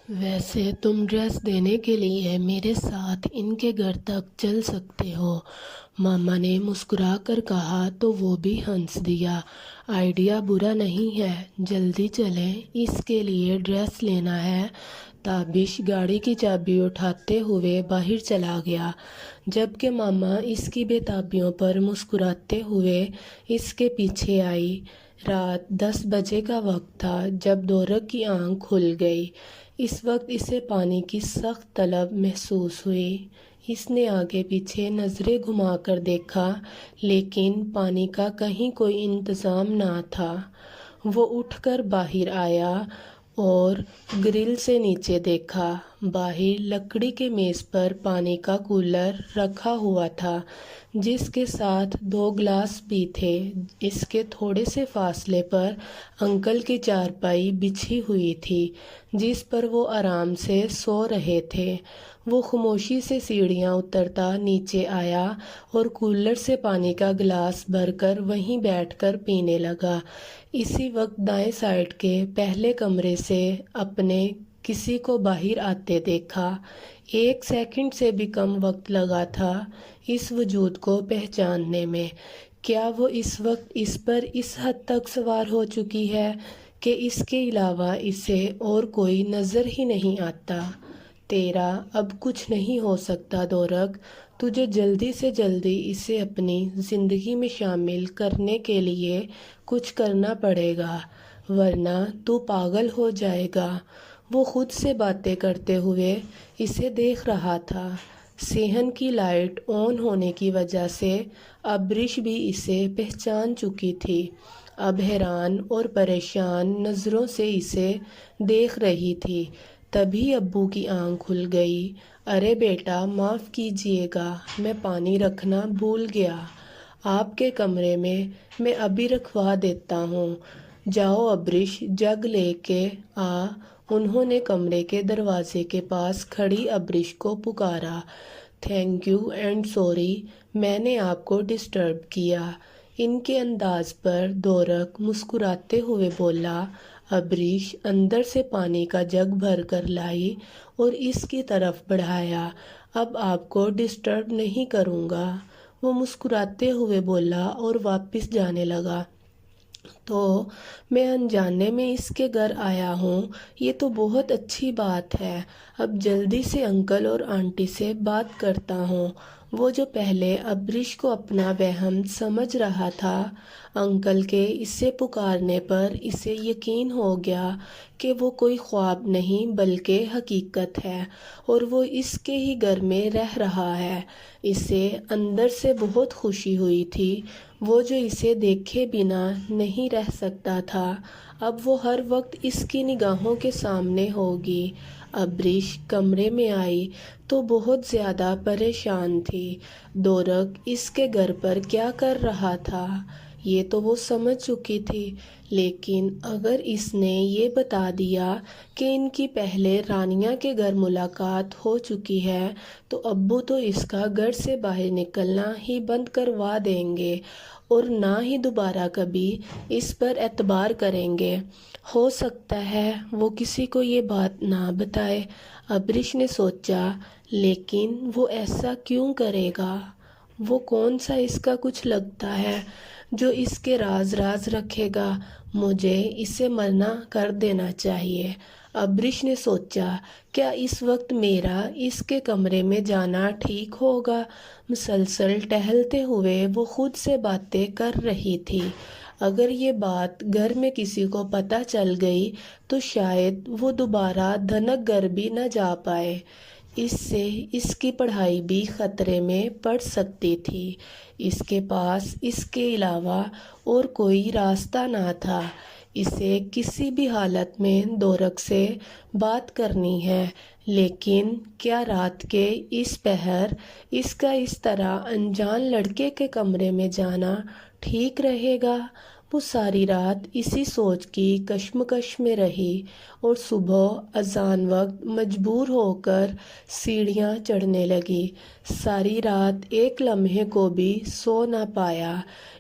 ویسے تم ڈریس دینے کے لیے میرے ساتھ ان کے گھر تک چل سکتے ہو۔ ماما نے مسکرا کر کہا تو وہ بھی ہنس دیا۔ آئیڈیا برا نہیں ہے، جلدی چلیں، اس کے لیے ڈریس لینا ہے۔ تابش گاڑی کی چابی اٹھاتے ہوئے باہر چلا گیا، جبکہ ماما اس کی بے تابیوں پر مسکراتے ہوئے اس کے پیچھے آئی۔ رات 10 بجے کا وقت تھا جب دورک کی آنکھ کھل گئی۔ اس وقت اسے پانی کی سخت طلب محسوس ہوئی۔ اس نے آگے پیچھے نظریں گھما کر دیکھا، لیکن پانی کا کہیں کوئی انتظام نہ تھا۔ وہ اٹھ کر باہر آیا اور گرل سے نیچے دیکھا۔ باہر لکڑی کے میز پر پانی کا کولر رکھا ہوا تھا، جس کے ساتھ 2 گلاس بھی تھے۔ اس کے تھوڑے سے فاصلے پر انکل کی چارپائی بچھی ہوئی تھی، جس پر وہ آرام سے سو رہے تھے۔ وہ خاموشی سے سیڑھیاں اترتا نیچے آیا اور کولر سے پانی کا گلاس بھر کر وہیں بیٹھ کر پینے لگا۔ اسی وقت دائیں سائیڈ کے پہلے کمرے سے اپنے کسی کو باہر آتے دیکھا۔ 1 سیکنڈ سے بھی کم وقت لگا تھا اس وجود کو پہچاننے میں۔ کیا وہ اس وقت اس پر اس حد تک سوار ہو چکی ہے کہ اس کے علاوہ اسے اور کوئی نظر ہی نہیں آتا؟ تیرا اب کچھ نہیں ہو سکتا دورک، تجھے جلدی سے جلدی اسے اپنی زندگی میں شامل کرنے کے لیے کچھ کرنا پڑے گا، ورنہ تو پاگل ہو جائے گا۔ وہ خود سے باتیں کرتے ہوئے اسے دیکھ رہا تھا۔ صحن کی لائٹ آن ہونے کی وجہ سے ابریش بھی اسے پہچان چکی تھی۔ اب حیران اور پریشان نظروں سے اسے دیکھ رہی تھی۔ تبھی ابو کی آنکھ کھل گئی۔ ارے بیٹا، معاف کیجیے گا، میں پانی رکھنا بھول گیا۔ آپ کے کمرے میں ابھی رکھوا دیتا ہوں۔ جاؤ ابریش، جگ لے کے آ۔ انہوں نے کمرے کے دروازے کے پاس کھڑی ابریش کو پکارا۔ تھینک یو اینڈ سوری، میں نے آپ کو ڈسٹرب کیا۔ ان کے انداز پر دورک مسکراتے ہوئے بولا۔ ابریش اندر سے پانی کا جگ بھر کر لائی اور اس کی طرف بڑھایا۔ اب آپ کو ڈسٹرب نہیں کروں گا، وہ مسکراتے ہوئے بولا اور واپس جانے لگا۔ تو میں انجانے میں اس کے گھر آیا ہوں، یہ تو بہت اچھی بات ہے۔ اب جلدی سے انکل اور آنٹی سے بات کرتا ہوں۔ وہ جو پہلے ابریش کو اپنا وہم سمجھ رہا تھا، انکل کے اسے پکارنے پر اسے یقین ہو گیا کہ وہ کوئی خواب نہیں بلکہ حقیقت ہے اور وہ اس کے ہی گھر میں رہ رہا ہے۔ اسے اندر سے بہت خوشی ہوئی تھی، وہ جو اسے دیکھے بنا نہیں رہ سکتا تھا، اب وہ ہر وقت اس کی نگاہوں کے سامنے ہوگی۔ ابریش کمرے میں آئی تو بہت زیادہ پریشان تھی۔ دورک اس کے گھر پر کیا کر رہا تھا، یہ تو وہ سمجھ چکی تھی، لیکن اگر اس نے یہ بتا دیا کہ ان کی پہلے رانیہ کے گھر ملاقات ہو چکی ہے تو ابو تو اس کا گھر سے باہر نکلنا ہی بند کروا دیں گے اور نہ ہی دوبارہ کبھی اس پر اعتبار کریں گے۔ ہو سکتا ہے وہ کسی کو یہ بات نہ بتائے، ابریش نے سوچا، لیکن وہ ایسا کیوں کرے گا؟ وہ کون سا اس کا کچھ لگتا ہے جو اس کے راز رکھے گا؟ مجھے اسے منع کر دینا چاہیے، ابریش نے سوچا۔ کیا اس وقت میرا اس کے کمرے میں جانا ٹھیک ہوگا؟ مسلسل ٹہلتے ہوئے وہ خود سے باتیں کر رہی تھی۔ اگر یہ بات گھر میں کسی کو پتہ چل گئی تو شاید وہ دوبارہ دھنک گھر بھی نہ جا پائے۔ اس سے اس کی پڑھائی بھی خطرے میں پڑ سکتی تھی۔ اس کے پاس اس کے علاوہ اور کوئی راستہ نہ تھا۔ اسے کسی بھی حالت میں دورک سے بات کرنی ہے، لیکن کیا رات کے اس پہر اس کا اس طرح انجان لڑکے کے کمرے میں جانا ٹھیک رہے گا؟ وہ ساری رات اسی سوچ کی کشمکش میں رہی اور صبح اذان وقت مجبور ہو کر سیڑھیاں چڑھنے لگی۔ ساری رات ایک لمحے کو بھی سو نہ پایا۔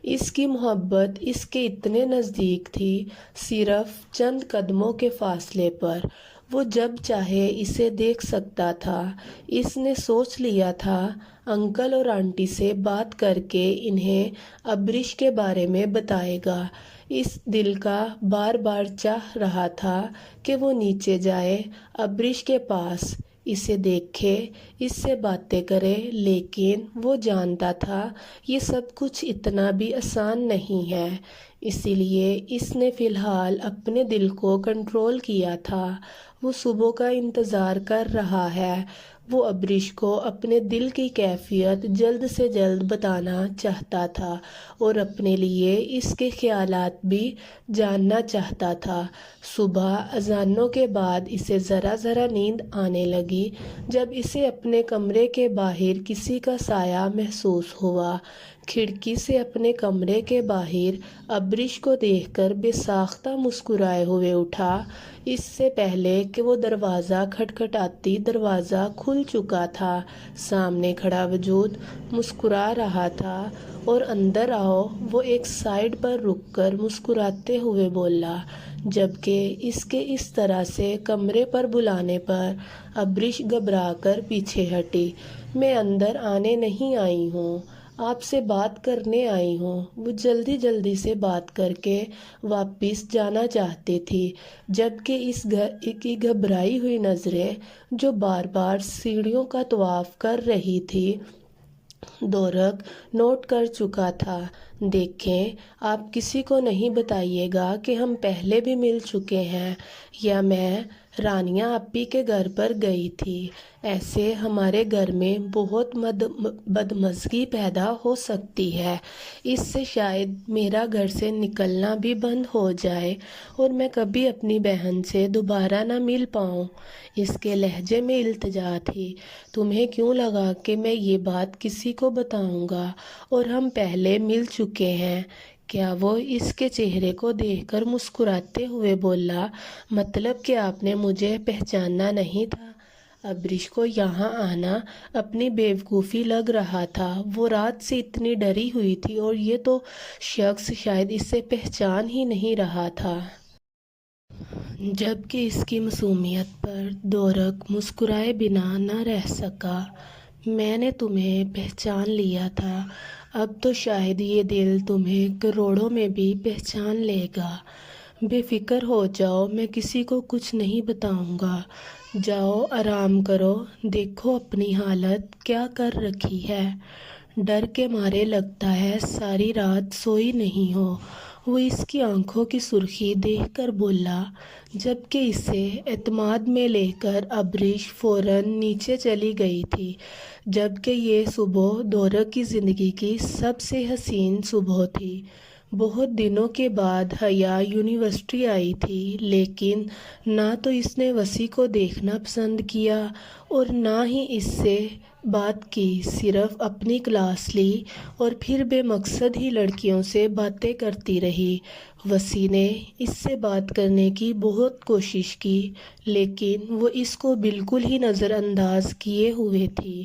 اس کی محبت اس کے اتنے نزدیک تھی، صرف چند قدموں کے فاصلے پر۔ وہ جب چاہے اسے دیکھ سکتا تھا۔ اس نے سوچ لیا تھا انکل اور آنٹی سے بات کر کے انہیں ابریش کے بارے میں بتائے گا۔ اس دل کا بار بار چاہ رہا تھا کہ وہ نیچے جائے، ابریش کے پاس، اسے دیکھے، اس سے باتیں کرے، لیکن وہ جانتا تھا یہ سب کچھ اتنا بھی آسان نہیں ہے۔ اسی لیے اس نے فی الحال اپنے دل کو کنٹرول کیا تھا۔ وہ صبح کا انتظار کر رہا ہے۔ وہ ابریش کو اپنے دل کی کیفیت جلد سے جلد بتانا چاہتا تھا اور اپنے لیے اس کے خیالات بھی جاننا چاہتا تھا۔ صبح اذانوں کے بعد اسے ذرا ذرا نیند آنے لگی جب اسے اپنے کمرے کے باہر کسی کا سایہ محسوس ہوا۔ کھڑکی سے اپنے کمرے کے باہر ابریش کو دیکھ کر بے ساختہ مسکرائے ہوئے اٹھا۔ اس سے پہلے کہ وہ دروازہ کھٹکھٹاتی دروازہ کھل چکا تھا۔ سامنے کھڑا وجود مسکرا رہا تھا اور اندر آؤ وہ ایک سائیڈ پر رک کر مسکراتے ہوئے بولا، جبکہ اس کے اس طرح سے کمرے پر بلانے پر ابریش گھبرا کر پیچھے ہٹی۔ میں اندر آنے نہیں آئی ہوں، آپ سے بات کرنے آئی ہوں۔ وہ جلدی جلدی سے بات کر کے واپس جانا چاہتی تھی، جبکہ اس گھر کی گھبرائی ہوئی نظریں جو بار بار سیڑھیوں کا طواف کر رہی تھی، دورک نوٹ کر چکا تھا۔ دیکھیں، آپ کسی کو نہیں بتائیے گا کہ ہم پہلے بھی مل چکے ہیں، یا میں رانیہ آپی کے گھر پر گئی تھی۔ ایسے ہمارے گھر میں بہت بدمزگی پیدا ہو سکتی ہے۔ اس سے شاید میرا گھر سے نکلنا بھی بند ہو جائے اور میں کبھی اپنی بہن سے دوبارہ نہ مل پاؤں۔ اس کے لہجے میں التجا تھی۔ تمہیں کیوں لگا کہ میں یہ بات کسی کو بتاؤں گا، اور ہم پہلے مل چکے ہیں؟ کیا وہ اس کے چہرے کو دیکھ کر مسکراتے ہوئے بولا، مطلب کہ آپ نے مجھے پہچانا نہیں تھا؟ ابریش کو یہاں آنا اپنی بیوقوفی لگ رہا تھا۔ وہ رات سے اتنی ڈری ہوئی تھی اور یہ تو شخص شاید اسے پہچان ہی نہیں رہا تھا۔ جبکہ اس کی معصومیت پر دورک مسکرائے بنا نہ رہ سکا۔ میں نے تمہیں پہچان لیا تھا، اب تو شاید یہ دل تمہیں کروڑوں میں بھی پہچان لے گا۔ بے فکر ہو جاؤ، میں کسی کو کچھ نہیں بتاؤں گا۔ جاؤ آرام کرو، دیکھو اپنی حالت کیا کر رکھی ہے۔ ڈر کے مارے لگتا ہے ساری رات سوئی نہیں ہو۔ وہ اس کی آنکھوں کی سرخی دیکھ کر بولا، جبکہ اسے اعتماد میں لے کر ابریش فوراً نیچے چلی گئی تھی۔ جبکہ یہ صبح دورک کی زندگی کی سب سے حسین صبح تھی۔ بہت دنوں کے بعد حیا یونیورسٹی آئی تھی، لیکن نہ تو اس نے وسیع کو دیکھنا پسند کیا اور نہ ہی اس سے بات کی، صرف اپنی کلاس لی اور پھر بے مقصد ہی لڑکیوں سے باتیں کرتی رہی۔ وسیع نے اس سے بات کرنے کی بہت کوشش کی، لیکن وہ اس کو بالکل ہی نظر انداز کیے ہوئے تھی۔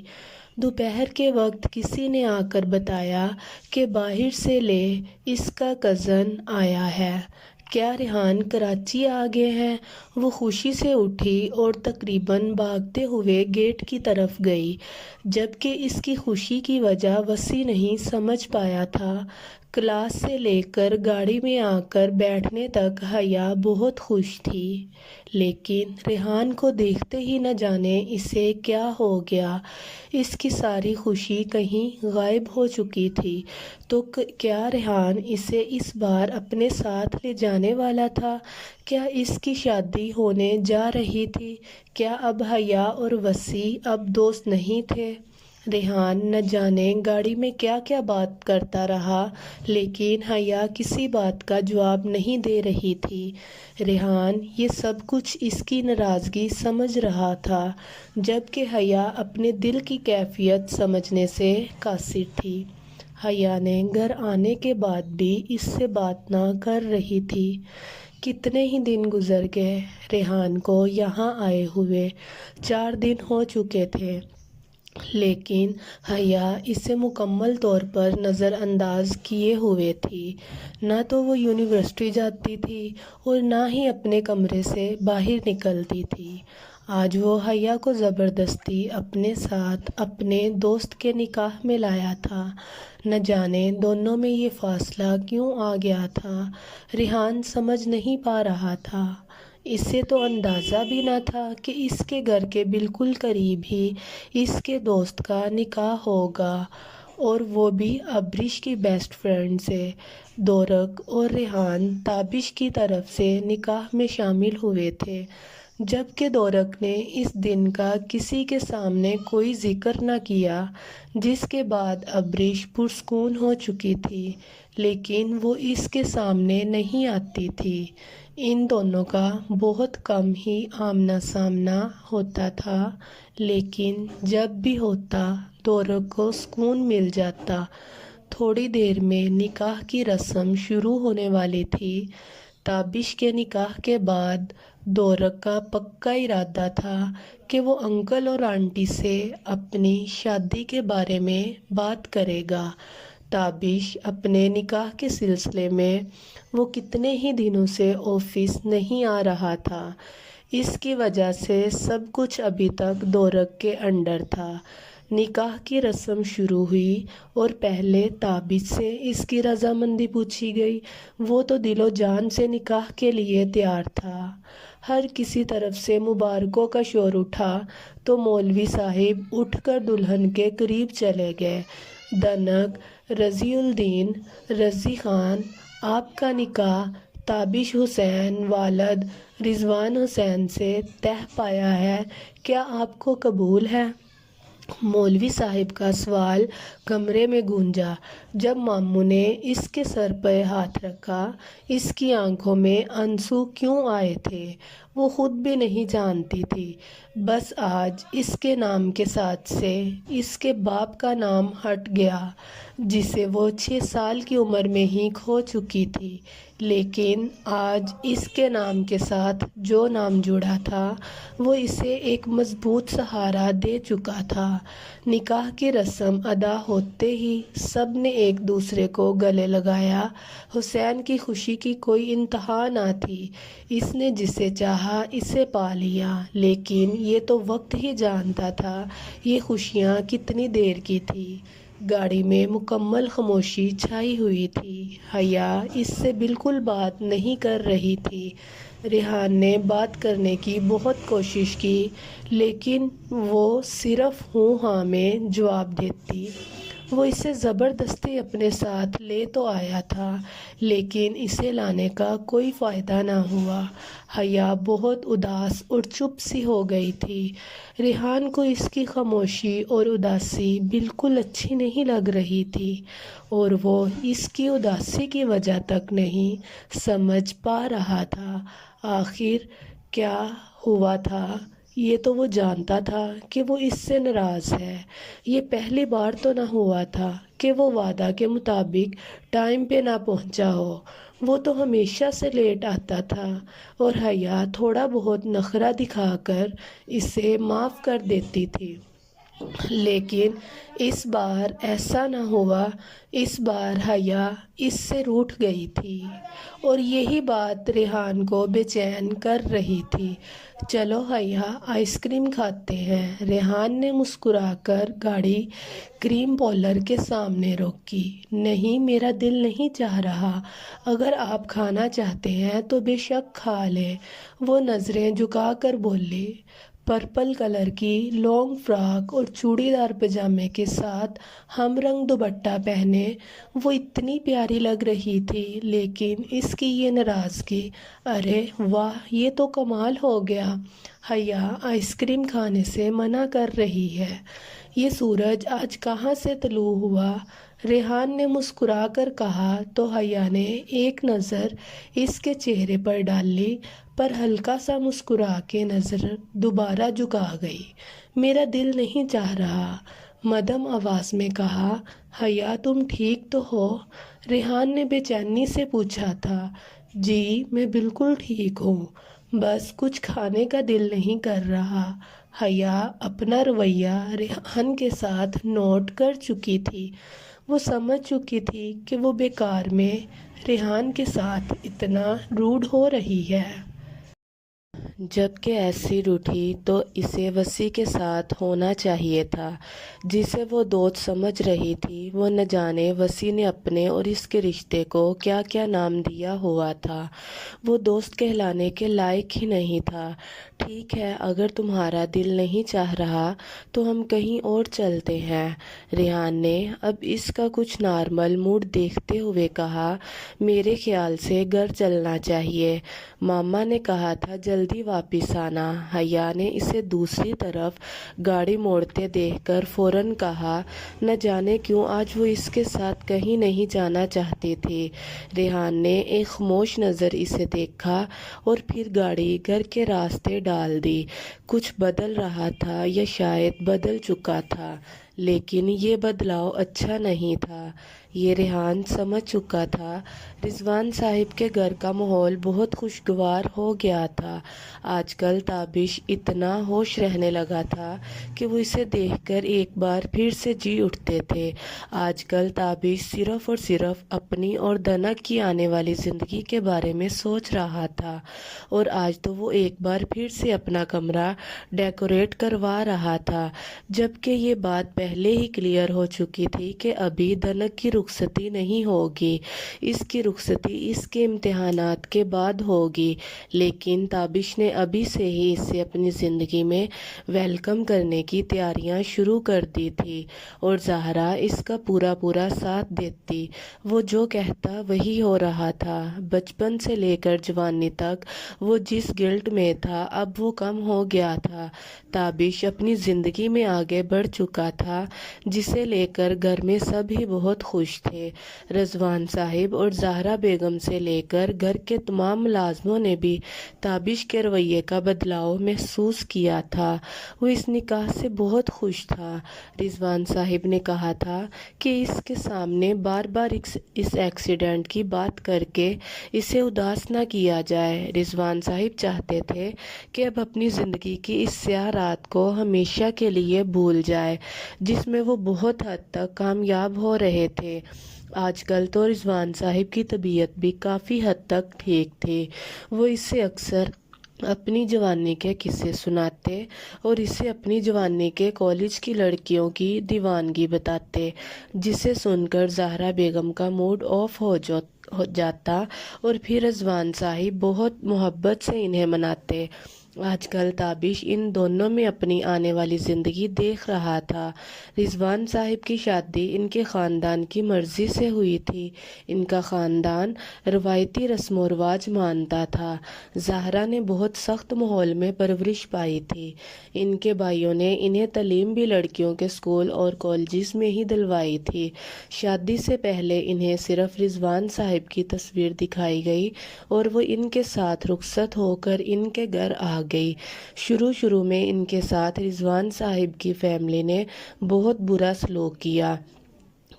دوپہر کے وقت کسی نے آ کر بتایا کہ باہر سے لے اس کا کزن آیا ہے۔ کیا ریحان کراچی آ گئے ہیں؟ وہ خوشی سے اٹھی اور تقریباً بھاگتے ہوئے گیٹ کی طرف گئی، جبکہ اس کی خوشی کی وجہ وسیع نہیں سمجھ پایا تھا۔ کلاس سے لے کر گاڑی میں آ کر بیٹھنے تک حیا بہت خوش تھی، لیکن ریحان کو دیکھتے ہی نہ جانے اسے کیا ہو گیا، اس کی ساری خوشی کہیں غائب ہو چکی تھی۔ تو کیا ریحان اسے اس بار اپنے ساتھ لے جانے والا تھا؟ کیا اس کی شادی ہونے جا رہی تھی؟ کیا اب حیا اور وسیع اب دوست نہیں تھے؟ ریحان نہ جانے گاڑی میں کیا کیا بات کرتا رہا، لیکن حیا کسی بات کا جواب نہیں دے رہی تھی۔ ریحان یہ سب کچھ اس کی ناراضگی سمجھ رہا تھا، جبکہ حیا اپنے دل کی کیفیت سمجھنے سے قاصر تھی۔ حیا نے گھر آنے کے بعد بھی اس سے بات نہ کر رہی تھی۔ کتنے ہی دن گزر گئے ریحان کو یہاں آئے ہوئے، 4 دن ہو چکے تھے۔ لیکن حیا اسے مکمل طور پر نظر انداز کیے ہوئے تھی۔ نہ تو وہ یونیورسٹی جاتی تھی اور نہ ہی اپنے کمرے سے باہر نکلتی تھی۔ آج وہ حیا کو زبردستی اپنے ساتھ اپنے دوست کے نکاح میں لایا تھا۔ نہ جانے دونوں میں یہ فاصلہ کیوں آ گیا تھا، ریحان سمجھ نہیں پا رہا تھا۔ اسے تو اندازہ بھی نہ تھا کہ اس کے گھر کے بالکل قریب ہی اس کے دوست کا نکاح ہوگا، اور وہ بھی ابریش کی بیسٹ فرینڈ سے۔ دورق اور ریحان تابش کی طرف سے نکاح میں شامل ہوئے تھے، جبکہ دورق نے اس دن کا کسی کے سامنے کوئی ذکر نہ کیا، جس کے بعد ابریش پرسکون ہو چکی تھی، لیکن وہ اس کے سامنے نہیں آتی تھی۔ ان دونوں کا بہت کم ہی آمنا سامنا ہوتا تھا، لیکن جب بھی ہوتا دورق کو سکون مل جاتا۔ تھوڑی دیر میں نکاح کی رسم شروع ہونے والی تھی۔ تابش کے نکاح کے بعد دورق کا پکا ارادہ تھا کہ وہ انکل اور آنٹی سے اپنی شادی کے بارے میں بات کرے گا۔ تابش اپنے نکاح کے سلسلے میں وہ کتنے ہی دنوں سے آفس نہیں آ رہا تھا، اس کی وجہ سے سب کچھ ابھی تک دورق کے انڈر تھا۔ نکاح کی رسم شروع ہوئی اور پہلے تابش سے اس کی رضامندی پوچھی گئی۔ وہ تو دل و جان سے نکاح کے لیے تیار تھا۔ ہر کسی طرف سے مبارکوں کا شور اٹھا تو مولوی صاحب اٹھ کر دلہن کے قریب چلے گئے۔ دنک رضی الدین رضی خان، آپ کا نکاح تابش حسین والد رضوان حسین سے طے پایا ہے، کیا آپ کو قبول ہے؟ مولوی صاحب کا سوال کمرے میں گونجا۔ جب ماموں نے اس کے سر پہ ہاتھ رکھا، اس کی آنکھوں میں آنسو کیوں آئے تھے وہ خود بھی نہیں جانتی تھی۔ بس آج اس کے نام کے ساتھ سے اس کے باپ کا نام ہٹ گیا، جسے وہ 6 سال کی عمر میں ہی کھو چکی تھی، لیکن آج اس کے نام کے ساتھ جو نام جڑا تھا وہ اسے ایک مضبوط سہارا دے چکا تھا۔ نکاح کی رسم ادا ہوتے ہی سب نے ایک دوسرے کو گلے لگایا۔ حسین کی خوشی کی کوئی انتہا نہ تھی۔ اس نے جسے چاہا اسے پا لیا، لیکن یہ تو وقت ہی جانتا تھا یہ خوشیاں کتنی دیر کی تھی۔ گاڑی میں مکمل خاموشی چھائی ہوئی تھی۔ حیا اس سے بالکل بات نہیں کر رہی تھی۔ ریحان نے بات کرنے کی بہت کوشش کی، لیکن وہ صرف ہوں ہاں میں جواب دیتی۔ وہ اسے زبردستی اپنے ساتھ لے تو آیا تھا، لیکن اسے لانے کا کوئی فائدہ نہ ہوا۔ حیا بہت اداس اور چپ سی ہو گئی تھی۔ ریحان کو اس کی خاموشی اور اداسی بالکل اچھی نہیں لگ رہی تھی، اور وہ اس کی اداسی کی وجہ تک نہیں سمجھ پا رہا تھا آخر کیا ہوا تھا۔ یہ تو وہ جانتا تھا کہ وہ اس سے ناراض ہے۔ یہ پہلی بار تو نہ ہوا تھا کہ وہ وعدہ کے مطابق ٹائم پہ نہ پہنچا ہو۔ وہ تو ہمیشہ سے لیٹ آتا تھا، اور حیا تھوڑا بہت نخرہ دکھا کر اسے معاف کر دیتی تھی، لیکن اس بار ایسا نہ ہوا۔ اس بار حیا اس سے روٹھ گئی تھی، اور یہی بات ریحان کو بے چین کر رہی تھی۔ چلو حیا، آئس کریم کھاتے ہیں۔ ریحان نے مسکرا کر گاڑی کریم پارلر کے سامنے روکی۔ نہیں، میرا دل نہیں چاہ رہا۔ اگر آپ کھانا چاہتے ہیں تو بے شک کھا لیں، وہ نظریں جھکا کر بولی۔ پرپل کلر کی لانگ فراک اور چوڑی دار پاجامے کے ساتھ ہم رنگ دوپٹہ پہنے وہ اتنی پیاری لگ رہی تھی، لیکن اس کی یہ ناراضگی، ارے واہ، یہ تو کمال ہو گیا۔ حیا آئس کریم کھانے سے منع کر رہی ہے۔ یہ سورج آج کہاں سے طلوع ہوا؟ ریحان نے مسکرا کر کہا تو حیا نے ایک نظر اس کے چہرے پر ڈال لی، پر ہلکا سا مسکرا کے نظر دوبارہ جھکا گئی۔ میرا دل نہیں چاہ رہا، مدھم آواز میں کہا۔ حیا، تم ٹھیک تو ہو؟ ریحان نے بے چینی سے پوچھا تھا۔ جی، میں بالکل ٹھیک ہوں۔ بس کچھ کھانے کا دل نہیں کر رہا۔ حیا اپنا رویہ ریحان کے ساتھ نوٹ کر چکی تھی۔ وہ سمجھ چکی تھی کہ وہ بیکار میں ریحان کے ساتھ اتنا روڈ ہو رہی ہے۔ جب کہ ایسی روٹھی تو اسے وسیع کے ساتھ ہونا چاہیے تھا، جسے وہ دوست سمجھ رہی تھی۔ وہ نہ جانے وسیع نے اپنے اور اس کے رشتے کو کیا کیا نام دیا ہوا تھا۔ وہ دوست کہلانے کے لائق ہی نہیں تھا۔ ٹھیک ہے، اگر تمہارا دل نہیں چاہ رہا تو ہم کہیں اور چلتے ہیں، ریحان نے اب اس کا کچھ نارمل موڈ دیکھتے ہوئے کہا۔ میرے خیال سے گھر چلنا چاہیے، ماما نے کہا تھا جلدی واپس آنا۔ حیا نے اسے دوسری طرف گاڑی موڑتے دیکھ کر فوراً کہا۔ نہ جانے کیوں آج وہ اس کے ساتھ کہیں نہیں جانا چاہتی تھی۔ ریحان نے ایک خاموش نظر اسے دیکھا اور پھر گاڑی گھر کے راستے ڈال دی۔ کچھ بدل رہا تھا یا شاید بدل چکا تھا، لیکن یہ بدلاؤ اچھا نہیں تھا، یہ ریحان سمجھ چکا تھا۔ رضوان صاحب کے گھر کا ماحول بہت خوشگوار ہو گیا تھا۔ آج کل تابش اتنا ہوش رہنے لگا تھا کہ وہ اسے دیکھ کر ایک بار پھر سے جی اٹھتے تھے۔ آج کل تابش صرف اور صرف اپنی اور دنک کی آنے والی زندگی کے بارے میں سوچ رہا تھا، اور آج تو وہ ایک بار پھر سے اپنا کمرہ ڈیکوریٹ کروا رہا تھا، جبکہ یہ بات پہلے ہی کلیئر ہو چکی تھی کہ ابھی دنک کی رخصتی نہیں ہوگی، اس کی رخصتی اس کے امتحانات کے بعد ہوگی۔ لیکن تابش نے ابھی سے ہی اسے اپنی زندگی میں ویلکم کرنے کی تیاریاں شروع کر دی تھی، اور زہرا اس کا پورا ساتھ دیتی۔ وہ جو کہتا وہی ہو رہا تھا۔ بچپن سے لے کر جوانی تک وہ جس گلٹ میں تھا اب وہ کم ہو گیا تھا۔ تابش اپنی زندگی میں آگے بڑھ چکا تھا، جسے لے کر گھر میں سب ہی بہت خوش تھے۔ رضوان صاحب اور زہرا بیگم سے لے کر گھر کے تمام ملازموں نے بھی تابش کے رویے کا بدلاؤ محسوس کیا تھا۔ وہ اس نکاح سے بہت خوش تھا۔ رضوان صاحب نے کہا تھا کہ اس کے سامنے بار بار اس ایکسیڈنٹ کی بات کر کے اسے اداس نہ کیا جائے۔ رضوان صاحب چاہتے تھے کہ اب اپنی زندگی کی اس سیاہ رات کو ہمیشہ کے لیے بھول جائے، جس میں وہ بہت حد تک کامیاب ہو رہے تھے۔ آج کل تو رضوان صاحب کی طبیعت بھی کافی حد تک ٹھیک تھی۔ وہ اسے اکثر اپنی جوانی کے قصے سناتے اور اسے اپنی جوانی کے کالج کی لڑکیوں کی دیوانگی بتاتے، جسے سن کر زہرا بیگم کا موڈ آف ہو جاتا، اور پھر رضوان صاحب بہت محبت سے انہیں مناتے۔ آج کل تابش ان دونوں میں اپنی آنے والی زندگی دیکھ رہا تھا۔ رضوان صاحب کی شادی ان کے خاندان کی مرضی سے ہوئی تھی۔ ان کا خاندان روایتی رسم و رواج مانتا تھا۔ زہرا نے بہت سخت ماحول میں پرورش پائی تھی۔ ان کے بھائیوں نے انہیں تعلیم بھی لڑکیوں کے اسکول اور کالجز میں ہی دلوائی تھی۔ شادی سے پہلے انہیں صرف رضوان صاحب کی تصویر دکھائی گئی اور وہ ان کے ساتھ رخصت ہو کر ان کے گھر آ گئی۔ شروع میں ان کے ساتھ رضوان صاحب کی فیملی نے بہت برا سلوک کیا،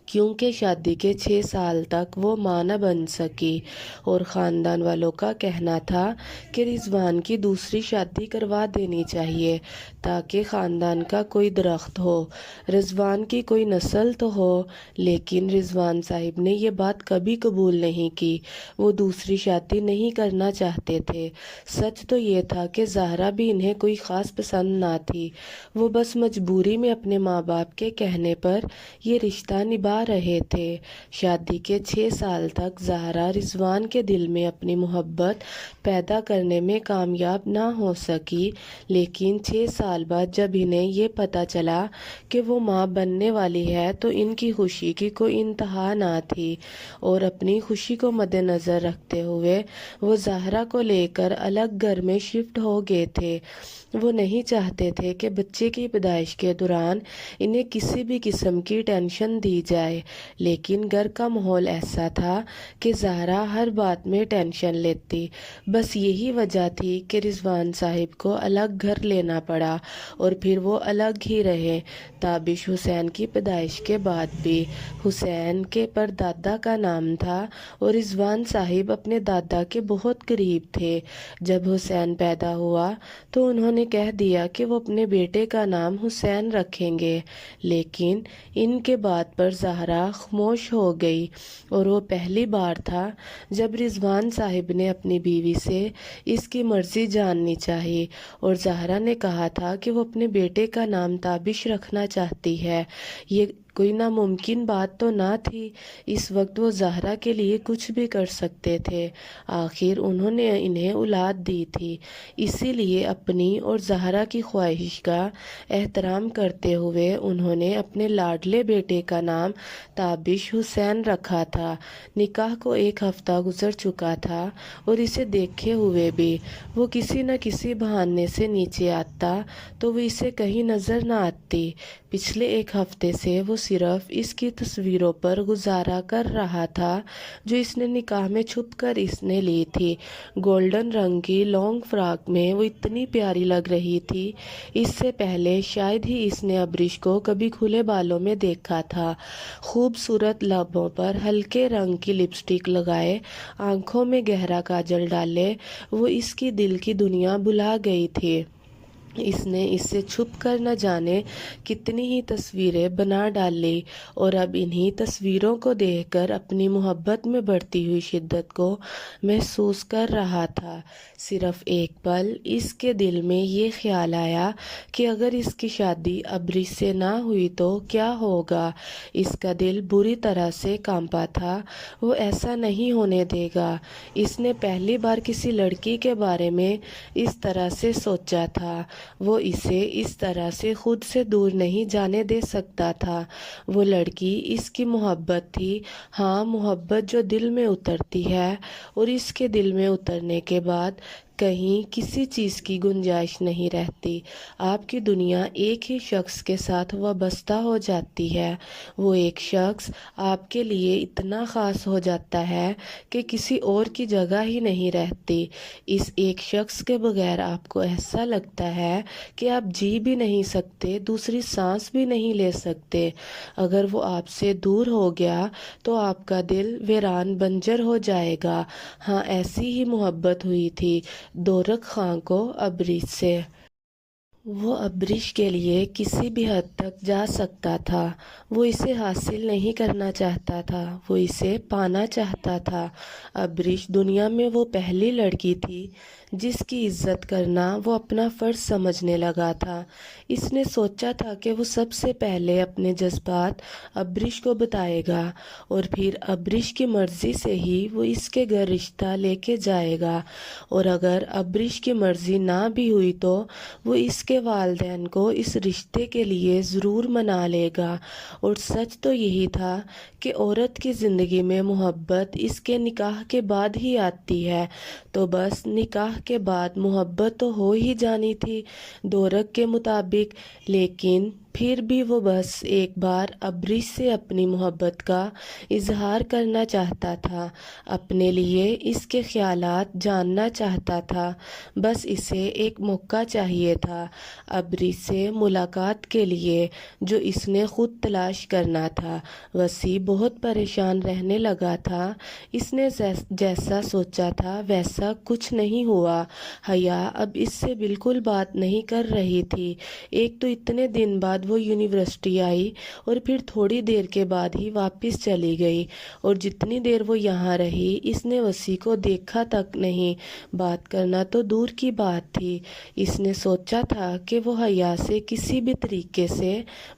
کیونکہ شادی کے 6 سال تک وہ ماں نہ بن سکی، اور خاندان والوں کا کہنا تھا کہ رضوان کی دوسری شادی کروا دینی چاہیے تاکہ خاندان کا کوئی درخت ہو، رضوان کی کوئی نسل تو ہو۔ لیکن رضوان صاحب نے یہ بات کبھی قبول نہیں کی۔ وہ دوسری شادی نہیں کرنا چاہتے تھے۔ سچ تو یہ تھا کہ زہرا بھی انہیں کوئی خاص پسند نہ تھی۔ وہ بس مجبوری میں اپنے ماں باپ کے کہنے پر یہ رشتہ نبھا رہے تھے۔ شادی کے 6 سال تک زہرا رضوان کے دل میں اپنی محبت پیدا کرنے میں کامیاب نہ ہو سکی، لیکن 6 سال بعد جب انہیں یہ پتہ چلا کہ وہ ماں بننے والی ہے تو ان کی خوشی کی کوئی انتہا نہ تھی، اور اپنی خوشی کو مد نظر رکھتے ہوئے وہ زہرا کو لے کر الگ گھر میں شفٹ ہو گئے تھے۔ وہ نہیں چاہتے تھے کہ بچے کی پیدائش کے دوران انہیں کسی بھی قسم کی ٹینشن دی جائے۔ جائے، لیکن گھر کا ماحول ایسا تھا کہ زہرا ہر بات میں ٹینشن لیتی۔ بس یہی وجہ تھی کہ رضوان صاحب کو الگ گھر لینا پڑا اور پھر وہ الگ ہی رہے۔ تابش حسین کی پیدائش کے بعد بھی حسین کے پردادا کا نام تھا اور رضوان صاحب اپنے دادا کے بہت قریب تھے۔ جب حسین پیدا ہوا تو انہوں نے کہہ دیا کہ وہ اپنے بیٹے کا نام حسین رکھیں گے، لیکن ان کے بات پر زہرا خاموش ہو گئی، اور وہ پہلی بار تھا جب رضوان صاحب نے اپنی بیوی سے اس کی مرضی جاننی چاہی، اور زہرا نے کہا تھا کہ وہ اپنے بیٹے کا نام تابش رکھنا چاہتی ہے۔ یہ کوئی ناممکن بات تو نہ تھی، اس وقت وہ زہرا کے لیے کچھ بھی کر سکتے تھے، آخر انہوں نے انہیں اولاد دی تھی۔ اسی لیے اپنی اور زہرا کی خواہش کا احترام کرتے ہوئے انہوں نے اپنے لاڈلے بیٹے کا نام تابش حسین رکھا تھا۔ نکاح کو 1 ہفتہ گزر چکا تھا اور اسے دیکھے ہوئے بھی وہ کسی نہ کسی بہانے سے نیچے آتا تو وہ اسے کہیں نظر نہ آتی۔ پچھلے 1 ہفتے سے وہ صرف اس کی تصویروں پر گزارا کر رہا تھا جو اس نے نکاح میں چھپ کر اس نے لی تھی۔ گولڈن رنگ کی لانگ فراک میں وہ اتنی پیاری لگ رہی تھی، اس سے پہلے شاید ہی اس نے ابریش کو کبھی کھلے بالوں میں دیکھا تھا۔ خوبصورت لبوں پر ہلکے رنگ کی لپسٹک لگائے، آنکھوں میں گہرا کاجل ڈالے وہ اس کی دل کی دنیا بھلا گئی تھی۔ اس نے اس سے چھپ کر نہ جانے کتنی ہی تصویریں بنا ڈالی، اور اب انہی تصویروں کو دیکھ کر اپنی محبت میں بڑھتی ہوئی شدت کو محسوس کر رہا تھا۔ صرف ایک پل اس کے دل میں یہ خیال آیا کہ اگر اس کی شادی ابریش سے نہ ہوئی تو کیا ہوگا۔ اس کا دل بری طرح سے کانپا تھا، وہ ایسا نہیں ہونے دے گا۔ اس نے پہلی بار کسی لڑکی کے بارے میں اس طرح سے سوچا تھا، وہ اسے اس طرح سے خود سے دور نہیں جانے دے سکتا تھا۔ وہ لڑکی اس کی محبت تھی، ہاں، محبت جو دل میں اترتی ہے اور اس کے دل میں اترنے کے بعد کہیں کسی چیز کی گنجائش نہیں رہتی۔ آپ کی دنیا ایک ہی شخص کے ساتھ وابستہ ہو جاتی ہے، وہ ایک شخص آپ کے لیے اتنا خاص ہو جاتا ہے کہ کسی اور کی جگہ ہی نہیں رہتی۔ اس ایک شخص کے بغیر آپ کو ایسا لگتا ہے کہ آپ جی بھی نہیں سکتے، دوسری سانس بھی نہیں لے سکتے۔ اگر وہ آپ سے دور ہو گیا تو آپ کا دل ویران بنجر ہو جائے گا۔ ہاں، ایسی ہی محبت ہوئی تھی دورق خان کو ابریش سے۔ وہ ابریش کے لیے کسی بھی حد تک جا سکتا تھا، وہ اسے حاصل نہیں کرنا چاہتا تھا، وہ اسے پانا چاہتا تھا۔ ابریش دنیا میں وہ پہلی لڑکی تھی جس کی عزت کرنا وہ اپنا فرض سمجھنے لگا تھا۔ اس نے سوچا تھا کہ وہ سب سے پہلے اپنے جذبات ابریش کو بتائے گا، اور پھر ابریش کی مرضی سے ہی وہ اس کے گھر رشتہ لے کے جائے گا، اور اگر ابریش کی مرضی نہ بھی ہوئی تو وہ اس کے والدین کو اس رشتے کے لیے ضرور منا لے گا۔ اور سچ تو یہی تھا کہ عورت کی زندگی میں محبت اس کے نکاح کے بعد ہی آتی ہے، تو بس نکاح کے بعد محبت تو ہو ہی جانی تھی دورق کے مطابق۔ لیکن پھر بھی وہ بس ایک بار ابریش سے اپنی محبت کا اظہار کرنا چاہتا تھا، اپنے لیے اس کے خیالات جاننا چاہتا تھا، بس اسے ایک موقع چاہیے تھا ابریش سے ملاقات کے لیے، جو اس نے خود تلاش کرنا تھا۔ وسیع بہت پریشان رہنے لگا تھا، اس نے جیسا سوچا تھا ویسا کچھ نہیں ہوا۔ حیا اب اس سے بالکل بات نہیں کر رہی تھی، ایک تو اتنے دن بعد وہ یونیورسٹی آئی اور پھر تھوڑی دیر کے بعد ہی واپس چلی گئی، اور جتنی دیر وہ یہاں رہی اس نے وسیع کو دیکھا تک نہیں، بات کرنا تو دور کی بات تھی۔ اس نے سوچا تھا کہ وہ حیا سے کسی بھی طریقے سے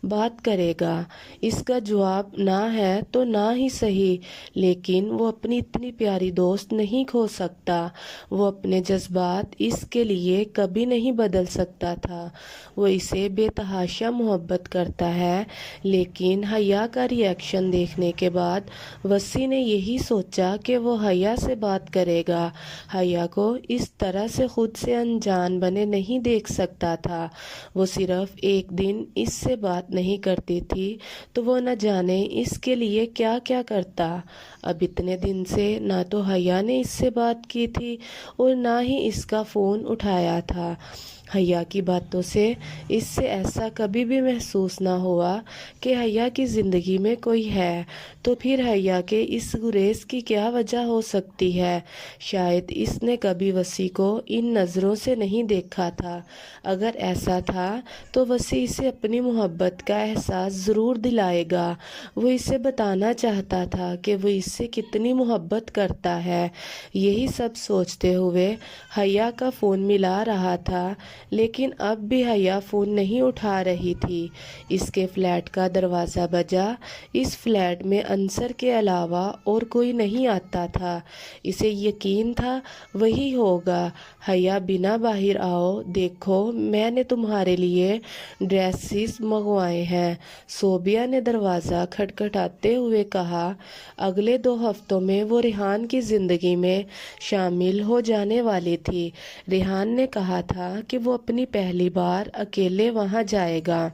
بات کرے گا، اس کا جواب نہ ہے تو نہ ہی صحیح، لیکن وہ اپنی اتنی پیاری دوست نہیں کھو سکتا، وہ اپنے جذبات اس کے لیے کبھی نہیں بدل سکتا تھا، وہ اسے بے تحاشا محبت محبت کرتا ہے، لیکن حیا کا ری ایکشن دیکھنے کے بعد وسیع نے یہی سوچا کہ وہ حیا سے بات کرے گا۔ حیا کو اس طرح سے خود سے انجان بنے نہیں دیکھ سکتا تھا۔ وہ صرف ایک دن اس سے بات نہیں کرتی تھی تو وہ نہ جانے اس کے لیے کیا کیا کرتا۔ اب اتنے دن سے نہ تو حیا نے اس سے بات کی تھی اور نہ ہی اس کا فون اٹھایا تھا۔ حیا کی باتوں سے اس سے ایسا کبھی بھی محسوس نہ ہوا کہ حیا کی زندگی میں کوئی ہے، تو پھر حیا کے اس گریز کی کیا وجہ ہو سکتی ہے؟ شاید اس نے کبھی وسیع کو ان نظروں سے نہیں دیکھا تھا۔ اگر ایسا تھا تو وسیع اسے اپنی محبت کا احساس ضرور دلائے گا۔ وہ اسے بتانا چاہتا تھا کہ وہ اس سے کتنی محبت کرتا ہے۔ یہی سب سوچتے ہوئے حیا کا فون ملا رہا تھا، لیکن اب بھی حیا فون نہیں اٹھا رہی تھی۔ اس کے فلیٹ کا دروازہ بجا۔ اس فلیٹ میں انصر کے علاوہ اور کوئی نہیں آتا تھا۔ اسے یقین تھا وہی ہوگا۔ حیا بنا باہر آؤ، دیکھو میں نے تمہارے لیے ڈریسز منگوائے ہیں، صوبیہ نے دروازہ کھٹکھٹاتے ہوئے کہا۔ اگلے 2 ہفتوں میں وہ ریحان کی زندگی میں شامل ہو جانے والی تھی۔ ریحان نے کہا تھا کہ وہ اپنی پہلی بار اکیلے وہاں جائے گا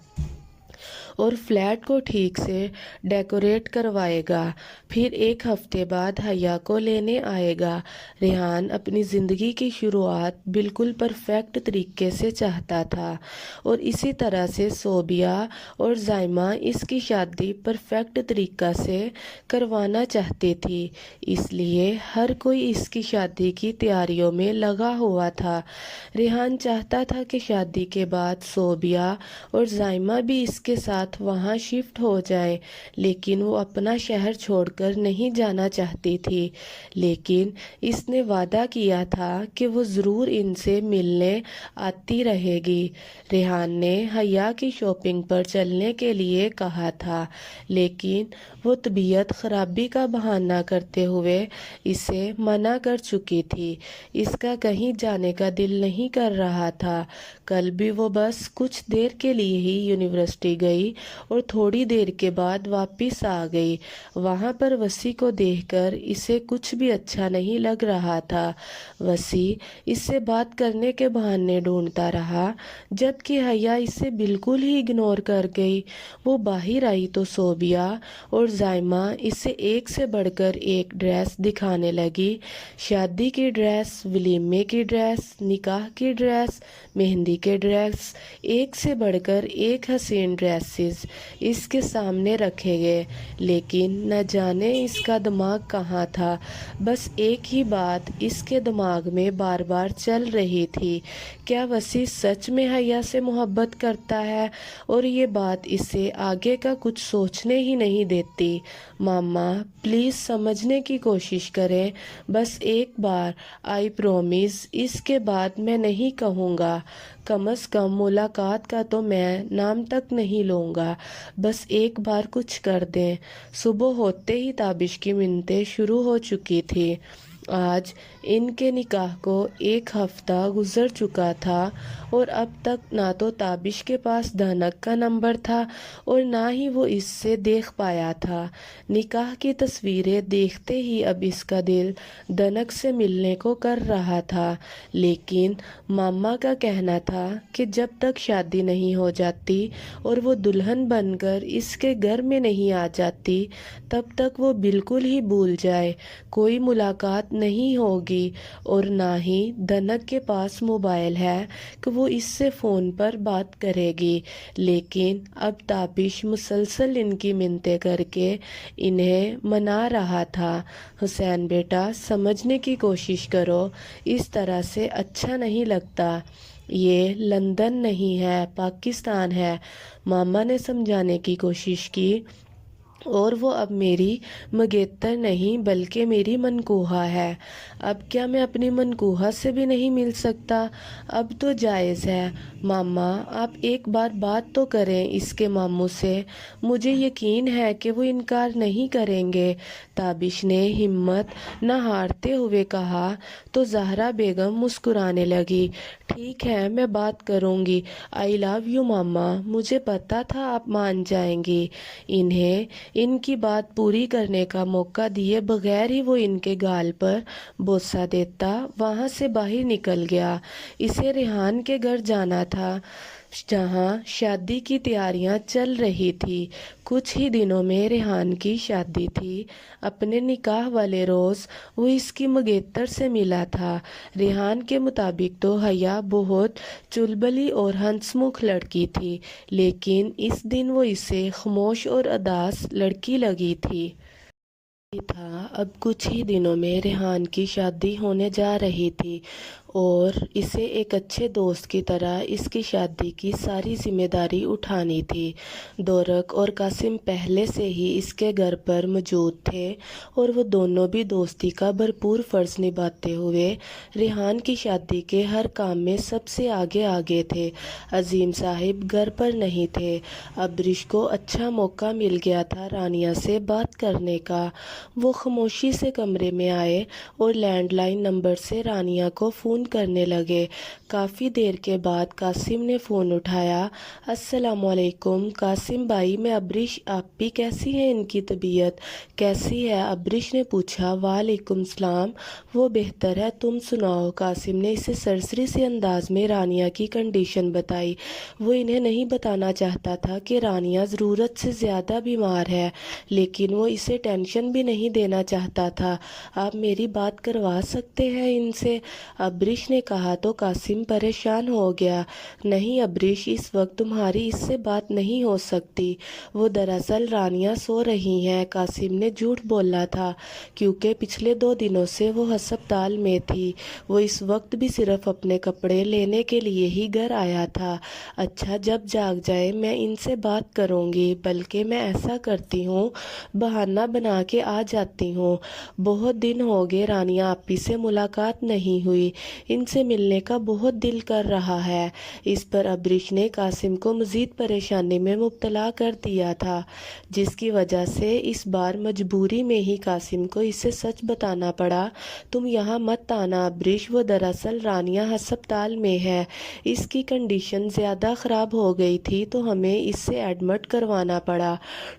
اور فلیٹ کو ٹھیک سے ڈیکوریٹ کروائے گا، پھر 1 ہفتے بعد حیا کو لینے آئے گا۔ ریحان اپنی زندگی کی شروعات بالکل پرفیکٹ طریقے سے چاہتا تھا اور اسی طرح سے صوبیہ اور زائمہ اس کی شادی پرفیکٹ طریقہ سے کروانا چاہتی تھی، اس لیے ہر کوئی اس کی شادی کی تیاریوں میں لگا ہوا تھا۔ ریحان چاہتا تھا کہ شادی کے بعد صوبیہ اور زائمہ بھی اس کے ساتھ وہاں شفٹ ہو جائیں، لیکن وہ اپنا شہر چھوڑ کر نہیں جانا چاہتی تھی۔ لیکن اس نے وعدہ کیا تھا کہ وہ ضرور ان سے ملنے آتی رہے گی۔ ریحان نے حیا کی شاپنگ پر چلنے کے لیے کہا تھا، لیکن وہ طبیعت خرابی کا بہانہ کرتے ہوئے اسے منع کر چکی تھی۔ اس کا کہیں جانے کا دل نہیں کر رہا تھا۔ کل بھی وہ بس کچھ دیر کے لیے ہی یونیورسٹی گئی اور تھوڑی دیر کے بعد واپس آ گئی۔ وہاں پر وسیع کو دیکھ کر اسے کچھ بھی اچھا نہیں لگ رہا تھا۔ وسیع اس سے بات کرنے کے بہانے ڈھونڈتا رہا، جبکہ حیا اسے بالکل ہی اگنور کر گئی۔ وہ باہر آئی تو صوبیہ اور زائمہ اسے ایک سے بڑھ کر ایک ڈریس دکھانے لگی۔ شادی کی ڈریس، ولیمے کی ڈریس، نکاح کی ڈریس، مہندی کے ڈریس، ایک سے بڑھ کر ایک حسین ڈریسز اس کے سامنے رکھے گئے، لیکن نہ جانے اس کا دماغ کہاں تھا۔ بس ایک ہی بات اس کے دماغ میں بار بار چل رہی تھی، کیا وسیع سچ میں حیا سے محبت کرتا ہے؟ اور یہ بات اسے آگے کا کچھ سوچنے ہی نہیں دیتی۔ ماما پلیز سمجھنے کی کوشش کریں، بس ایک بار، آئی پرومس اس کے بعد میں نہیں کہوں گا، کم از کم ملاقات کا تو میں نام تک نہیں لوں گا، بس ایک بار کچھ کر دیں۔ صبح ہوتے ہی تابش کی منتیں شروع ہو چکی تھی۔ آج ان کے نکاح کو 1 ہفتہ گزر چکا تھا اور اب تک نہ تو تابش کے پاس دھنک کا نمبر تھا اور نہ ہی وہ اس سے دیکھ پایا تھا۔ نکاح کی تصویریں دیکھتے ہی اب اس کا دل دھنک سے ملنے کو کر رہا تھا، لیکن ماما کا کہنا تھا کہ جب تک شادی نہیں ہو جاتی اور وہ دلہن بن کر اس کے گھر میں نہیں آ جاتی، تب تک وہ بالکل ہی بھول جائے، کوئی ملاقات نہیں ہوگی اور نہ ہی دھنک کے پاس موبائل ہے کہ وہ اس سے فون پر بات کرے گی۔ لیکن اب تابش مسلسل ان کی منتیں کر کے انہیں منا رہا تھا۔ حسین بیٹا سمجھنے کی کوشش کرو، اس طرح سے اچھا نہیں لگتا، یہ لندن نہیں ہے، پاکستان ہے۔ ماما نے سمجھانے کی کوشش کی، اور وہ اب میری مگیتر نہیں بلکہ میری منکوہا ہے۔ اب کیا میں اپنی منکوہا سے بھی نہیں مل سکتا؟ اب تو جائز ہے، ماما آپ ایک بار بات تو کریں اس کے ماموں سے، مجھے یقین ہے کہ وہ انکار نہیں کریں گے، تابش نے ہمت نہ ہارتے ہوئے کہا۔ تو زہرا بیگم مسکرانے لگی۔ ٹھیک ہے میں بات کروں گی، آئی لو یو ماما، مجھے پتا تھا آپ مان جائیں گی۔ انہیں ان کی بات پوری کرنے کا موقع دیے بغیر ہی وہ ان کے گال پر بوسہ دیتا وہاں سے باہر نکل گیا۔ اسے ریحان کے گھر جانا تھا جہاں شادی کی تیاریاں چل رہی تھی۔ کچھ ہی دنوں میں ریحان کی شادی تھی۔ اپنے نکاح والے روز وہ اس کی منگیتر سے ملا تھا۔ ریحان کے مطابق تو حیا بہت چلبلی اور ہنس مکھ لڑکی تھی، لیکن اس دن وہ اسے خاموش اور اداس لڑکی لگی تھی۔ اب کچھ ہی دنوں میں ریحان کی شادی ہونے جا رہی تھی اور اسے ایک اچھے دوست کی طرح اس کی شادی کی ساری ذمہ داری اٹھانی تھی۔ دورک اور قاسم پہلے سے ہی اس کے گھر پر موجود تھے اور وہ دونوں بھی دوستی کا بھرپور فرض نبھاتے ہوئے ریحان کی شادی کے ہر کام میں سب سے آگے تھے۔ عظیم صاحب گھر پر نہیں تھے۔ عبرش کو اچھا موقع مل گیا تھا رانیہ سے بات کرنے کا۔ وہ خاموشی سے کمرے میں آئے اور لینڈ لائن نمبر سے رانیہ کو فون کرنے لگے۔ کافی دیر کے بعد قاسم نے فون اٹھایا۔ السلام علیکم قاسم بھائی، میں عبرش، آپ بھی کیسی ہیں؟ ان کی طبیعت کیسی ہے؟ عبرش نے پوچھا۔ وعلیکم السلام، وہ بہتر ہے، تم سناؤ؟ قاسم نے اسے سرسری سے انداز میں رانیہ کی کنڈیشن بتائی۔ وہ انہیں نہیں بتانا چاہتا تھا کہ رانیہ ضرورت سے زیادہ بیمار ہے، لیکن وہ اسے ٹینشن بھی نہیں دینا چاہتا تھا۔ آپ میری بات کروا سکتے ہیں ان سے؟ عبرش نے کہا تو قاسم پریشان ہو گیا۔ نہیں عبرش، اس وقت تمہاری اس سے بات نہیں ہو سکتی، وہ دراصل رانیہ سو رہی ہیں۔ قاسم نے جھوٹ بولا تھا کیونکہ پچھلے 2 دنوں سے وہ ہسپتال میں تھی۔ وہ اس وقت بھی صرف اپنے کپڑے لینے کے لیے ہی گھر آیا تھا۔ اچھا جب جاگ جائے میں ان سے بات کروں گی، بلکہ میں ایسا کرتی ہوں بہانہ بنا کے آ جاتی ہوں۔ بہت دن ہو گئے رانیہ آپی سے ملاقات نہیں ہوئی، ان سے ملنے کا بہت دل کر رہا ہے۔ اس پر عبرش نے قاسم کو مزید پریشانی میں مبتلا کر دیا تھا، جس کی وجہ سے اس بار مجبوری میں ہی قاسم کو اسے سچ بتانا پڑا۔ تم یہاں مت آنا عبرش، وہ دراصل رانیہ ہسپتال میں ہے، اس کی کنڈیشن زیادہ خراب ہو گئی تھی تو ہمیں اس سے ایڈمٹ کروانا پڑا۔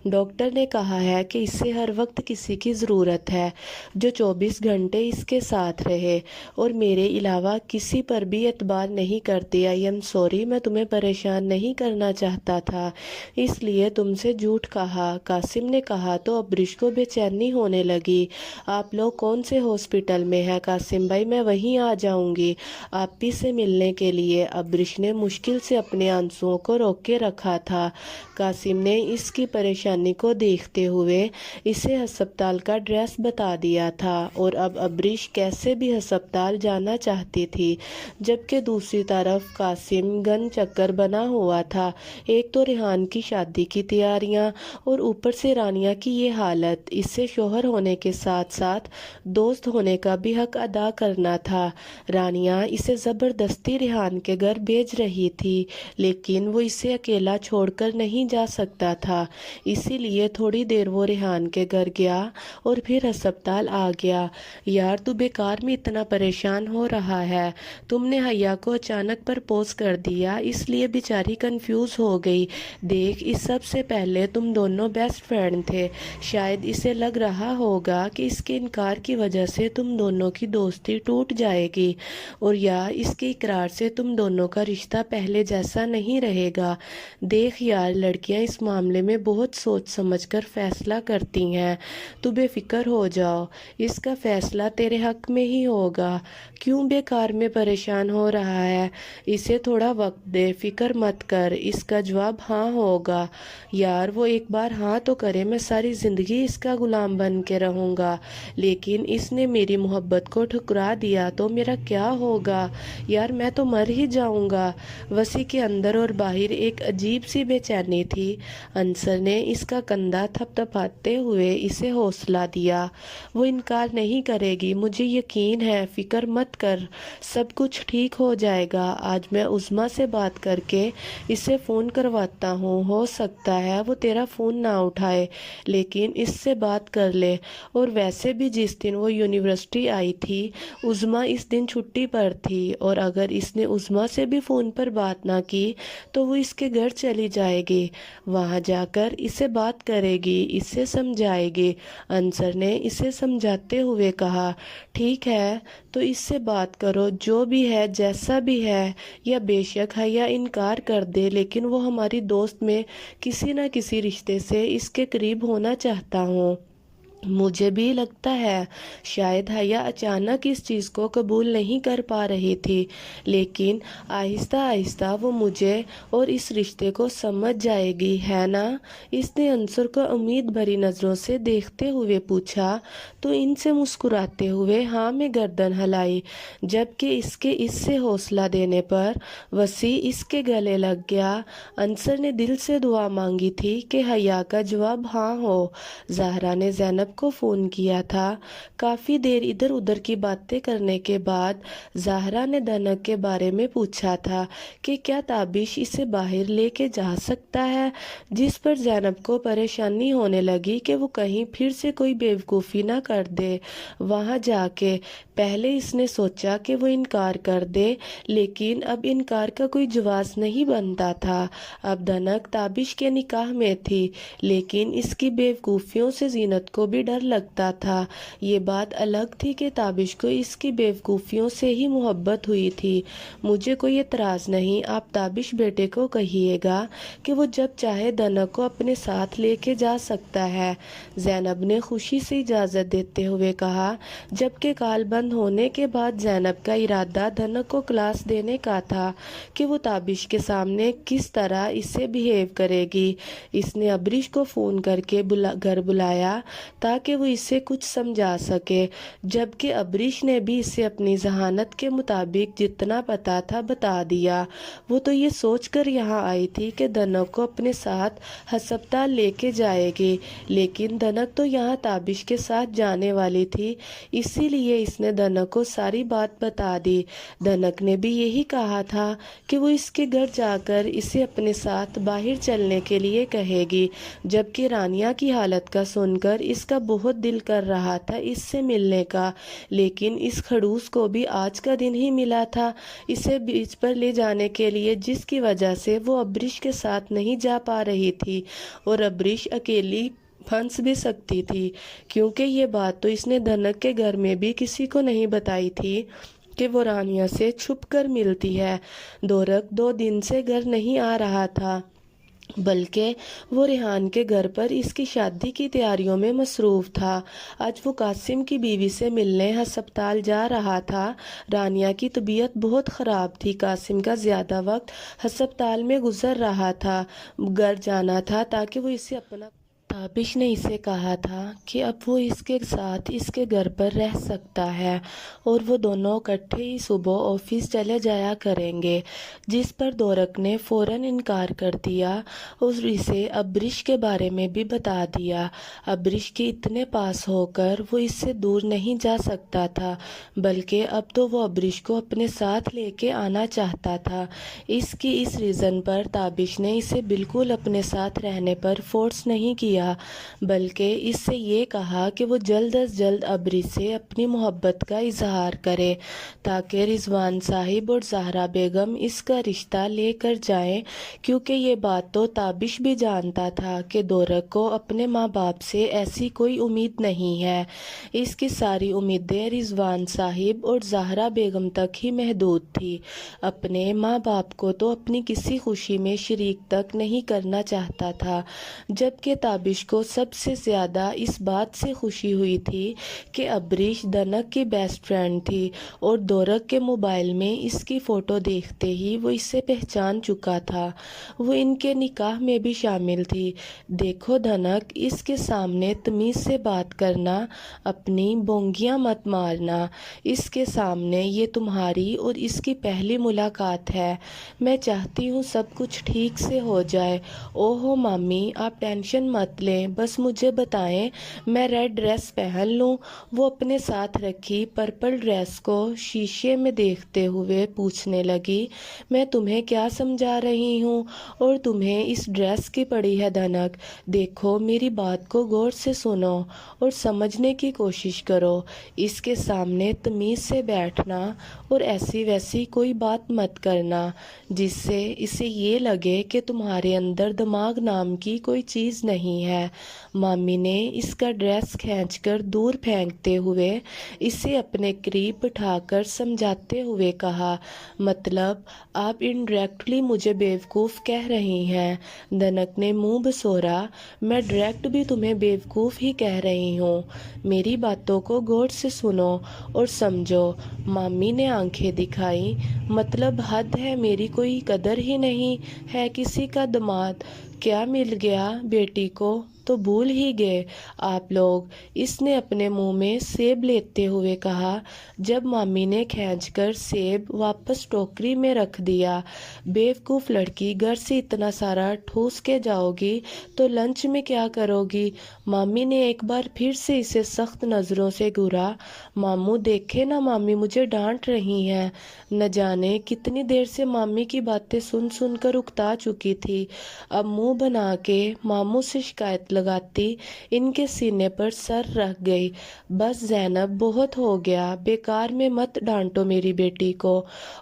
ڈاکٹر نے کہا ہے کہ اسے ہر وقت کسی کی ضرورت ہے جو 24 گھنٹے اس کے ساتھ رہے اور میرے علاوہ کسی پر بھی اعتبار نہیں کرتی۔ آئی ایم سوری، میں تمہیں پریشان نہیں کرنا چاہتا تھا، اس لیے تم سے جھوٹ کہا، قاسم نے کہا تو عبرش کو بے چینی ہونے لگی۔ آپ لوگ کون سے ہاسپٹل میں ہیں قاسم بھائی؟ میں وہیں آ جاؤں گی آپی سے ملنے کے لیے۔ عبرش نے مشکل سے اپنے آنسوؤں کو روک کے رکھا تھا۔ قاسم نے اس کی پریشانی کو دیکھتے ہوئے اسے ہسپتال کا ایڈریس بتا دیا تھا اور اب عبرش کیسے بھی ہسپتال جانا چاہتی تھی، جبکہ دوسری طرف قاسم گن چکر بنا ہوا تھا۔ ایک تو ریحان کی شادی کی تیاریاں اور اوپر سے رانیہ کی یہ حالت، اسے شوہر ہونے کے ساتھ ساتھ دوست ہونے کا بھی حق ادا کرنا تھا۔ رانیہ اسے زبردستی ریحان کے گھر بھیج رہی تھی، لیکن وہ اسے اکیلا چھوڑ کر نہیں جا سکتا تھا، اسی لیے تھوڑی دیر وہ ریحان کے گھر گیا اور پھر ہسپتال آ گیا۔ یار تو بیکار میں اتنا پریشان ہو رہا ہے، تم نے حیا کو اچانک پرپوز کر دیا اس لیے بیچاری کنفیوز ہو گئی۔ دیکھ اس سب سے پہلے تم دونوں بیسٹ فرینڈ تھے، شاید اسے لگ رہا ہوگا کہ اس کے انکار کی وجہ سے تم دونوں کی دوستی ٹوٹ جائے گی اور یا اس کے اقرار سے تم دونوں کا رشتہ پہلے جیسا نہیں رہے گا۔ دیکھ یار لڑکیاں اس معاملے میں بہت سوچ سمجھ کر فیصلہ کرتی ہیں، تو بے فکر ہو جاؤ، اس کا فیصلہ تیرے حق میں ہی ہوگا۔ کیوں بیکار میں پریشان ہو رہا ہے؟ اسے تھوڑا وقت دے، فکر مت کر، اس کا جواب ہاں ہوگا۔ یار وہ ایک بار ہاں تو کرے، میں ساری زندگی اس کا غلام بن کے رہوں گا، لیکن اس نے میری محبت کو ٹھکرا دیا تو میرا کیا ہوگا؟ یار میں تو مر ہی جاؤں گا۔ وسیع کے اندر اور باہر ایک عجیب سی بے چینی تھی۔ انصر نے اس کا کندھا تھپ تھپاتے ہوئے اسے حوصلہ دیا۔ وہ انکار نہیں کرے گی، مجھے یقین ہے، فکر مت کر سب کچھ ٹھیک ہو جائے گا۔ آج میں عظمیٰ سے بات کر کے اسے فون کرواتا ہوں، ہو سکتا ہے وہ تیرا فون نہ اٹھائے، لیکن اس سے بات کر لے۔ اور ویسے بھی جس دن وہ یونیورسٹی آئی تھی عظمیٰ اس دن چھٹی پر تھی، اور اگر اس نے عظمیٰ سے بھی فون پر بات نہ کی تو وہ اس کے گھر چلی جائے گی، وہاں جا کر اسے بات کرے گی، اسے سمجھائے گی۔ انصر نے اسے سمجھاتے ہوئے کہا، ٹھیک ہے تو اس سے بات کرو، جو بھی ہے جیسا بھی ہے، یا بے شک حیا انکار کر دے، لیکن وہ ہماری دوست میں کسی نہ کسی رشتے سے اس کے قریب ہونا چاہتا ہوں۔ مجھے بھی لگتا ہے شاید حیا اچانک اس چیز کو قبول نہیں کر پا رہی تھی، لیکن آہستہ آہستہ وہ مجھے اور اس رشتے کو سمجھ جائے گی، ہے نا؟ اس نے انصر کو امید بھری نظروں سے دیکھتے ہوئے پوچھا تو ان سے مسکراتے ہوئے ہاں میں گردن ہلائی، جبکہ اس سے حوصلہ دینے پر وسیع اس کے گلے لگ گیا۔ انصر نے دل سے دعا مانگی تھی کہ حیا کا جواب ہاں ہو۔ زہرا نے زینب کو فون کیا تھا۔ کافی دیر ادھر ادھر کی باتیں کرنے کے بعد زہرا نے دھنک کے بارے میں پوچھا تھا کہ کیا تابش اسے باہر لے کے جا سکتا ہے، جس پر زینب کو پریشانی ہونے لگی کہ وہ کہیں پھر سے کوئی بیوقوفی نہ کر دے وہاں جا کے۔ پہلے اس نے سوچا کہ وہ انکار کر دے، لیکن اب انکار کا کوئی جواز نہیں بنتا تھا۔ اب دھنک تابش کے نکاح میں تھی، لیکن اس کی بیوقوفیوں سے زینت کو بھی ڈر لگتا تھا۔ یہ بات الگ تھی کہ تابش کو اس کی بیوقوفیوں سے ہی محبت ہوئی تھی۔ مجھے کوئی اعتراض نہیں، آپ تابش بیٹے کو کہیے گا کہ وہ جب چاہے دھنک کو اپنے ساتھ لے کے جا سکتا ہے، زینب نے خوشی سے اجازت دیتے ہوئے کہا، جبکہ کال بند ہونے کے بعد زینب کا ارادہ دھنک کو کلاس دینے کا تھا کہ وہ تابش کے سامنے کس طرح اسے بیہیو کرے گی۔ اس نے ابریش کو فون کر کے گھر بلایا تاکہ وہ اسے کچھ سمجھا سکے، جبکہ ابریش نے بھی اسے اپنی ذہانت کے مطابق جتنا پتا تھا بتا دیا۔ وہ تو یہ سوچ کر یہاں آئی تھی کہ دھنک کو اپنے ساتھ ہسپتال لے کے جائے گی، لیکن دھنک تو یہاں تابش کے ساتھ جانے والی تھی، اسی لیے اس نے دھنک کو ساری بات بتا دی۔ دھنک نے بھی یہی کہا تھا کہ وہ اس کے گھر جا کر اسے اپنے ساتھ باہر چلنے کے لیے کہے گی، جبکہ رانیہ کی حالت کا سن کر اس کا بہت دل کر رہا تھا اس سے ملنے کا، لیکن اس کھڑوس کو بھی آج کا دن ہی ملا تھا اسے بیچ پر لے جانے کے لیے، جس کی وجہ سے وہ ابریش کے ساتھ نہیں جا پا رہی تھی، اور ابریش اکیلی پھنس بھی سکتی تھی، کیونکہ یہ بات تو اس نے دھنک کے گھر میں بھی کسی کو نہیں بتائی تھی کہ وہ رانیہ سے چھپ کر ملتی ہے۔ دورک 2 دن سے گھر نہیں آ رہا تھا، بلکہ وہ ریحان کے گھر پر اس کی شادی کی تیاریوں میں مصروف تھا۔ آج وہ قاسم کی بیوی سے ملنے ہسپتال جا رہا تھا۔ رانیہ کی طبیعت بہت خراب تھی، قاسم کا زیادہ وقت ہسپتال میں گزر رہا تھا، گھر جانا تھا تاکہ وہ اسے اپنا تابش نے اسے کہا تھا کہ اب وہ اس کے ساتھ اس کے گھر پر رہ سکتا ہے، اور وہ دونوں اکٹھے ہی صبح آفس چلے جایا کریں گے، جس پر دورک نے فوراً انکار کر دیا اور اسے ابریش کے بارے میں بھی بتا دیا۔ ابریش کے اتنے پاس ہو کر وہ اس سے دور نہیں جا سکتا تھا، بلکہ اب تو وہ ابریش کو اپنے ساتھ لے کے آنا چاہتا تھا۔ اس ریزن پر تابش نے اسے بالکل اپنے ساتھ رہنے پر فورس نہیں کیا، بلکہ اس سے یہ کہا کہ وہ جلد از جلد ابریش سے اپنی محبت کا اظہار کرے تاکہ رضوان صاحب اور زہرا بیگم اس کا رشتہ لے کر جائیں، کیونکہ یہ بات تو تابش بھی جانتا تھا کہ دورک کو اپنے ماں باپ سے ایسی کوئی امید نہیں ہے، اس کی ساری امیدیں رضوان صاحب اور زہرا بیگم تک ہی محدود تھی۔ اپنے ماں باپ کو تو اپنی کسی خوشی میں شریک تک نہیں کرنا چاہتا تھا، جبکہ تابش کو سب سے زیادہ اس بات سے خوشی ہوئی تھی کہ ابریش دھنک کی بیسٹ فرینڈ تھی، اور دورک کے موبائل میں اس کی فوٹو دیکھتے ہی وہ اسے پہچان چکا تھا، وہ ان کے نکاح میں بھی شامل تھی۔ دیکھو دھنک، اس کے سامنے تمیز سے بات کرنا، اپنی بونگیاں مت مارنا، اس کے سامنے یہ تمہاری اور اس کی پہلی ملاقات ہے، میں چاہتی ہوں سب کچھ ٹھیک سے ہو جائے۔ اوہو مامی، آپ ٹینشن مت مت لیں، بس مجھے بتائیں میں ریڈ ڈریس پہن لوں؟ وہ اپنے ساتھ رکھی پرپل ڈریس کو شیشے میں دیکھتے ہوئے پوچھنے لگی، میں تمہیں کیا سمجھا رہی ہوں اور تمہیں اس ڈریس کی پڑی ہے دھنک؟ دیکھو میری بات کو غور سے سنو اور سمجھنے کی کوشش کرو، اس کے سامنے تمیز سے بیٹھنا اور ایسی ویسی کوئی بات مت کرنا جس سے اسے یہ لگے کہ تمہارے اندر دماغ نام کی کوئی چیز نہیں ہے۔ مامی نے اس کا ڈریس کھینچ کر دور پھینکتے ہوئے اسے اپنے قریب بٹھا کر سمجھاتے ہوئے کہا، مطلب آپ انڈائریکٹلی مجھے بیوقوف کہہ رہی ہیں؟ دھنک نے منہ بسورا، میں ڈائریکٹ بھی تمہیں بیوقوف ہی کہہ رہی ہوں، میری باتوں کو غور سے سنو اور سمجھو۔ مامی نے آنکھیں دکھائی، مطلب حد ہے، میری کوئی قدر ہی نہیں ہے کسی کا داماد؟ کیا مل گیا بیٹی کو تو بھول ہی گئے آپ لوگ؟ اس نے اپنے منہ میں سیب لیتے ہوئے کہا۔ جب مامی نے کھینچ کر سیب واپس ٹوکری میں رکھ دیا، بیوقوف لڑکی، گھر سے اتنا سارا ٹھوس کے جاؤ گی تو لنچ میں کیا کرو گی؟ مامی نے ایک بار پھر سے اسے سخت نظروں سے گھورا۔ ماموں دیکھے نا، مامی مجھے ڈانٹ رہی ہیں۔ نہ جانے کتنی دیر سے مامی کی باتیں سن سن کر اکتا چکی تھی، اب منہ بنا کے ماموں سے شکایت لگاتی ان کے سینے پر سر رکھ گئی۔ بس زینب، بہت ہو گیا، بیکار میں مت ڈانٹو میری بیٹی کو،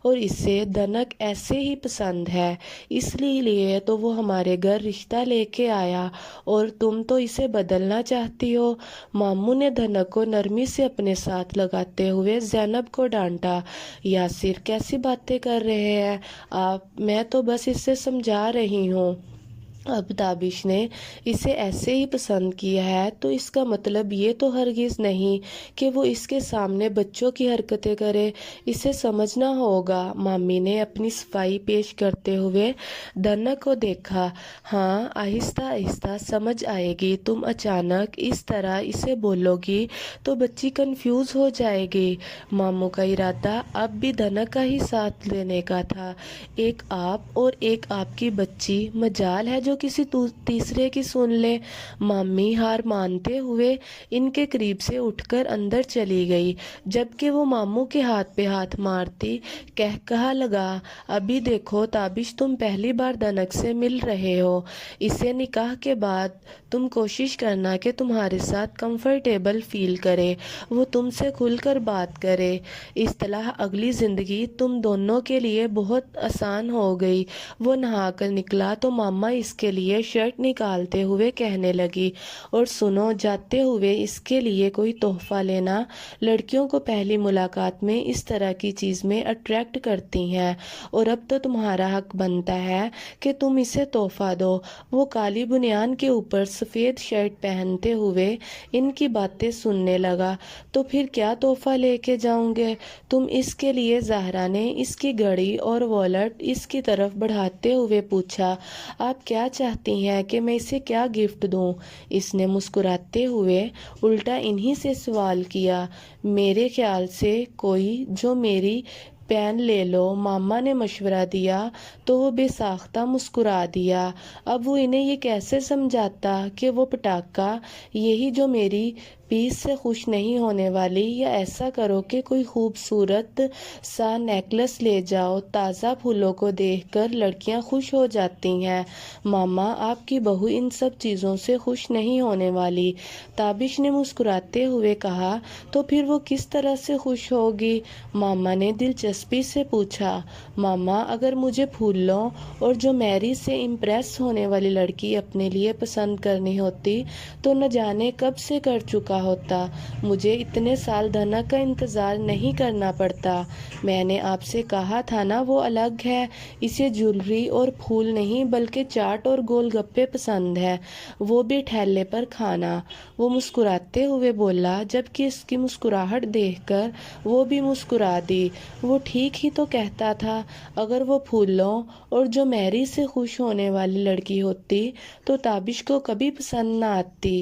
اور اسے دھنک ایسے ہی پسند ہے، اس لیے تو وہ ہمارے گھر رشتہ لے کے آیا اور تم تو اسے بدلنا چاہتی ہو۔ ماموں نے دھنک کو نرمی سے اپنے ساتھ لگاتے ہوئے زینب کو ڈانٹا۔ یاسر، کیسی باتیں کر رہے ہیں آپ؟ میں تو بس اسے سمجھا رہی ہوں۔ اب تابش نے اسے ایسے ہی پسند کیا ہے تو اس کا مطلب یہ تو ہرگز نہیں کہ وہ اس کے سامنے بچوں کی حرکتیں کرے، اسے سمجھنا ہوگا۔ مامی نے اپنی صفائی پیش کرتے ہوئے دھنک کو دیکھا، ہاں آہستہ آہستہ سمجھ آئے گی، تم اچانک اس طرح اسے بولو گی تو بچی کنفیوز ہو جائے گی۔ ماموں کا ارادہ اب بھی دھنک کا ہی ساتھ لینے کا تھا، ایک آپ اور ایک آپ کی بچی، مجال ہے جو کسی تیسرے کی سن لے۔ مامی ہار مانتے ہوئے ان کے قریب سے اٹھ کر اندر چلی گئی، جبکہ وہ ماموں کے ہاتھ پہ ہاتھ مارتی کہا لگا، ابھی دیکھو تابش، تم پہلی بار دھنک سے مل رہے ہو، اسے نکاح کے بعد تم کوشش کرنا کہ تمہارے ساتھ کمفرٹیبل فیل کرے، وہ تم سے کھل کر بات کرے، اصطلاح اگلی زندگی تم دونوں کے لیے بہت آسان ہو گئی۔ وہ نہا کر نکلا تو ماما اس کے لیے شرٹ نکالتے ہوئے کہنے لگی، اور سنو، جاتے ہوئے اس کے لیے کوئی تحفہ لینا، لڑکیوں کو پہلی ملاقات میں اس طرح کی چیز میں اٹریکٹ کرتی ہیں، اور اب تو تمہارا حق بنتا ہے کہ تم اسے تحفہ دو۔ وہ کالی بنیان کے اوپر سفید شرٹ پہنتے ہوئے ان کی باتیں سننے لگا، تو پھر کیا تحفہ لے کے جاؤں گے تم اس کے لیے؟ زہرا نے اس کی گھڑی اور والٹ اس کی طرف بڑھاتے ہوئے پوچھا، آپ کیا چاہتی ہیں کہ میں اسے کیا گفٹ دوں؟ اس نے مسکراتے ہوئے الٹا انہی سے سوال کیا، میرے خیال سے کوئی جو میری پین لے لو، ماما نے مشورہ دیا تو وہ بے ساختہ مسکرا دیا۔ اب وہ انہیں یہ کیسے سمجھاتا کہ وہ پٹاخہ، یہی جو میری پیس سے خوش نہیں ہونے والی، یا ایسا کرو کہ کوئی خوبصورت سا نیکلس لے جاؤ، تازہ پھولوں کو دیکھ کر لڑکیاں خوش ہو جاتی ہیں، ماما آپ کی بہو ان سب چیزوں سے خوش نہیں ہونے والی۔ تابش نے مسکراتے ہوئے کہا، تو پھر وہ کس طرح سے خوش ہوگی؟ ماما نے دلچسپی سے پوچھا، ماما اگر مجھے پھولوں اور جو میری سے امپریس ہونے والی لڑکی اپنے لیے پسند کرنی ہوتی تو نہ جانے کب سے کر چکا ہوتا، مجھے اتنے سال دھنک کا انتظار نہیں کرنا پڑتا۔ میں نے آپ سے کہا تھا نا، وہ الگ ہے، اسے جیولری اور پھول نہیں بلکہ چاٹ اور گول گپے پسند ہے، وہ بھی ٹھیلے پر کھانا۔ وہ مسکراتے ہوئے بولا، جبکہ اس کی مسکراہٹ دیکھ کر وہ بھی مسکرا دی۔ وہ ٹھیک ہی تو کہتا تھا، اگر وہ پھولوں اور جو میری سے خوش ہونے والی لڑکی ہوتی تو تابش کو کبھی پسند نہ آتی۔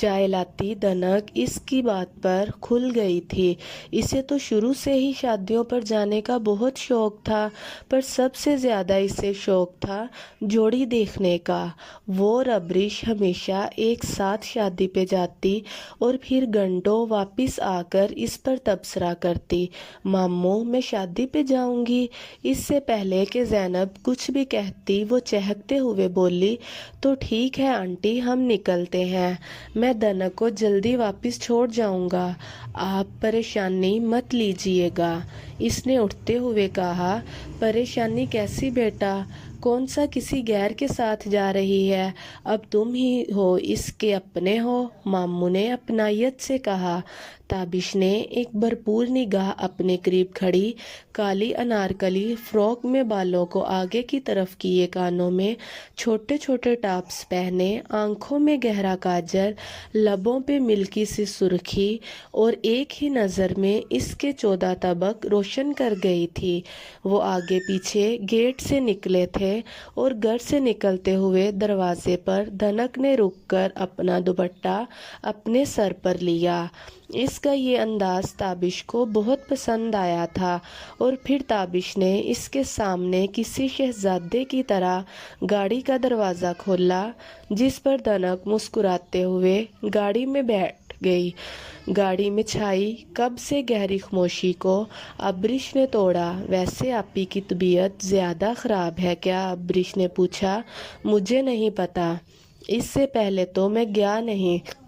چائے لاتی دنک اس کی بات پر کھل گئی تھی۔ اسے تو شروع سے ہی شادیوں پر جانے کا بہت شوق تھا، پر سب سے زیادہ اسے شوق تھا جوڑی دیکھنے کا۔ وہ اور ابریش ہمیشہ ایک ساتھ شادی پہ جاتی اور پھر گھنٹوں واپس آ کر اس پر تبصرہ کرتی، ماموں میں شادی پہ جاؤں گی۔ اس سے پہلے کہ زینب کچھ بھی کہتی وہ چہکتے ہوئے بولی، تو ٹھیک ہے آنٹی، ہم نکلتے ہیں، میں دنک کو جلدی واپس چھوڑ جاؤں گا، آپ پریشانی مت لیجیے گا۔ اس نے اٹھتے ہوئے کہا، پریشانی کیسی بیٹا؟ کون سا کسی غیر کے ساتھ جا رہی ہے؟ اب تم ہی ہو اس کے اپنے ہو، ماموں نے اپنائیت سے کہا۔ تابش نے ایک بھرپور نگاہ اپنے قریب کھڑی کالی انارکلی فراک میں بالوں کو آگے کی طرف کیے، کانوں میں چھوٹے چھوٹے ٹاپس پہنے، آنکھوں میں گہرا کاجل، لبوں پہ ملکی سی سرخی، اور ایک ہی نظر میں اس کے 14 طبق روشن کر گئی تھی۔ وہ آگے پیچھے گیٹ سے نکلے تھے اور گھر سے نکلتے ہوئے دروازے پر دنک نے رک کر اپنا دوپٹہ اپنے سر پر لیا۔ اس کا یہ انداز تابش کو بہت پسند آیا تھا، اور پھر تابش نے اس کے سامنے کسی شہزادے کی طرح گاڑی کا دروازہ کھولا، جس پر دنک مسکراتے ہوئے گاڑی میں بیٹھ گئی۔ گاڑی میں چھائی کب سے گہری خاموشی کو ابریش نے توڑا۔ ویسے آپی کی طبیعت زیادہ خراب ہے کیا؟ ابریش نے پوچھا۔ مجھے نہیں پتا، اس سے پہلے تو میں گیا نہیں،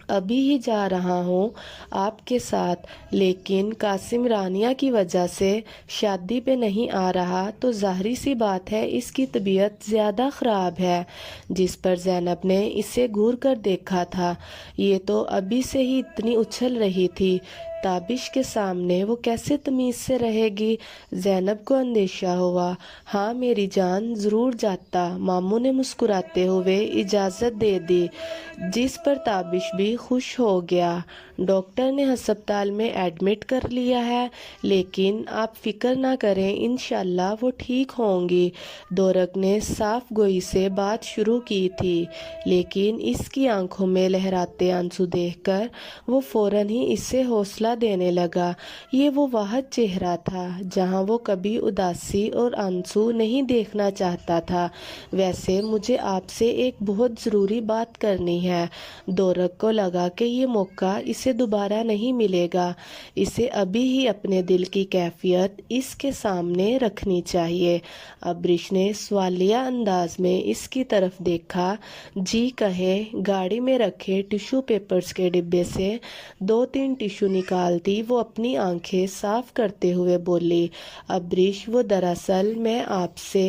ابھی ہی جا رہا ہوں آپ کے ساتھ، لیکن قاسم رانیہ کی وجہ سے شادی پہ نہیں آ رہا، تو ظاہری سی بات ہے اس کی طبیعت زیادہ خراب ہے۔ جس پر زینب نے اسے گھور کر دیکھا تھا، یہ تو ابھی سے ہی اتنی اچھل رہی تھی، تابش کے سامنے وہ کیسے تمیز سے رہے گی؟ زینب کو اندیشہ ہوا۔ ہاں میری جان، ضرور جاتا، ماموں نے مسکراتے ہوئے اجازت دے دی، جس پر تابش بھی خوش ہو گیا۔ ڈاکٹر نے ہسپتال میں ایڈمٹ کر لیا ہے، لیکن آپ فکر نہ کریں، انشاءاللہ وہ ٹھیک ہوں گی۔ دورک نے صاف گوئی سے بات شروع کی تھی، لیکن اس کی آنکھوں میں لہراتے آنسو دیکھ کر وہ فوراً ہی اسے حوصلہ دینے لگا۔ یہ وہ واحد چہرہ تھا جہاں وہ کبھی اداسی اور آنسو نہیں دیکھنا چاہتا تھا۔ ویسے مجھے آپ سے ایک بہت ضروری بات کرنی ہے۔ دورک کو لگا کہ یہ موقع اسے دوبارہ نہیں ملے گا، اسے ابھی ہی اپنے دل کی کیفیت اس کے سامنے رکھنی چاہیے۔ ابریش نے سوالیہ انداز میں اس کی طرف دیکھا۔ جی کہے۔ گاڑی میں رکھے ٹیشو پیپرز کے ڈبے سے 2-3 ٹیشو نکالتی وہ اپنی آنکھیں صاف کرتے ہوئے بولی، ابریش وہ دراصل میں آپ سے،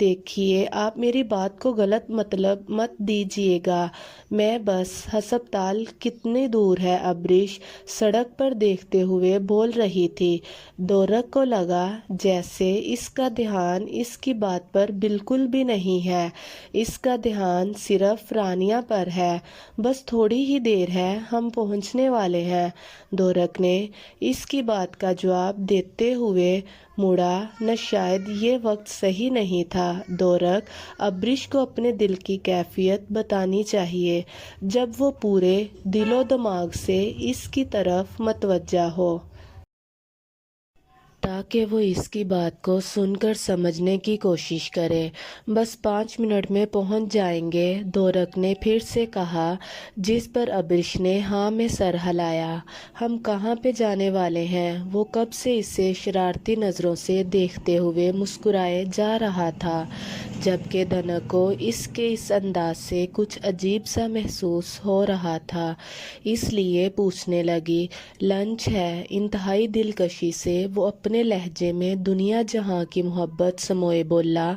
دیکھیے آپ میری بات کو غلط مطلب مت دیجیے گا، میں بس ہسپتال کتنی دور ہے؟ ابریش سڑک پر دیکھتے ہوئے بول رہی تھی۔ دورک کو لگا جیسے اس کا دھیان اس کی بات پر بالکل بھی نہیں ہے، اس کا دھیان صرف رانیہ پر ہے۔ بس تھوڑی ہی دیر ہے، ہم پہنچنے والے ہیں۔ دورک نے اس کی بات کا جواب دیتے ہوئے مڑا، نہ شاید یہ وقت صحیح نہیں تھا۔ دورک، ابریش کو اپنے دل کی کیفیت بتانی چاہیے جب وہ پورے دل و دماغ سے اس کی طرف متوجہ ہو، تاکہ وہ اس کی بات کو سن کر سمجھنے کی کوشش کرے۔ بس 5 منٹ میں پہنچ جائیں گے، دورک نے پھر سے کہا، جس پر ابریش نے ہاں میں سر ہلایا۔ ہم کہاں پہ جانے والے ہیں؟ وہ کب سے اسے شرارتی نظروں سے دیکھتے ہوئے مسکرائے جا رہا تھا، جبکہ دنک کو اس کے اس انداز سے کچھ عجیب سا محسوس ہو رہا تھا، اس لیے پوچھنے لگی، لنچ ہے۔ انتہائی دلکشی سے وہ اپنے لہجے میں دنیا جہاں کی محبت سموئے بولا،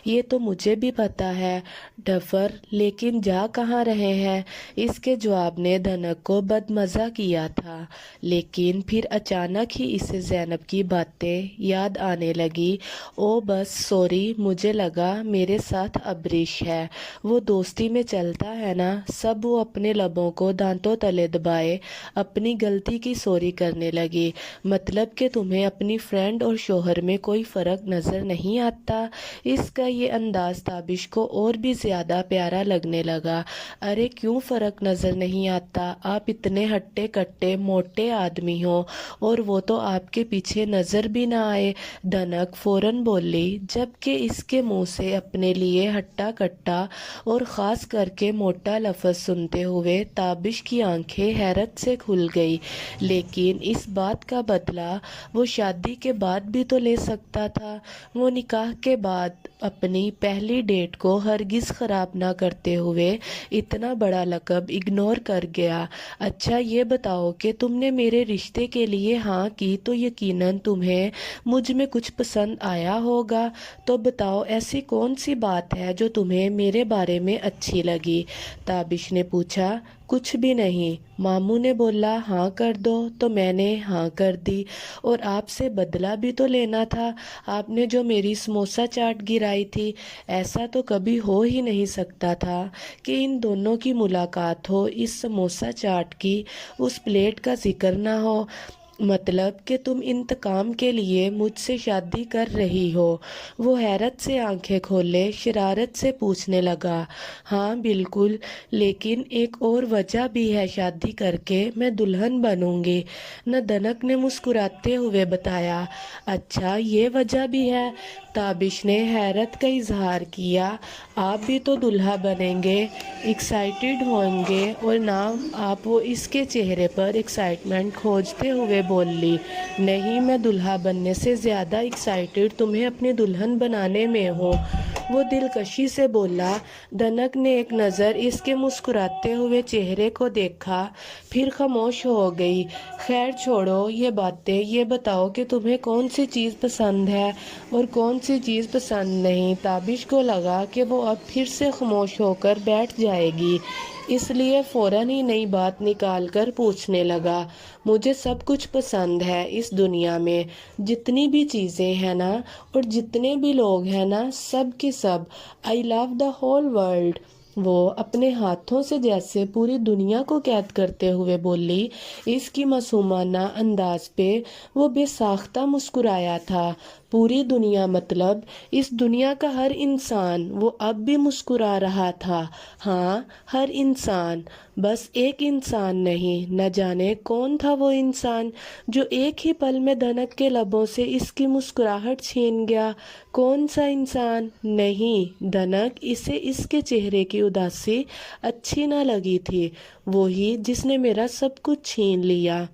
یہ تو مجھے بھی پتا ہے ڈفر، لیکن جا کہاں رہے ہیں؟ اس کے جواب نے دنک کو بدمزہ کیا تھا، لیکن پھر اچانک ہی اسے زینب کی باتیں یاد آنے لگی۔ او بس سوری، مجھے لگا میرے ساتھ ابریش ہے، وہ دوستی میں چلتا ہے نا سب۔ وہ اپنے لبوں کو دانتوں تلے دبائے اپنی غلطی کی سوری کرنے لگی۔ مطلب کہ تمہیں اپنی فرینڈ اور شوہر میں کوئی فرق نظر نہیں آتا؟ اس کا یہ انداز تابش کو اور بھی زیادہ پیارا لگنے لگا۔ ارے کیوں فرق نظر نہیں آتا؟ آپ اتنے ہٹے کٹے موٹے آدمی ہو اور وہ تو آپ کے پیچھے نظر بھی نہ آئے۔ دھنک فوراً بولی، جبکہ اس کے منہ سے اپنے لیے ہٹا کٹا اور خاص کر کے موٹا لفظ سنتے ہوئے تابش کی آنکھیں حیرت سے کھل گئی۔ لیکن اس بات کا بدلہ وہ شادی کے بعد بھی تو لے سکتا تھا۔ وہ نکاح کے بعد اپنی پہلی ڈیٹ کو ہرگز خراب نہ کرتے ہوئے اتنا بڑا لقب اگنور کر گیا۔ اچھا یہ بتاؤ کہ تم نے میرے رشتے کے لیے ہاں کی تو یقیناً تمہیں مجھ میں کچھ پسند آیا ہوگا، تو بتاؤ ایسی کون سی بات ہے جو تمہیں میرے بارے میں اچھی لگی؟ تابش نے پوچھا۔ کچھ بھی نہیں، ماموں نے بولا ہاں کر دو تو میں نے ہاں کر دی، اور آپ سے بدلہ بھی تو لینا تھا۔ آپ نے جو میری سموسہ چاٹ گرائی تھی، ایسا تو کبھی ہو ہی نہیں سکتا تھا کہ ان دونوں کی ملاقات ہو، اس سموسہ چاٹ کی اس پلیٹ کا ذکر نہ ہو۔ مطلب کہ تم انتقام کے لیے مجھ سے شادی کر رہی ہو؟ وہ حیرت سے آنکھیں کھولے شرارت سے پوچھنے لگا۔ ہاں بالکل، لیکن ایک اور وجہ بھی ہے شادی کر کے میں دلہن بنوں گی، دھنک نے مسکراتے ہوئے بتایا۔ اچھا یہ وجہ بھی ہے؟ تابش نے حیرت کا اظہار کیا۔ آپ بھی تو دلہا بنیں گے، ایکسائٹیڈ ہوں گے، اور نہ آپ وہ اس کے چہرے پر ایکسائٹمنٹ کھوجتے ہوئے بولی۔ نہیں، میں دلہا بننے سے زیادہ ایکسائٹیڈ تمہیں اپنی دلہن بنانے میں ہوں، وہ دلکشی سے بولا۔ دھنک نے ایک نظر اس کے مسکراتے ہوئے چہرے کو دیکھا، پھر خاموش ہو گئی۔ خیر چھوڑو یہ باتیں، یہ بتاؤ کہ تمہیں کون سی چیز پسند ہے اور کون سی چیز پسند نہیں؟ تابش کو لگا کہ وہ اب پھر سے خاموش ہو کر بیٹھ جائے گی، اس لیے فوراً ہی نئی بات نکال کر پوچھنے لگا۔ مجھے سب کچھ پسند ہے اس دنیا میں، جتنی بھی چیزیں ہیں نا اور جتنے بھی لوگ ہیں نا، سب کے سب۔ آئی لو دا ہول ورلڈ۔ وہ اپنے ہاتھوں سے جیسے پوری دنیا کو قید کرتے ہوئے بولی۔ اس کی معصومانہ انداز پہ وہ بے ساختہ مسکرایا تھا۔ پوری دنیا مطلب اس دنیا کا ہر انسان۔ وہ اب بھی مسکرا رہا تھا۔ ہاں ہر انسان، بس ایک انسان نہیں۔ نہ جانے کون تھا وہ انسان جو ایک ہی پل میں دھنک کے لبوں سے اس کی مسکراہٹ چھین گیا۔ کون سا انسان؟ نہیں، دھنک اسے اس کے چہرے کی اداسی اچھی نہ لگی تھی، وہی جس نے میرا سب کچھ چھین لیا۔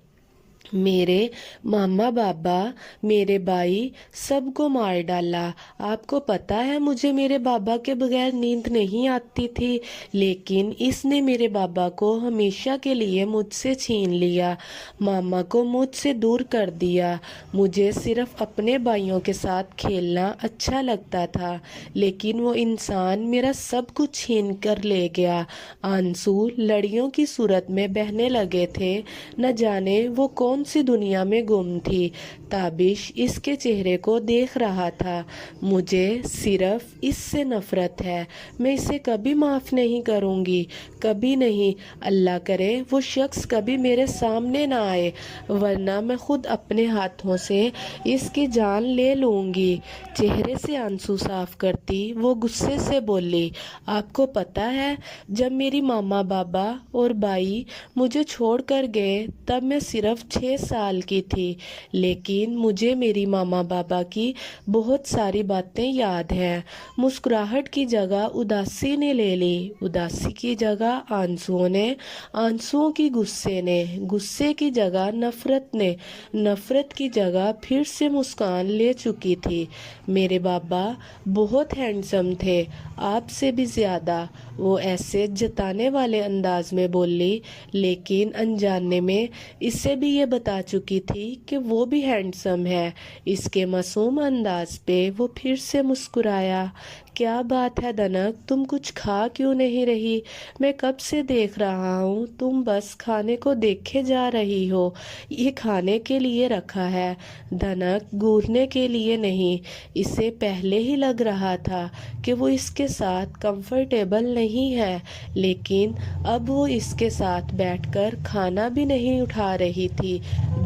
میرے ماما بابا، میرے بھائی، سب کو مار ڈالا۔ آپ کو پتہ ہے مجھے میرے بابا کے بغیر نیند نہیں آتی تھی، لیکن اس نے میرے بابا کو ہمیشہ کے لیے مجھ سے چھین لیا، ماما کو مجھ سے دور کر دیا۔ مجھے صرف اپنے بھائیوں کے ساتھ کھیلنا اچھا لگتا تھا، لیکن وہ انسان میرا سب کچھ چھین کر لے گیا۔ آنسو لڑیوں کی صورت میں بہنے لگے تھے۔ نہ جانے وہ کون سی دنیا میں گم تھی۔ تابش اس کے چہرے کو دیکھ رہا تھا۔ مجھے صرف اس سے نفرت ہے، میں اسے کبھی معاف نہیں کروں گی، کبھی نہیں۔ اللہ کرے وہ شخص کبھی میرے سامنے نہ آئے، ورنہ میں خود اپنے ہاتھوں سے اس کی جان لے لوں گی۔ چہرے سے آنسو صاف کرتی وہ غصے سے بولی۔ آپ کو پتہ ہے جب میری ماما بابا اور بھائی مجھے چھوڑ کر گئے تب میں صرف 6 سال کی تھی، لیکن مجھے میری ماما بابا کی بہت ساری باتیں یاد ہیں۔ مسکراہٹ کی جگہ اداسی نے لے لی، اداسی کی جگہ آنسوؤں نے، آنسوؤں کی غصے نے، غصے کی جگہ نفرت نے، نفرت کی جگہ پھر سے مسکان لے چکی تھی۔ میرے بابا بہت ہینڈسم تھے، آپ سے بھی زیادہ، وہ ایسے جتانے والے انداز میں بولی، لیکن انجانے میں اسے بھی یہ بتا چکی تھی کہ وہ بھی ہینڈسم ہے۔ اس کے معصوم انداز پہ وہ پھر سے مسکرایا۔ کیا بات ہے دھنک، تم کچھ کھا کیوں نہیں رہی؟ میں کب سے دیکھ رہا ہوں، تم بس کھانے کو دیکھے جا رہی ہو۔ یہ کھانے کے لیے رکھا ہے دھنک، گورنے کے لیے نہیں۔ اسے پہلے ہی لگ رہا تھا کہ وہ اس کے ساتھ کمفرٹیبل نہیں ہے، لیکن اب وہ اس کے ساتھ بیٹھ کر کھانا بھی نہیں اٹھا رہی تھی۔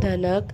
دھنک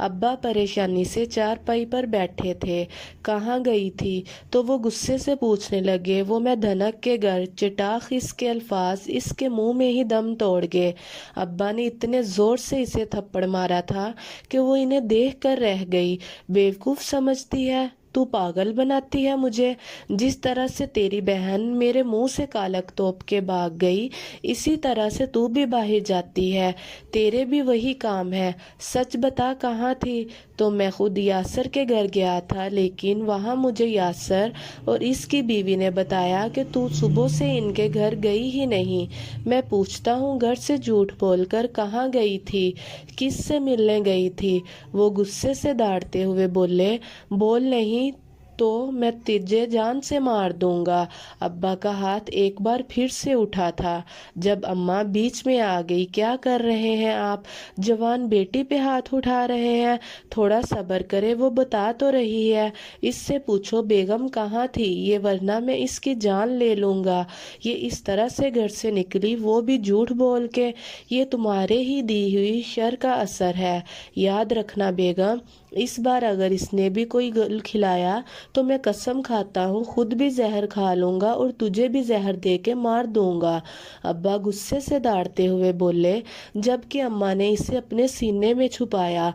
ابا پریشانی سے چارپائی پر بیٹھے تھے۔ کہاں گئی تھی؟ تو وہ غصے سے پوچھنے لگے۔ وہ میں دھنک کے گھر۔ چٹاخ اس کے الفاظ اس کے منہ میں ہی دم توڑ گئے۔ ابا نے اتنے زور سے اسے تھپڑ مارا تھا کہ وہ انہیں دیکھ کر رہ گئی۔ بیوقوف سمجھتی ہے تو پاگل بناتی ہے مجھے۔ جس طرح سے تیری بہن میرے منہ سے کالک توپ کے بھاگ گئی، اسی طرح سے تو بھی باہر جاتی ہے۔ تیرے بھی وہی کام ہے۔ سچ بتا کہاں تھی؟ تو میں خود یاسر کے گھر گیا تھا، لیکن وہاں مجھے یاسر اور اس کی بیوی نے بتایا کہ تو صبح سے ان کے گھر گئی ہی نہیں۔ میں پوچھتا ہوں گھر سے جھوٹ بول کر کہاں گئی تھی؟ کس سے ملنے گئی تھی؟ وہ غصے سے داڑتے ہوئے بولے، بول نہیں تو میں تجھے جان سے مار دوں گا۔ ابا کا ہاتھ ایک بار پھر سے اٹھا تھا۔ جب اماں بیچ میں آ گئی، کیا کر رہے ہیں آپ؟ جوان بیٹی پہ ہاتھ اٹھا رہے ہیں؟ تھوڑا صبر کرے، وہ بتا تو رہی ہے۔ اس سے پوچھو بیگم کہاں تھی، یہ ورنہ میں اس کی جان لے لوں گا۔ یہ اس طرح سے گھر سے نکلی، وہ بھی جھوٹ بول کے۔ یہ تمہارے ہی دی ہوئی شر کا اثر ہے۔ یاد رکھنا بیگم، اس بار اگر اس نے بھی کوئی گل کھلایا تو میں قسم کھاتا ہوں خود بھی زہر کھا لوں گا اور تجھے بھی زہر دے کے مار دوں گا۔ ابا غصے سے داڑتے ہوئے بولے، جبکہ اماں نے اسے اپنے سینے میں چھپایا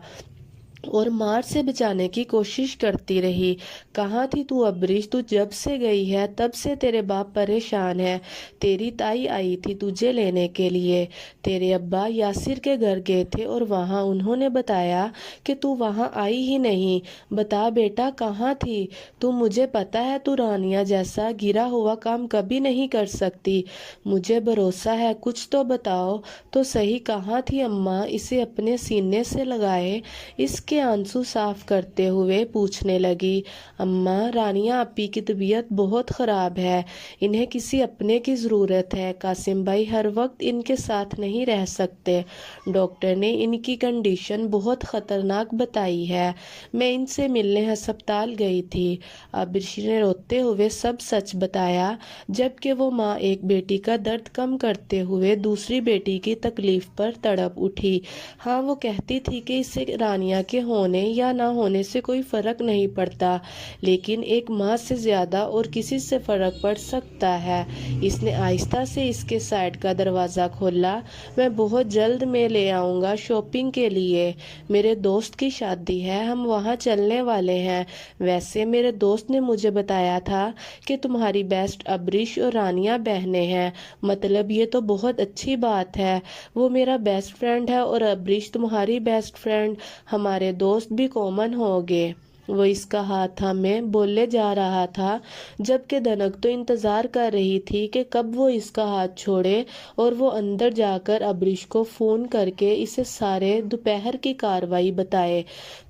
اور مار سے بچانے کی کوشش کرتی رہی۔ کہاں تھی تو ابریش؟ تو جب سے گئی ہے تب سے تیرے باپ پریشان ہے۔ تیری تائی آئی تھی تجھے لینے کے لیے۔ تیرے ابا یاسر کے گھر گئے تھے اور وہاں انہوں نے بتایا کہ تو وہاں آئی ہی نہیں۔ بتا بیٹا کہاں تھی تو؟ مجھے پتا ہے تو رانیہ جیسا گرا ہوا کام کبھی نہیں کر سکتی۔ مجھے بھروسہ ہے، کچھ تو بتاؤ تو صحیح کہاں تھی اماں؟ اسے اپنے سینے سے لگائے اس کے آنسو صاف کرتے ہوئے پوچھنے لگی۔ اماں، رانیہ آپی کی طبیعت بہت خراب ہے، انہیں کسی اپنے کی ضرورت ہے۔ قاسم بھائی ہر وقت ان کے ساتھ نہیں رہ سکتے، ڈاکٹر نے ان کی کنڈیشن بہت خطرناک بتائی ہے۔ میں ان سے ملنے ہسپتال گئی تھی۔ عبرش نے روتے ہوئے سب سچ بتایا، جبکہ وہ ماں ایک بیٹی کا درد کم کرتے ہوئے دوسری بیٹی کی تکلیف پر تڑپ اٹھی۔ ہاں، وہ کہتی تھی کہ اسے رانیہ کے ہونے یا نہ ہونے سے کوئی فرق نہیں پڑتا، لیکن ایک ماں سے زیادہ اور کسی سے فرق پڑ سکتا ہے۔ اس نے آہستہ سے اس کے سائیڈ کا دروازہ کھولا۔ میں بہت جلد میں لے آؤں گا شاپنگ کے لیے۔ میرے دوست کی شادی ہے، ہم وہاں چلنے والے ہیں۔ ویسے میرے دوست نے مجھے بتایا تھا کہ تمہاری بیسٹ عبرش اور رانیہ بہنیں ہیں، مطلب یہ تو بہت اچھی بات ہے۔ وہ میرا بیسٹ فرینڈ ہے اور عبرش تمہاری بیسٹ فرینڈ، ہمارے دوست بھی کامن ہو گئے۔ وہ اس کا ہاتھ تھامے بولے جا رہا تھا، جبکہ دھنک تو انتظار کر رہی تھی کہ کب وہ اس کا ہاتھ چھوڑے اور وہ اندر جا کر عبرش کو فون کر کے اسے سارے دوپہر کی کارروائی بتائے۔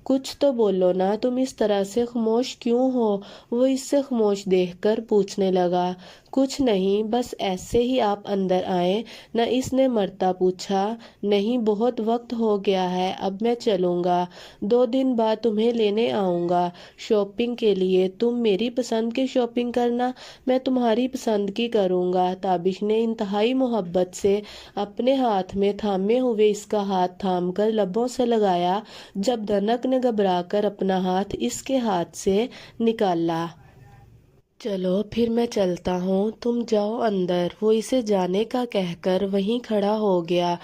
کچھ تو بولو نا، تم اس طرح سے خاموش کیوں ہو؟ وہ اس سے خاموش دیکھ کر پوچھنے لگا۔ کچھ نہیں، بس ایسے ہی آپ اندر آئیں نہ، اس نے مرتا پوچھا۔ نہیں، بہت وقت ہو گیا ہے، اب میں چلوں گا، 2 دن بعد تمہیں لینے آؤں گا شاپنگ کے لیے۔ تم میری پسند کی شاپنگ کرنا، میں تمہاری پسند کی کروں گا۔ تابش نے انتہائی محبت سے اپنے ہاتھ میں تھامے ہوئے اس کا ہاتھ تھام کر لبوں سے لگایا، جب دھنک نے گھبرا کر اپنا ہاتھ اس کے ہاتھ سے نکالا۔ چلو پھر میں چلتا ہوں، تم جاؤ اندر۔ وہ اسے جانے کا کہہ کر وہیں کھڑا ہو گیا،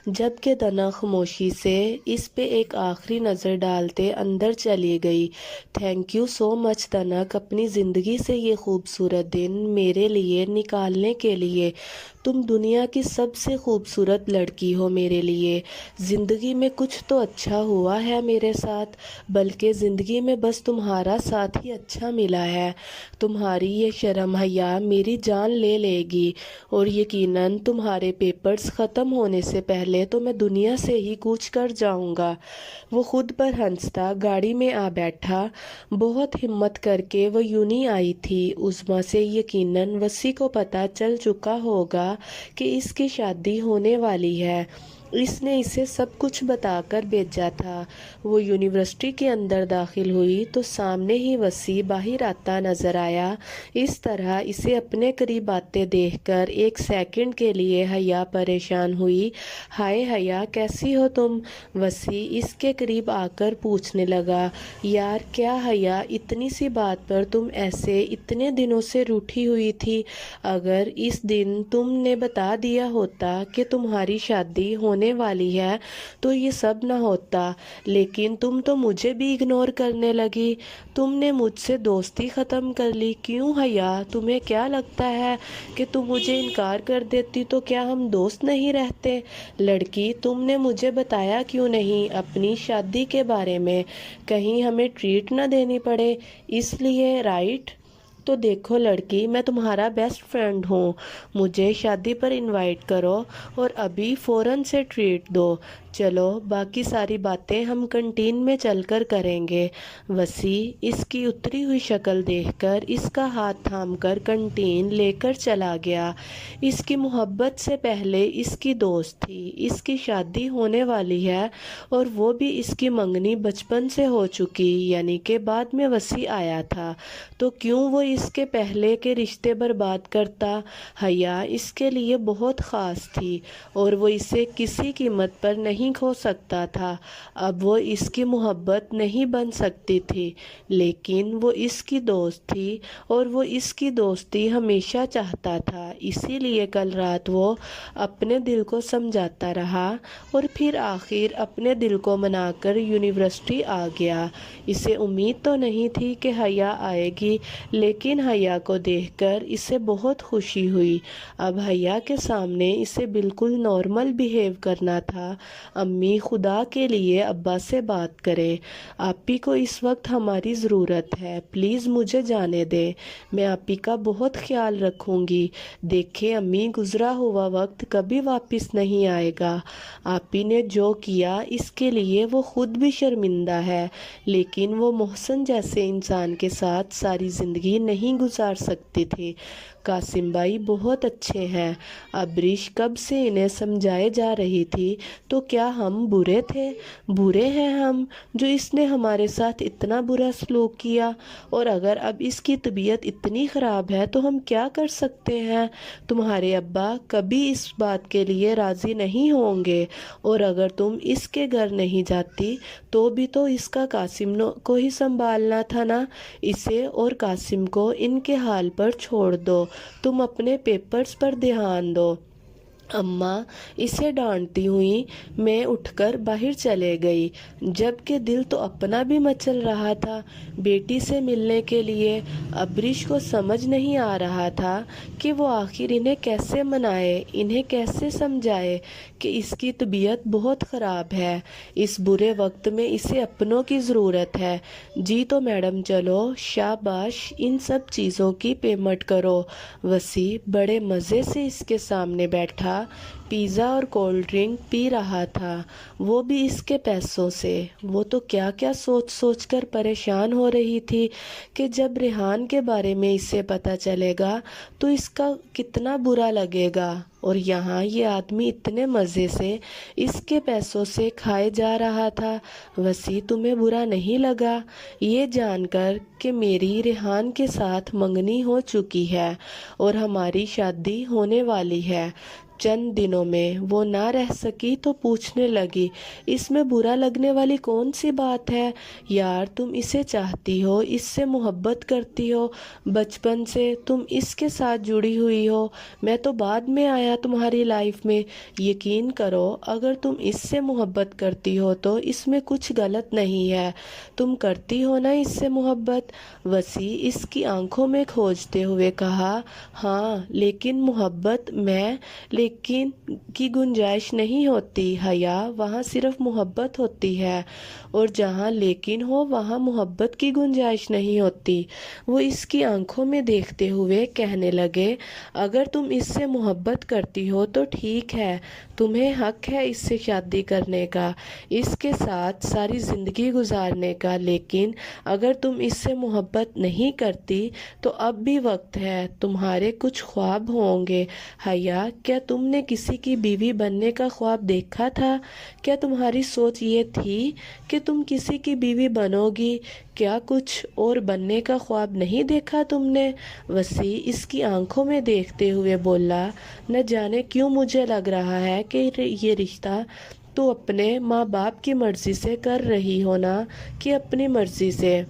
جبکہ دھنک خاموشی سے اس پہ ایک آخری نظر ڈالتے اندر چلی گئی۔ تھینک یو سو مچ دھنک، اپنی زندگی سے یہ خوبصورت دن میرے لیے نکالنے کے لیے۔ تم دنیا کی سب سے خوبصورت لڑکی ہو میرے لیے۔ زندگی میں کچھ تو اچھا ہوا ہے میرے ساتھ، بلکہ زندگی میں بس تمہارا ساتھ ہی اچھا ملا ہے۔ تمہاری یہ شرم حیا میری جان لے لے گی، اور یقیناً تمہارے پیپرز ختم ہونے سے پہلے تو میں دنیا سے ہی کوچ کر جاؤں گا۔ وہ خود پر ہنستا گاڑی میں آ بیٹھا۔ بہت ہمت کر کے وہ یونہی آئی تھی۔ عظمیٰ سے یقیناً وسیع کو پتہ چل چکا ہوگا کہ اس کی شادی ہونے والی ہے۔ اس نے اسے سب کچھ بتا کر بھیجا تھا۔ وہ یونیورسٹی کے اندر داخل ہوئی تو سامنے ہی وسیع باہر آتا نظر آیا۔ اس طرح اسے اپنے قریب آتے دیکھ کر ایک سیکنڈ کے لیے حیا پریشان ہوئی۔ ہائے حیا، کیسی ہو تم؟ وسیع اس کے قریب آ کر پوچھنے لگا۔ یار کیا حیا، اتنی سی بات پر تم ایسے اتنے دنوں سے روٹھی ہوئی تھی؟ اگر اس دن تم نے بتا دیا ہوتا کہ تمہاری شادی ہونے والی ہے تو یہ سب نہ ہوتا، لیکن تم تو مجھے بھی اگنور کرنے لگی۔ تم نے مجھ سے دوستی ختم کر لی۔ کیوں حیا، تمہیں کیا لگتا ہے کہ تم مجھے انکار کر دیتی تو کیا ہم دوست نہیں رہتے؟ لڑکی، تم نے مجھے بتایا کیوں نہیں اپنی شادی کے بارے میں؟ کہیں ہمیں ٹریٹ نہ دینی پڑے اس لیے، رائٹ؟ تو دیکھو لڑکی، میں تمہارا بیسٹ فرینڈ ہوں، مجھے شادی پر انوائٹ کرو اور ابھی فوراً سے ٹریٹ دو۔ چلو باقی ساری باتیں ہم کنٹین میں چل کر کریں گے۔ وسیع اس کی اتری ہوئی شکل دیکھ کر اس کا ہاتھ تھام کر کنٹین لے کر چلا گیا۔ اس کی محبت سے پہلے اس کی دوست تھی، اس کی شادی ہونے والی ہے اور وہ بھی اس کی منگنی بچپن سے ہو چکی، یعنی کہ بعد میں وسیع آیا تھا تو کیوں وہ اس کے پہلے کے رشتے برباد کرتا؟ حیا اس کے لیے بہت خاص تھی اور وہ اسے کسی قیمت پر نہیں کھو سکتا تھا۔ اب وہ اس کی محبت نہیں بن سکتی تھی، لیکن وہ اس کی دوست تھی اور وہ اس کی دوستی ہمیشہ چاہتا تھا۔ اسی لیے کل رات وہ اپنے دل کو سمجھاتا رہا اور پھر آخر اپنے دل کو منا کر یونیورسٹی آ گیا۔ اسے امید تو نہیں تھی کہ حیا آئے گی، لیکن حیا کو دیکھ کر اسے بہت خوشی ہوئی۔ اب حیا کے سامنے اسے بالکل نارمل بیہیو کرنا تھا۔ امی خدا کے لیے ابا سے بات کرے، آپی کو اس وقت ہماری ضرورت ہے، پلیز مجھے جانے دے، میں آپی کا بہت خیال رکھوں گی۔ دیکھیں امی، گزرا ہوا وقت کبھی واپس نہیں آئے گا۔ آپی نے جو کیا اس کے لیے وہ خود بھی شرمندہ ہے، لیکن وہ محسن جیسے انسان کے ساتھ ساری زندگی نہیں گزار سکتی تھی۔ قاسم بھائی بہت اچھے ہیں، ابریش کب سے انہیں سمجھائے جا رہی تھی، تو کیا ہم برے تھے؟ برے ہیں ہم جو اس نے ہمارے ساتھ اتنا برا سلوک کیا؟ اور اگر اب اس کی طبیعت اتنی خراب ہے تو ہم کیا کر سکتے ہیں؟ تمہارے ابا کبھی اس بات کے لیے راضی نہیں ہوں گے، اور اگر تم اس کے گھر نہیں جاتی تو بھی تو اس کا قاسم کو ہی سنبھالنا تھا نا۔ اسے اور قاسم کو ان کے حال پر چھوڑ دو، تم اپنے پیپرز پر دھیان دو۔ اماں اسے ڈانٹتی ہوئی میں اٹھ کر باہر چلے گئی، جبکہ دل تو اپنا بھی مچل رہا تھا بیٹی سے ملنے کے لیے۔ ابریش کو سمجھ نہیں آ رہا تھا کہ وہ آخر انہیں کیسے منائے، انہیں کیسے سمجھائے کہ اس کی طبیعت بہت خراب ہے، اس برے وقت میں اسے اپنوں کی ضرورت ہے۔ جی تو میڈم چلو، شاباش، ان سب چیزوں کی پیمنٹ کرو۔ وسیع بڑے مزے سے اس کے سامنے بیٹھا پیزا اور کولڈ ڈرنک پی رہا تھا، وہ بھی اس کے پیسوں سے۔ وہ تو کیا کیا سوچ سوچ کر پریشان ہو رہی تھی کہ جب ریحان کے بارے میں اسے پتہ چلے گا تو اس کا کتنا برا لگے گا، اور یہاں یہ آدمی اتنے مزے سے اس کے پیسوں سے کھائے جا رہا تھا۔ وسیع تمہیں برا نہیں لگا یہ جان کر کہ میری ریحان کے ساتھ منگنی ہو چکی ہے اور ہماری شادی ہونے والی ہے؟ چند دنوں میں وہ نہ رہ سکی تو پوچھنے لگی، اس میں برا لگنے والی کون سی بات ہے؟ یار تم اسے چاہتی ہو، اس سے محبت کرتی ہو، بچپن سے تم اس کے ساتھ جڑی ہوئی ہو، میں تو بعد میں آیا تمہاری لائف میں۔ یقین کرو اگر تم اس سے محبت کرتی ہو تو اس میں کچھ غلط نہیں ہے، تم کرتی ہو نا اس سے محبت؟ وسیع اس کی آنکھوں میں کھوجتے ہوئے کہا، ہاں لیکن محبت میں لیکن کی گنجائش نہیں ہوتی حیا، وہاں صرف محبت ہوتی ہے، اور جہاں لیکن ہو وہاں محبت کی گنجائش نہیں ہوتی۔ وہ اس کی آنکھوں میں دیکھتے ہوئے کہنے لگے، اگر تم اس سے محبت کرتی ہو تو ٹھیک ہے، تمہیں حق ہے اس سے شادی کرنے کا، اس کے ساتھ ساری زندگی گزارنے کا، لیکن اگر تم اس سے محبت نہیں کرتی تو اب بھی وقت ہے، تمہارے کچھ خواب ہوں گے۔ حیا کیا تم تم نے کسی کی بیوی بننے کا خواب دیکھا تھا؟ کیا تمہاری سوچ یہ تھی کہ تم کسی کی بیوی بنو گی؟ کیا کچھ اور بننے کا خواب نہیں دیکھا تم نے؟ وسیع اس کی آنکھوں میں دیکھتے ہوئے بولا، نہ جانے کیوں مجھے لگ رہا ہے کہ یہ رشتہ تو اپنے ماں باپ کی مرضی سے کر رہی ہو نا کہ اپنی مرضی سے؟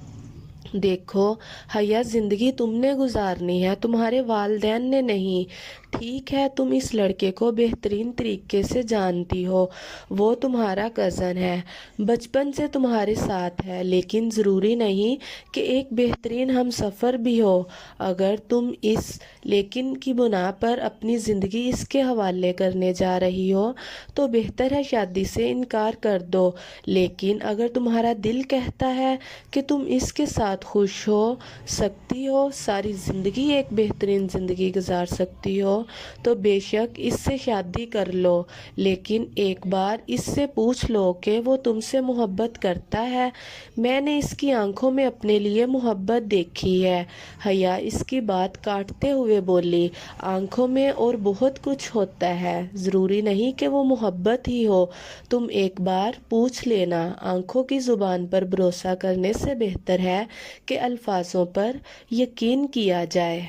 دیکھو حیا، زندگی تم نے گزارنی ہے، تمہارے والدین نے نہیں۔ ٹھیک ہے، تم اس لڑکے کو بہترین طریقے سے جانتی ہو، وہ تمہارا کزن ہے، بچپن سے تمہارے ساتھ ہے، لیکن ضروری نہیں کہ ایک بہترین ہم سفر بھی ہو۔ اگر تم اس لیکن کی بنا پر اپنی زندگی اس کے حوالے کرنے جا رہی ہو تو بہتر ہے شادی سے انکار کر دو۔ لیکن اگر تمہارا دل کہتا ہے کہ تم اس کے ساتھ خوش ہو سکتی ہو، ساری زندگی ایک بہترین زندگی گزار سکتی ہو، تو بے شک اس سے شادی کر لو، لیکن ایک بار اس سے پوچھ لو کہ وہ تم سے محبت کرتا ہے۔ میں نے اس کی آنکھوں میں اپنے لیے محبت دیکھی ہے۔ حیا اس کی بات کاٹتے ہوئے بولی، آنکھوں میں اور بہت کچھ ہوتا ہے، ضروری نہیں کہ وہ محبت ہی ہو، تم ایک بار پوچھ لینا۔ آنکھوں کی زبان پر بھروسہ کرنے سے بہتر ہے کہ الفاظوں پر یقین کیا جائے۔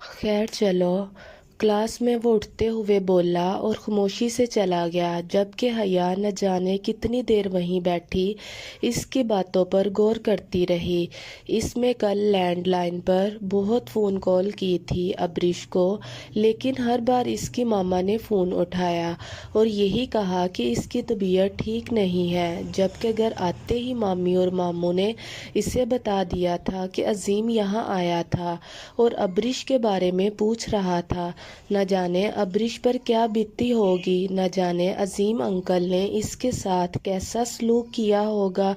خیر چلو، کلاس میں وہ اٹھتے ہوئے بولا اور خاموشی سے چلا گیا، جبکہ حیا نہ جانے کتنی دیر وہیں بیٹھی اس کی باتوں پر غور کرتی رہی۔ اس میں کل لینڈ لائن پر بہت فون کال کی تھی ابریش کو، لیکن ہر بار اس کی ماما نے فون اٹھایا اور یہی کہا کہ اس کی طبیعت ٹھیک نہیں ہے، جبکہ گھر آتے ہی مامی اور ماموں نے اسے بتا دیا تھا کہ عظیم یہاں آیا تھا اور ابریش کے بارے میں پوچھ رہا تھا۔ نہ جانے ابریش پر کیا بیتی ہوگی، نہ جانے عظیم انکل نے اس کے ساتھ کیسا سلوک کیا ہوگا،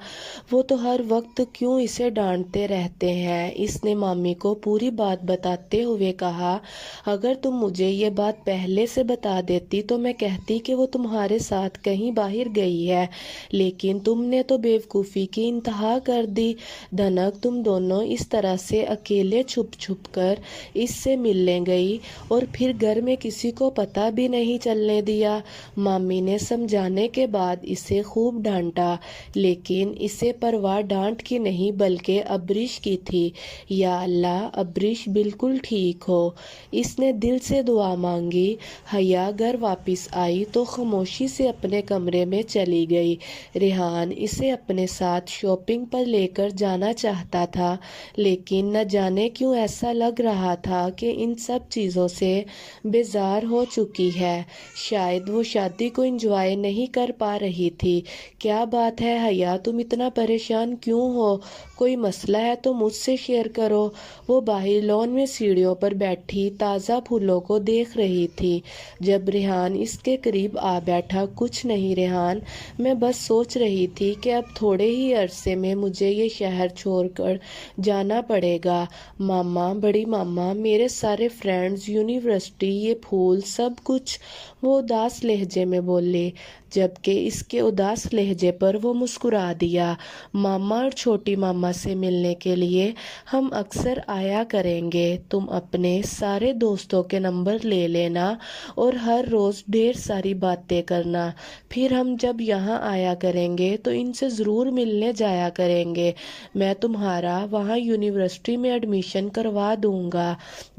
وہ تو ہر وقت کیوں اسے ڈانٹتے رہتے ہیں۔ اس نے مامی کو پوری بات بتاتے ہوئے کہا، اگر تم مجھے یہ بات پہلے سے بتا دیتی تو میں کہتی کہ وہ تمہارے ساتھ کہیں باہر گئی ہے، لیکن تم نے تو بیوقوفی کی انتہا کر دی۔ دھنک تم دونوں اس طرح سے اکیلے چھپ چھپ کر اس سے ملنے گئی اور پھر گھر میں کسی کو پتہ بھی نہیں چلنے دیا۔ مامی نے سمجھانے کے بعد اسے خوب ڈانٹا، لیکن اسے پرواہ ڈانٹ کی نہیں بلکہ ابریش کی تھی۔ یا اللہ، ابریش بالکل ٹھیک ہو۔ اس نے دل سے دعا مانگی۔ حیا گھر واپس آئی تو خاموشی سے اپنے کمرے میں چلی گئی۔ ریحان اسے اپنے ساتھ شاپنگ پر لے کر جانا چاہتا تھا، لیکن نہ جانے کیوں ایسا لگ رہا تھا کہ ان سب چیزوں سے بیزار ہو چکی ہے، شاید وہ شادی کو انجوائے نہیں کر پا رہی تھی۔ کیا بات ہے حیا، تم اتنا پریشان کیوں ہو؟ کوئی مسئلہ ہے تو مجھ سے شیئر کرو۔ وہ باہر لان میں سیڑھیوں پر بیٹھی تازہ پھولوں کو دیکھ رہی تھی جب ریحان اس کے قریب آ بیٹھا۔ کچھ نہیں ریحان، میں بس سوچ رہی تھی کہ اب تھوڑے ہی عرصے میں مجھے یہ شہر چھوڑ کر جانا پڑے گا۔ ماما، بڑی ماما، میرے سارے فرینڈز، یونیورسٹی، یہ پھول، سب کچھ، وہ اداس لہجے میں بولے، جبکہ اس کے اداس لہجے پر وہ مسکرا دیا۔ ماما اور چھوٹی ماما سے ملنے کے لیے ہم اکثر آیا کریں گے، تم اپنے سارے دوستوں کے نمبر لے لینا اور ہر روز ڈھیر ساری باتیں کرنا، پھر ہم جب یہاں آیا کریں گے تو ان سے ضرور ملنے جایا کریں گے۔ میں تمہارا وہاں یونیورسٹی میں ایڈمیشن کروا دوں گا،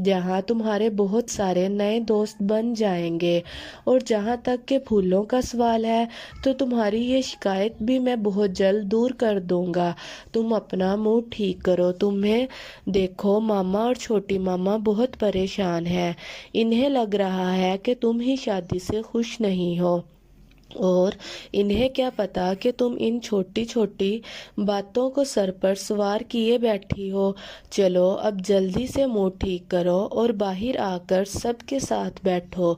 جہاں تمہارے بہت سارے نئے دوست بن جائیں گے، اور جہاں تک کہ پھولوں کا سوال ہے تو تمہاری یہ شکایت بھی میں بہت جلد دور کر دوں گا۔ تم اپنا موڈ ٹھیک کرو۔ تمہیں دیکھو، ماما اور چھوٹی ماما بہت پریشان ہیں، انہیں لگ رہا ہے کہ تم ہی شادی سے خوش نہیں ہو، اور انہیں کیا پتا کہ تم ان چھوٹی چھوٹی باتوں کو سر پر سوار کیے بیٹھی ہو۔ چلو اب جلدی سے موڈ ٹھیک کرو اور باہر آ کر سب کے ساتھ بیٹھو۔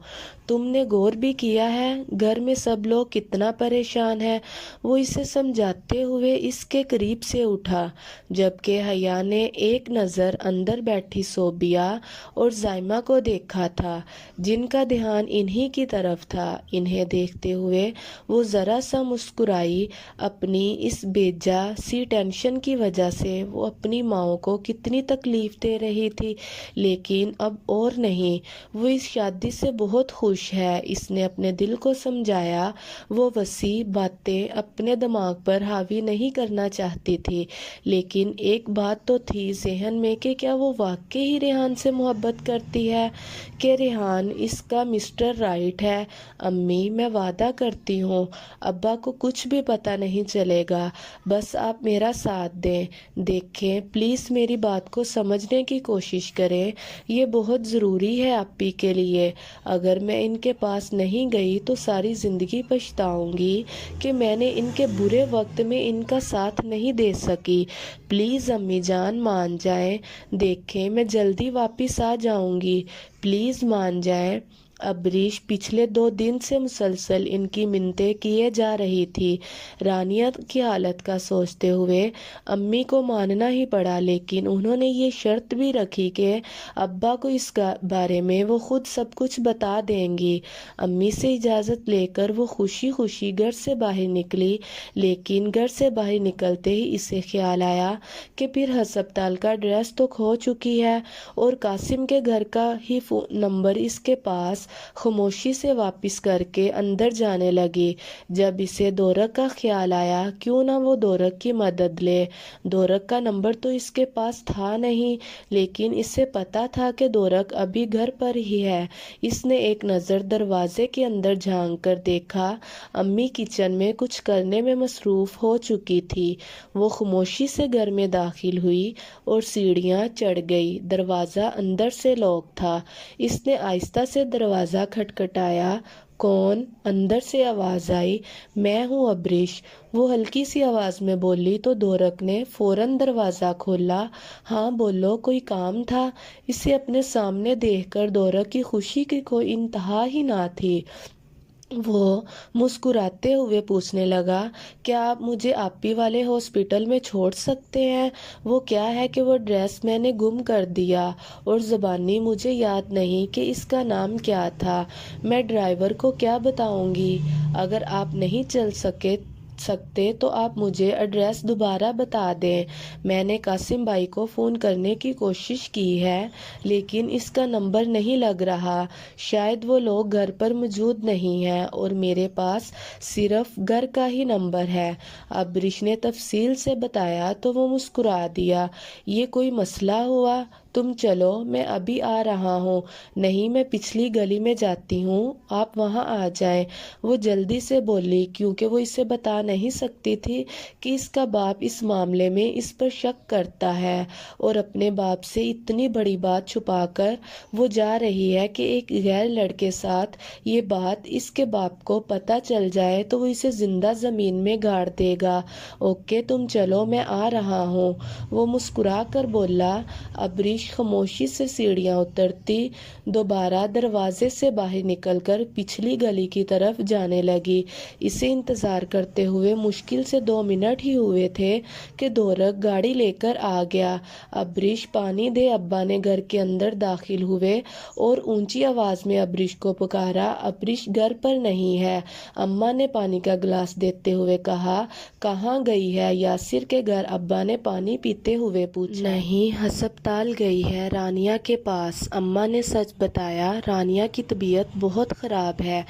تم نے غور بھی کیا ہے گھر میں سب لوگ کتنا پریشان ہیں؟ وہ اسے سمجھاتے ہوئے اس کے قریب سے اٹھا، جبکہ حیا نے ایک نظر اندر بیٹھی صوبیہ اور زائمہ کو دیکھا تھا، جن کا دھیان انہی کی طرف تھا۔ انہیں دیکھتے ہوئے ہوئے وہ ذرا سا مسکرائی۔ اپنی اس بیجا سی ٹینشن کی وجہ سے وہ اپنی ماں کو کتنی تکلیف دے رہی تھی، لیکن اب اور نہیں، وہ اس شادی سے بہت خوش ہے۔ اس نے اپنے دل کو سمجھایا، وہ وسیع باتیں اپنے دماغ پر حاوی نہیں کرنا چاہتی تھی، لیکن ایک بات تو تھی ذہن میں کہ کیا وہ واقعی ہی ریحان سے محبت کرتی ہے، کہ ریحان اس کا مسٹر رائٹ ہے۔ امی، میں وعدہ کرتی ہوں ابا کو کچھ بھی پتہ نہیں چلے گا، بس آپ میرا ساتھ دیں، دیکھیں پلیز میری بات کو سمجھنے کی کوشش کریں، یہ بہت ضروری ہے اپی کے لیے۔ اگر میں ان کے پاس نہیں گئی تو ساری زندگی پچھتاؤں گی کہ میں نے ان کے برے وقت میں ان کا ساتھ نہیں دے سکی۔ پلیز امی جان مان جائیں، دیکھیں میں جلدی واپس آ جاؤں گی، پلیز مان جائیں۔ ابریش پچھلے 2 دن سے مسلسل ان کی منتیں کیے جا رہی تھی۔ رانیہ کی حالت کا سوچتے ہوئے امی کو ماننا ہی پڑا، لیکن انہوں نے یہ شرط بھی رکھی کہ ابا کو اس بارے میں وہ خود سب کچھ بتا دیں گی۔ امی سے اجازت لے کر وہ خوشی خوشی گھر سے باہر نکلی، لیکن گھر سے باہر نکلتے ہی اسے خیال آیا کہ پھر ہسپتال کا ایڈریس تو کھو چکی ہے، اور قاسم کے گھر کا ہی فون نمبر اس کے پاس۔ خاموشی سے واپس کر کے اندر جانے لگی۔ جب اسے دورک کا خیال آیا، کیوں نہ وہ دورک کی مدد لے۔ دورک کا نمبر تو اس کے پاس تھا نہیں، لیکن اسے پتا تھا کہ دورک ابھی گھر پر ہی ہے۔ اس نے ایک نظر دروازے کے اندر جھانک کر دیکھا، امی کچن میں کچھ کرنے میں مصروف ہو چکی تھی۔ وہ خاموشی سے گھر میں داخل ہوئی اور سیڑھیاں چڑھ گئی۔ دروازہ اندر سے لاک تھا۔ اس نے آہستہ سے دروازہ کھٹکھٹایا۔ کون؟ اندر سے آواز آئی۔ میں ہوں ابریش، وہ ہلکی سی آواز میں بولی تو دورک نے فوراً دروازہ کھولا۔ ہاں بولو، کوئی کام تھا؟ اسے اپنے سامنے دیکھ کر دورک کی خوشی کی کوئی انتہا ہی نہ تھی۔ وہ مسکراتے ہوئے پوچھنے لگا، کیا آپ مجھے آپی والے ہاسپٹل میں چھوڑ سکتے ہیں؟ وہ کیا ہے کہ وہ ایڈریس میں نے گم کر دیا اور زبانی مجھے یاد نہیں کہ اس کا نام کیا تھا۔ میں ڈرائیور کو کیا بتاؤں گی؟ اگر آپ نہیں چل سکتے تو آپ مجھے ایڈریس دوبارہ بتا دیں۔ میں نے قاسم بھائی کو فون کرنے کی کوشش کی ہے، لیکن اس کا نمبر نہیں لگ رہا، شاید وہ لوگ گھر پر موجود نہیں ہیں، اور میرے پاس صرف گھر کا ہی نمبر ہے۔ ابریش نے تفصیل سے بتایا تو وہ مسکرا دیا۔ یہ کوئی مسئلہ ہوا؟ تم چلو، میں ابھی آ رہا ہوں۔ نہیں، میں پچھلی گلی میں جاتی ہوں، آپ وہاں آ جائیں، وہ جلدی سے بولی، کیونکہ وہ اسے بتا نہیں سکتی تھی کہ اس کا باپ اس معاملے میں اس پر شک کرتا ہے، اور اپنے باپ سے اتنی بڑی بات چھپا کر وہ جا رہی ہے کہ ایک غیر لڑکے ساتھ یہ بات اس کے باپ کو پتہ چل جائے تو وہ اسے زندہ زمین میں گاڑ دے گا۔ اوکے تم چلو، میں آ رہا ہوں، وہ مسکرا کر بولا۔ ابریش خاموشی سے سیڑھیاں اترتی دوبارہ دروازے سے باہر نکل کر پچھلی گلی کی طرف جانے لگی۔ اسے انتظار کرتے ہوئے مشکل سے 2 منٹ ہی ہوئے تھے کہ دورک گاڑی لے کر آ گیا۔ ابریش پانی دے، ابا نے گھر کے اندر داخل ہوئے اور اونچی آواز میں ابریش کو پکارا۔ ابریش گھر پر نہیں ہے، اماں نے پانی کا گلاس دیتے ہوئے کہا۔ کہاں گئی ہے؟ یاسر کے گھر، ابا نے پانی پیتے ہوئے پوچھا۔ نہیں، ہسپتال گئی ہے، رانیہ کے پاس، اماں نے سچ بتایا۔ رانیہ کی طبیعت بہت خراب ہے،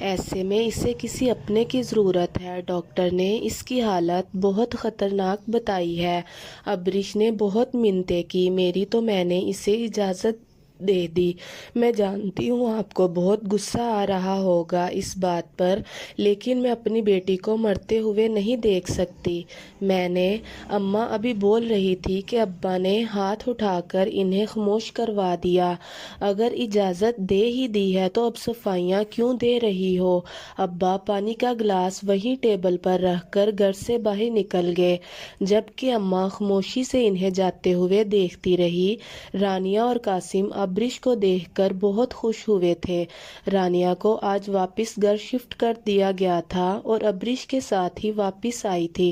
ایسے میں اسے کسی اپنے کی ضرورت ہے، ڈاکٹر نے اس کی حالت بہت خطرناک بتائی ہے۔ ابریش نے بہت منتیں کی، میری تو میں نے اسے اجازت دے دی۔ میں جانتی ہوں آپ کو بہت غصہ آ رہا ہوگا اس بات پر، لیکن میں اپنی بیٹی کو مرتے ہوئے نہیں دیکھ سکتی۔ میں نے، اماں ابھی بول رہی تھی کہ ابا نے ہاتھ اٹھا کر انہیں خاموش کروا دیا۔ اگر اجازت دے ہی دی ہے تو اب صفائیاں کیوں دے رہی ہو؟ ابا پانی کا گلاس وہیں ٹیبل پر رکھ کر گھر سے باہر نکل گئے، جبکہ اماں خاموشی سے انہیں جاتے ہوئے دیکھتی رہی۔ رانیہ اور قاسم ابریش کو دیکھ کر بہت خوش ہوئے تھے۔ رانیہ کو آج واپس گھر شفٹ کر دیا گیا تھا اور ابریش کے ساتھ ہی واپس آئی تھی۔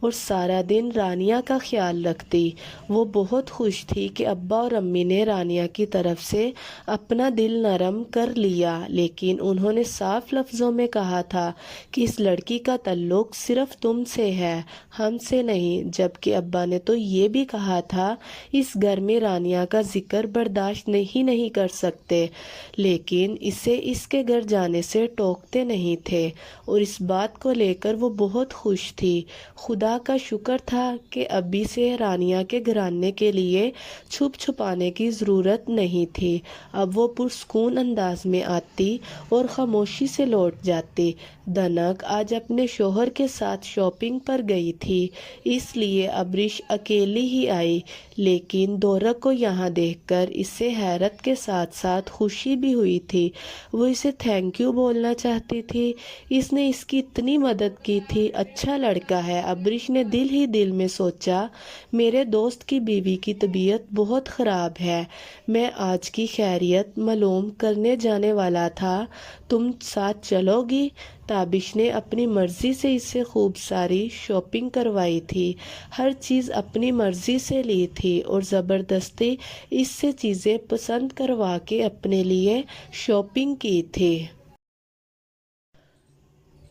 اور سارا دن رانیہ کا خیال رکھتی۔ وہ بہت خوش تھی کہ ابا اور امی نے رانیہ کی طرف سے اپنا دل نرم کر لیا، لیکن انہوں نے صاف لفظوں میں کہا تھا کہ اس لڑکی کا تعلق صرف تم سے ہے، ہم سے نہیں، جبکہ ابا نے تو یہ بھی کہا تھا اس گھر میں رانیہ کا ذکر برداشت نہیں کر سکتے، لیکن اسے اس کے گھر جانے سے ٹوکتے نہیں تھے، اور اس بات کو لے کر وہ بہت خوش تھی۔ خدا کا شکر تھا کہ ابھی سے رانیہ کے گھر آنے کے لیے چھپانے کی ضرورت نہیں تھی۔ اب وہ پرسکون انداز میں آتی اور خاموشی سے لوٹ جاتی۔ دھنک آج اپنے شوہر کے ساتھ شاپنگ پر گئی تھی، اس لیے ابریش اکیلی ہی آئی، لیکن دورک کو یہاں دیکھ کر اسے حیرت کے ساتھ ساتھ خوشی بھی ہوئی تھی۔ وہ اسے تھینک یو بولنا چاہتی تھی، اس نے اس کی اتنی مدد کی تھی، اچھا لڑکا ہے۔ ابریش نے دل ہی دل میں سوچا، میرے دوست کی بیوی کی طبیعت بہت خراب ہے، میں آج کی خیریت معلوم کرنے جانے والا تھا، تم ساتھ چلو گی؟ تابش نے اپنی مرضی سے اسے خوب ساری شاپنگ کروائی تھی، ہر چیز اپنی مرضی سے لی تھی اور زبردستی اس سے چیزیں پسند کروا کے اپنے لیے شاپنگ کی تھی۔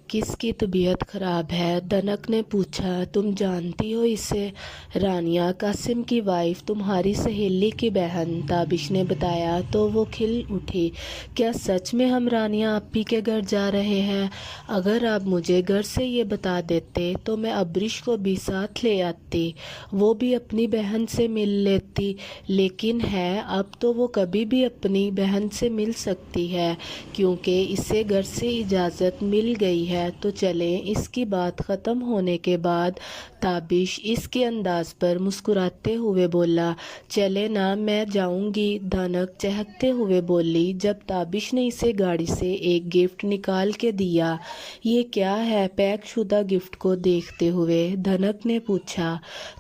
کس کی طبیعت خراب ہے؟ دھنک نے پوچھا۔ تم جانتی ہو اسے؟ رانیہ، قاسم کی وائف، تمہاری سہیلی کی بہن، تابش نے بتایا تو وہ کھل اٹھی۔ کیا سچ میں ہم رانیہ آپی کے گھر جا رہے ہیں؟ اگر آپ مجھے گھر سے یہ بتا دیتے تو میں ابریش کو بھی ساتھ لے آتی، وہ بھی اپنی بہن سے مل لیتی، لیکن ہے اب تو وہ کبھی بھی اپنی بہن سے مل سکتی ہے کیونکہ اسے گھر سے اجازت مل گئی ہے۔ تو چلیں۔ اس کی بات ختم ہونے کے بعد تابش اس کے انداز پر مسکراتے ہوئے بولا، چلے نا، میں جاؤں گی۔ دھنک چہکتے ہوئے بولی۔ جب تابش نے اسے گاڑی سے ایک گفٹ نکال کے دیا، یہ کیا ہے؟ پیک شدہ گفٹ کو دیکھتے ہوئے دھنک نے پوچھا۔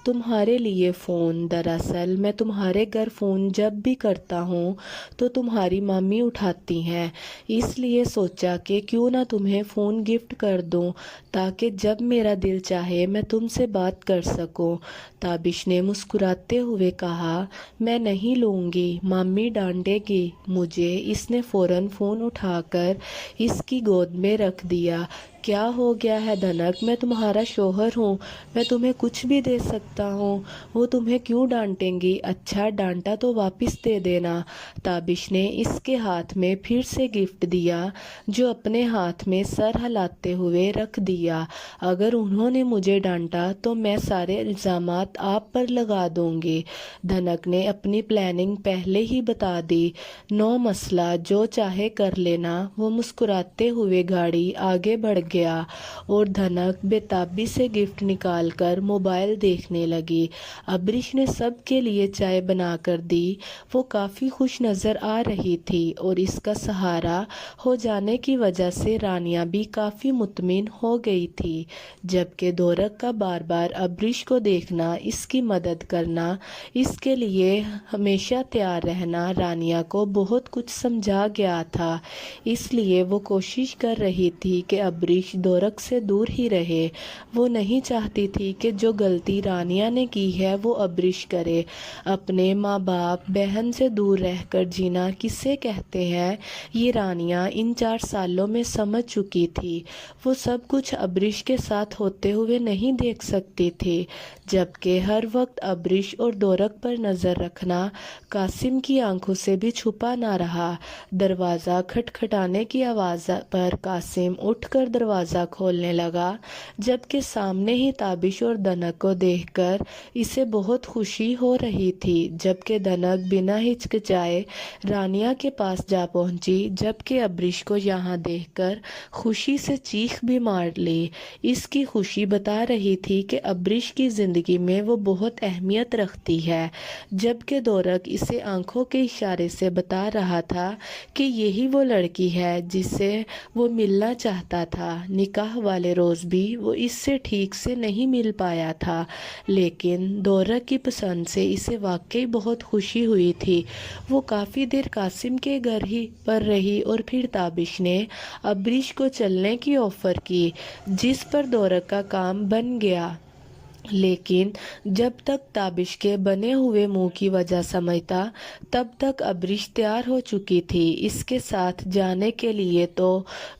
تمہارے لیے فون، دراصل میں تمہارے گھر فون جب بھی کرتا ہوں تو تمہاری مامی اٹھاتی ہیں، اس لیے سوچا کہ کیوں نہ تمہیں فون گفٹ کر دوں تاکہ جب میرا دل چاہے میں تم سے بات کر سکوں۔ تابش نے مسکراتے ہوئے کہا، میں نہیں لوں گی، مامی ڈانٹے گی مجھے۔ اس نے فوراً فون اٹھا کر اس کی گود میں رکھ دیا۔ کیا ہو گیا ہے دھنک؟ میں تمہارا شوہر ہوں، میں تمہیں کچھ بھی دے سکتا ہوں، وہ تمہیں کیوں ڈانٹیں گی؟ اچھا، ڈانٹا تو واپس دے دینا۔ تابش نے اس کے ہاتھ میں پھر سے گفٹ دیا، جو اپنے ہاتھ میں سر ہلاتے ہوئے رکھ دیا۔ اگر انہوں نے مجھے ڈانٹا تو میں سارے الزامات آپ پر لگا دوں گی۔ دھنک نے اپنی پلاننگ پہلے ہی بتا دی۔ نو مسئلہ، جو چاہے کر لینا۔ وہ مسکراتے ہوئے گاڑی آگے بڑھ گیا اور دھنک بے تابی سے گفٹ نکال کر موبائل دیکھنے لگی۔ ابریش نے سب کے لیے چائے بنا کر دی، وہ کافی خوش نظر آ رہی تھی اور اس کا سہارا ہو جانے کی وجہ سے رانیہ بھی کافی مطمئن ہو گئی تھی، جبکہ دورک کا بار بار ابریش کو دیکھنا، اس کی مدد کرنا، اس کے لیے ہمیشہ تیار رہنا رانیہ کو بہت کچھ سمجھا گیا تھا، اس لیے وہ کوشش کر رہی تھی کہ ابریش دورک سے دور ہی رہے۔ وہ نہیں چاہتی تھی کہ جو غلطی رانیہ نے کی ہے وہ ابریش کرے۔ اپنے ماں باپ، بہن سے دور رہ کر جینا کسے کہتے ہیں، یہ رانیہ ان 4 سالوں میں سمجھ چکی تھی۔ وہ سب کچھ ابریش کے ساتھ ہوتے ہوئے نہیں دیکھ سکتی تھی، جبکہ ہر وقت ابریش اور دورک پر نظر رکھنا قاسم کی آنکھوں سے بھی چھپا نہ رہا۔ دروازہ کھٹکھٹانے کی آواز پر قاسم اٹھ کر دروازہ کھولنے لگا، جبکہ سامنے ہی تابش اور دھنک کو دیکھ کر اسے بہت خوشی ہو رہی تھی، جبکہ دھنک بنا ہچکچائے رانیہ کے پاس جا پہنچی، جبکہ ابریش کو یہاں دیکھ کر خوشی سے چیخ بھی مار لی۔ اس کی خوشی بتا رہی تھی کہ ابریش کی زندگی میں وہ بہت اہمیت رکھتی ہے، جبکہ دورک اسے آنکھوں کے اشارے سے بتا رہا تھا کہ یہی وہ لڑکی ہے جس سے وہ ملنا چاہتا تھا۔ نکاح والے روز بھی وہ اس سے ٹھیک سے نہیں مل پایا تھا، لیکن دورہ کی پسند سے اسے واقعی بہت خوشی ہوئی تھی۔ وہ کافی دیر قاسم کے گھر ہی پر رہی اور پھر تابش نے ابریش کو چلنے کی آفر کی، جس پر دورہ کا کام بن گیا۔ لیکن جب تک تابش کے بنے ہوئے منہ کی وجہ سمجھتا تب تک ابریش تیار ہو چکی تھی۔ اس کے ساتھ جانے کے لیے تو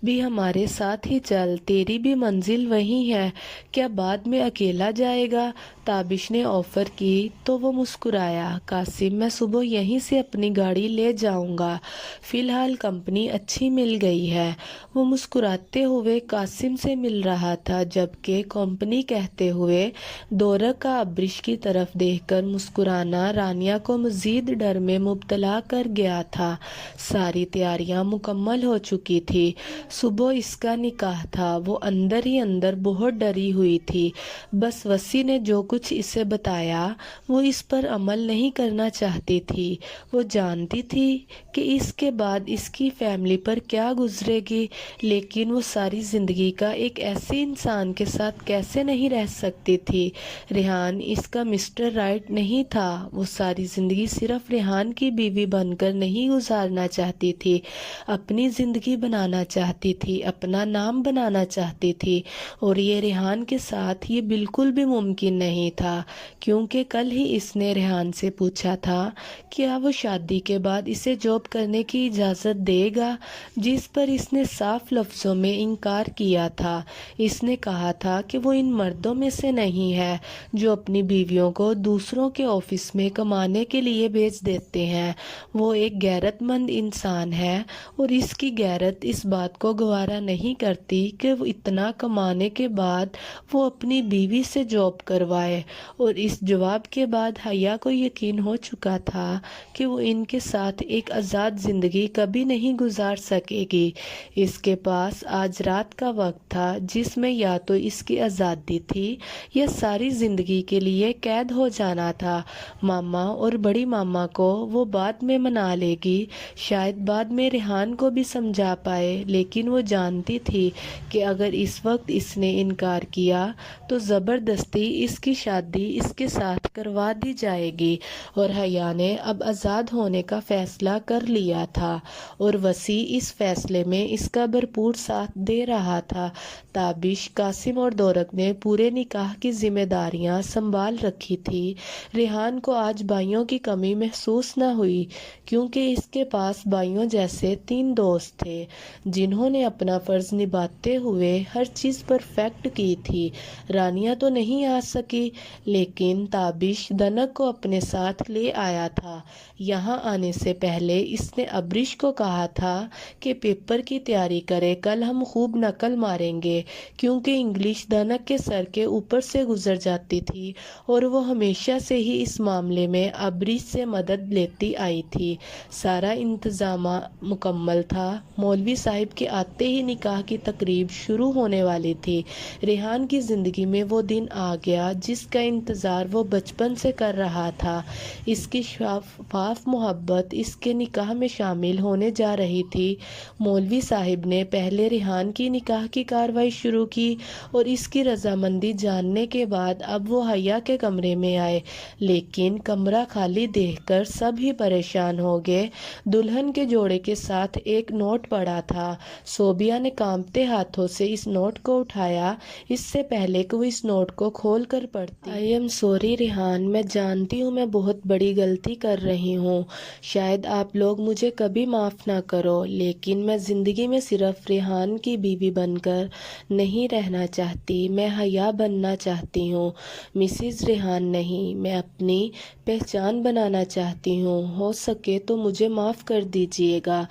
بھی ہمارے ساتھ ہی چل، تیری بھی منزل وہی ہے، کیا بعد میں اکیلا جائے گا؟ تابش نے آفر کی تو وہ مسکرایا۔ قاسم، میں صبح یہیں سے اپنی گاڑی لے جاؤں گا، فی الحال کمپنی اچھی مل گئی ہے۔ وہ مسکراتے ہوئے قاسم سے مل رہا تھا، جبکہ کمپنی کہتے ہوئے دورہ کا ابریش کی طرف دیکھ کر مسکرانا رانیہ کو مزید ڈر میں مبتلا کر گیا تھا۔ ساری تیاریاں مکمل ہو چکی تھی، صبح اس کا نکاح تھا۔ وہ اندر ہی اندر بہت ڈری ہوئی تھی، بس وسیع نے جو کچھ اسے بتایا وہ اس پر عمل نہیں کرنا چاہتی تھی۔ وہ جانتی تھی کہ اس کے بعد اس کی فیملی پر کیا گزرے گی، لیکن وہ ساری زندگی کا ایک ایسے انسان کے ساتھ کیسے نہیں رہ سکتی تھی۔ ریحان اس کا مسٹر رائٹ نہیں تھا۔ وہ ساری زندگی صرف ریحان کی بیوی بن کر نہیں گزارنا چاہتی تھی، اپنی زندگی بنانا چاہتی تھی، اپنا نام بنانا چاہتی تھی، اور یہ ریحان کے ساتھ یہ بالکل بھی ممکن نہیں تھا، کیونکہ کل ہی اس نے ریحان سے پوچھا تھا کیا وہ شادی کے بعد اسے جاب کرنے کی اجازت دے گا، جس پر اس نے صاف لفظوں میں انکار کیا تھا۔ اس نے کہا تھا کہ وہ ان مردوں میں سے نہیں ہے جو اپنی بیویوں کو دوسروں کے آفس میں کمانے کے لیے بھیج دیتے ہیں۔ وہ ایک غیرت مند انسان ہے اور اس کی غیرت اس بات کو گوارا نہیں کرتی کہ وہ اتنا کمانے کے بعد وہ اپنی بیوی سے جاب کروائے۔ اور اس جواب کے بعد حیا کو یقین ہو چکا تھا کہ وہ ان کے ساتھ ایک آزاد زندگی کبھی نہیں گزار سکے گی۔ اس کے پاس آج رات کا وقت تھا جس میں یا تو اس کی آزادی تھی یا ساری زندگی کے لیے قید ہو جانا تھا۔ ماما اور بڑی ماما کو وہ بعد میں منا لے گی، شاید بعد میں ریحان کو بھی سمجھا پائے، لیکن وہ جانتی تھی کہ اگر اس وقت اس نے انکار کیا تو زبردستی اس کی شادی اس کے ساتھ کروا دی جائے گی، اور حیا نے اب آزاد ہونے کا فیصلہ کر لیا تھا اور وسیع اس فیصلے میں اس کا بھرپور ساتھ دے رہا تھا۔ تابش، قاسم اور دورق نے پورے نکاح کی ذمہ داریاں سنبھال رکھی تھی۔ ریحان کو آج بھائیوں کی کمی محسوس نہ ہوئی، کیونکہ اس کے پاس بھائیوں جیسے 3 دوست تھے جنہوں نے اپنا فرض نبھاتے ہوئے ہر چیز پرفیکٹ کی تھی۔ رانیہ تو نہیں آ سکی، لیکن تابش دنک کو اپنے ساتھ لے آیا تھا۔ یہاں آنے سے پہلے اس نے ابریش کو کہا تھا کہ پیپر کی تیاری کرے، کل ہم خوب نقل ماریں گے، کیونکہ انگلش دنک کے سر کے اوپر سے گزر جاتی تھی اور وہ ہمیشہ سے ہی اس معاملے میں ابریش سے مدد لیتی آئی تھی۔ سارا انتظام مکمل تھا۔ مولوی صاحب کے آتے ہی نکاح کی تقریب شروع ہونے والی تھی۔ ریحان کی زندگی میں وہ دن آ گیا جس کا انتظار وہ بچپن سے کر رہا تھا۔ اس کی شفاف محبت اس کے نکاح میں شامل ہونے جا رہی تھی۔ مولوی صاحب نے پہلے ریحان کی نکاح کی کاروائی شروع کی اور اس کی رضامندی جاننے کے بعد اب وہ حیا کے کمرے میں آئے، لیکن کمرہ خالی دیکھ کر سب ہی پریشان ہو گئے۔ دلہن کے جوڑے کے ساتھ ایک نوٹ پڑا تھا۔ صوبیہ نے کانپتے ہاتھوں سے اس نوٹ کو اٹھایا، اس سے پہلے کہ وہ اس نوٹ کو کھول کر پڑھتی۔ آئی ایم سوری ریحان، میں جانتی ہوں میں بہت بڑی غلطی کر رہی ہوں، شاید آپ لوگ مجھے کبھی معاف نہ کرو، لیکن میں زندگی میں صرف ریحان کی بیوی بن کر نہیں رہنا چاہتی، میں حیا بننا چاہتی ہوں، مسز ریحان نہیں۔ میں اپنی پہچان بنانا چاہتی ہوں، ہو سکے تو مجھے معاف کر دیجیے گا۔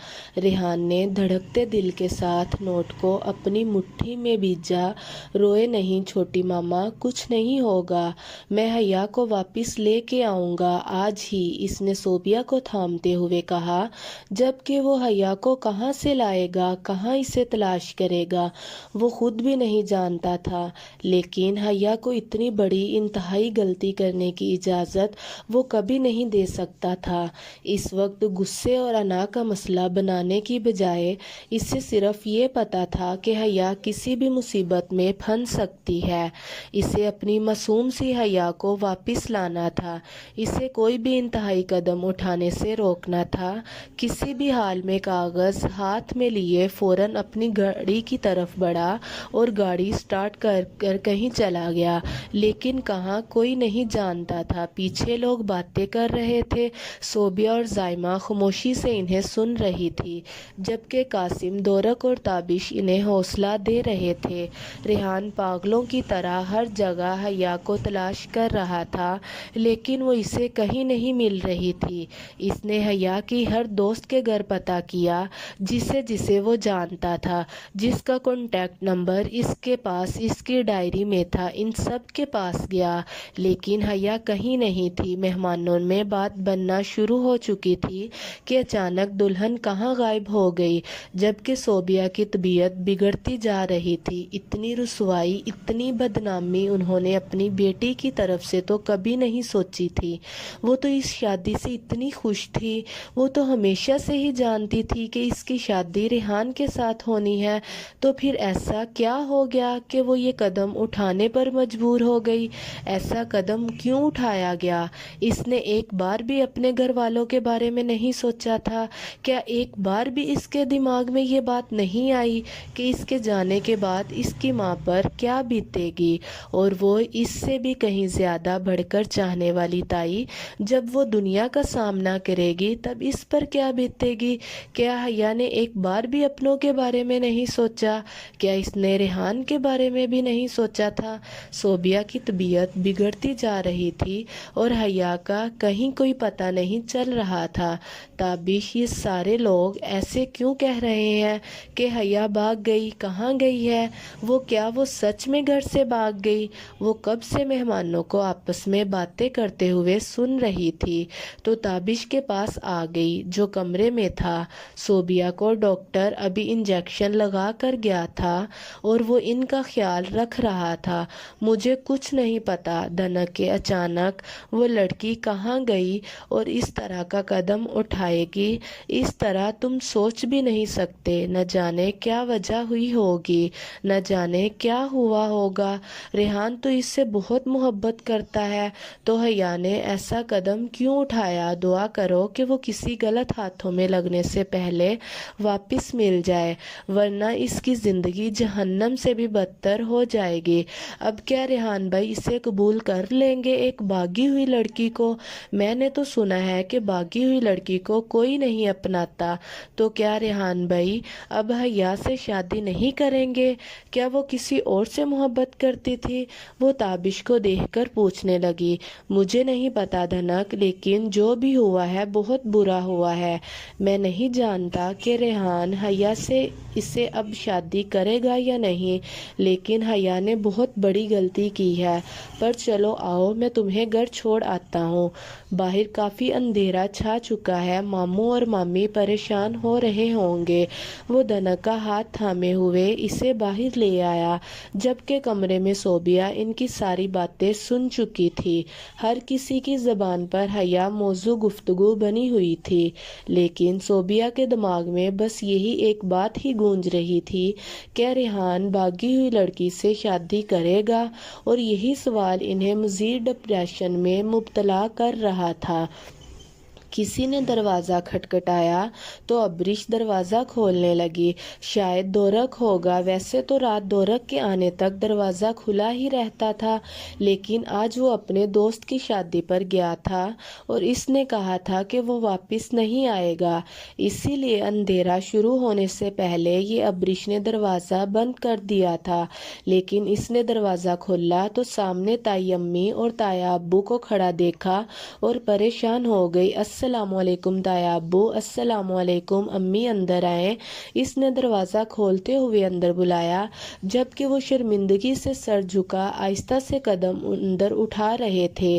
ریحان نے دھڑکتے دل کے ساتھ نوٹ کو اپنی مٹھی میں بھیجا۔ روئے نہیں چھوٹی ماما، کچھ نہیں ہوگا، میں حیا کو واپس لے کے آؤں گا آج ہی، اس نے صوبیہ کو تھامتے ہوئے کہا، جبکہ وہ حیا کو کہاں سے لائے گا، کہاں اسے تلاش کرے گا، وہ خود بھی نہیں جانتا تھا، لیکن حیا کو اتنی بڑی انتہائی غلطی کرنے کی اجازت وہ کبھی نہیں دے سکتا تھا۔ اس وقت غصے اور انا کا مسئلہ بنانے کی بجائے اسے صرف یہ پتا تھا کہ حیا کسی بھی مصیبت میں پھنس سکتی ہے۔ اسے اپنی معصوم سی حیا کو واپس لانا تھا، اسے کوئی بھی انتہائی قدم اٹھانے سے روکنا تھا۔ کسی بھی حال میں کاغذ ہاتھ میں لیے فوراً اپنی گاڑی کی طرف بڑھا اور گاڑی سٹارٹ کر کر کہیں چلا گیا، لیکن کہاں کوئی نہیں جانتا تھا۔ پیچھے لوگ باتیں کر رہے تھے، صوبیہ اور زائمہ خاموشی سے انہیں سن رہی تھی، جبکہ قاسم، دورق اور تابش انہیں حوصلہ دے رہے تھے۔ ریحان پاگلوں کی طرح ہر جگہ حیا کو تلاش کر رہا تھا، لیکن وہ اسے کہیں نہیں مل رہی تھی۔ اس نے حیا کی ہر دوست کے گھر پتہ کیا جسے وہ جانتا تھا، جس کا کانٹیکٹ نمبر اس کے پاس اس کی ڈائری میں تھا، ان سب کے پاس گیا، لیکن حیا کہیں نہیں تھی۔ مہمانوں میں بات بننا شروع ہو چکی تھی کہ اچانک دلہن کہاں غائب ہو گئی، جبکہ صوبیہ کی طبیعت بگڑتی جا رہی تھی۔ اتنی رسوائی، اتنی بدنامی انہوں نے اپنی بیٹی کی طرف سے تو کبھی نہیں سوچی تھی۔ وہ تو اس شادی سے اتنی خوش تھی، وہ تو ہمیشہ سے ہی جانتی تھی کہ اس کی شادی ریحان کے ساتھ ہونی ہے، تو پھر ایسا کیا ہو گیا کہ وہ یہ قدم اٹھانے پر مجبور ہو گئی؟ ایسا قدم کیوں اٹھایا گیا؟ اس نے ایک بار بھی اپنے گھر والوں کے بارے میں نہیں سوچا تھا؟ کیا ایک بار بھی اس کے دماغ میں یہ بات نہیں آئی کہ اس کے جانے کے بعد اس کی ماں پر کیا بیتے گی؟ اور وہ اس سے بھی کہیں زیادہ بڑھ کر چاہنے والی تائی، جب وہ دنیا کا سامنا کرے گی تب اس پر کیا بیتے گی؟ کیا حیا نے ایک بار بھی اپنوں کے بارے میں نہیں سوچا؟ کیا اس نے ریحان کے بارے میں بھی نہیں سوچا تھا؟ صوبیہ کی طبیعت بگڑتی جا رہی تھی اور حیا کا کہیں کوئی پتہ نہیں چل رہا تھا۔ تابش، یہ سارے لوگ ایسے کیوں کہہ رہے ہیں کہ حیا بھاگ گئی؟ کہاں گئی ہے وہ؟ کیا وہ سچ میں گھر سے بھاگ گئی؟ وہ کب سے مہمانوں کو آپس میں باتیں کرتے ہوئے سن رہی تھی تو تابش کے پاس آ گئی، جو کمرے میں تھا۔ صوبیہ کو ڈاکٹر ابھی انجیکشن لگا کر گیا تھا اور وہ ان کا خیال رکھ رہا تھا۔ مجھے کچھ نہیں پتا دھنک کے اچانک وہ لڑکی کہاں گئی اور اس طرح کا قدم اٹھائے گی، اس طرح تم سوچ بھی نہیں سکتے۔ نہ جانے کیا وجہ ہوئی ہوگی، نہ جانے کیا ہوا ہوگا۔ ریحان تو اس سے بہت محبت کرتا ہے، تو حیا نے ایسا قدم کیوں اٹھایا؟ دعا کرو کہ وہ کسی غلط ہاتھوں میں لگنے سے پہلے واپس مل جائے، ورنہ اس کی زندگی جہنم سے بھی بدتر ہو جائے گی۔ اب کیا ریحان بھائی اسے قبول کر لیں گے، ایک بھاگی ہوئی لڑکی کو؟ میں نے تو سنا ہے کہ بھاگی ہوئی لڑکی کو کوئی نہیں اپناتا، تو کیا ریحان بھائی اب حیا سے شادی نہیں کریں گے؟ کیا وہ کسی اور سے محبت کرتی تھی؟ وہ تابش کو دیکھ کر پوچھنے لگی۔ مجھے نہیں پتا دھنک، لیکن جو بھی ہوا ہے بہت برا ہوا ہے۔ میں نہیں جانتا کہ ریحان حیا سے اسے اب شادی کرے گا یا نہیں، لیکن حیا نے بہت بڑی غلطی کی ہے۔ پر چلو آؤ، میں تمہیں گھر چھوڑ آتا ہوں۔ باہر کافی اندھیرا چھا چکا ہے، ماموں اور مامی پریشان ہو رہے ہوں گے۔ وہ دھنک کا ہاتھ تھامے ہوئے اسے باہر لے آیا، جبکہ کمرے میں صوبیہ ان کی ساری باتیں سن چکی تھی۔ ہر کسی کی زبان پر حیا موضوع گفتگو بنی ہوئی تھی، لیکن صوبیہ کے دماغ میں بس یہی ایک بات ہی گونج رہی تھی کہ ریحان بھاگی ہوئی لڑکی سے شادی کرے گا، اور یہی سوال انہیں مزید ڈپریشن میں مبتلا کر رہا تھا۔ کسی نے دروازہ کھٹکھٹایا تو ابریش دروازہ کھولنے لگی۔ شاید دورق ہوگا، ویسے تو رات دورق کے آنے تک دروازہ کھلا ہی رہتا تھا، لیکن آج وہ اپنے دوست کی شادی پر گیا تھا اور اس نے کہا تھا کہ وہ واپس نہیں آئے گا، اسی لیے اندھیرا شروع ہونے سے پہلے یہ ابریش نے دروازہ بند کر دیا تھا۔ لیکن اس نے دروازہ کھولا تو سامنے تائی امی اور تایا ابو کو کھڑا دیکھا اور پریشان ہو گئی۔ السلام علیکم تایا ابو، السلام علیکم امی، اندر آئیں۔ اس نے دروازہ کھولتے ہوئے اندر بلایا، جبکہ وہ شرمندگی سے سر جھکا آہستہ سے قدم اندر اٹھا رہے تھے۔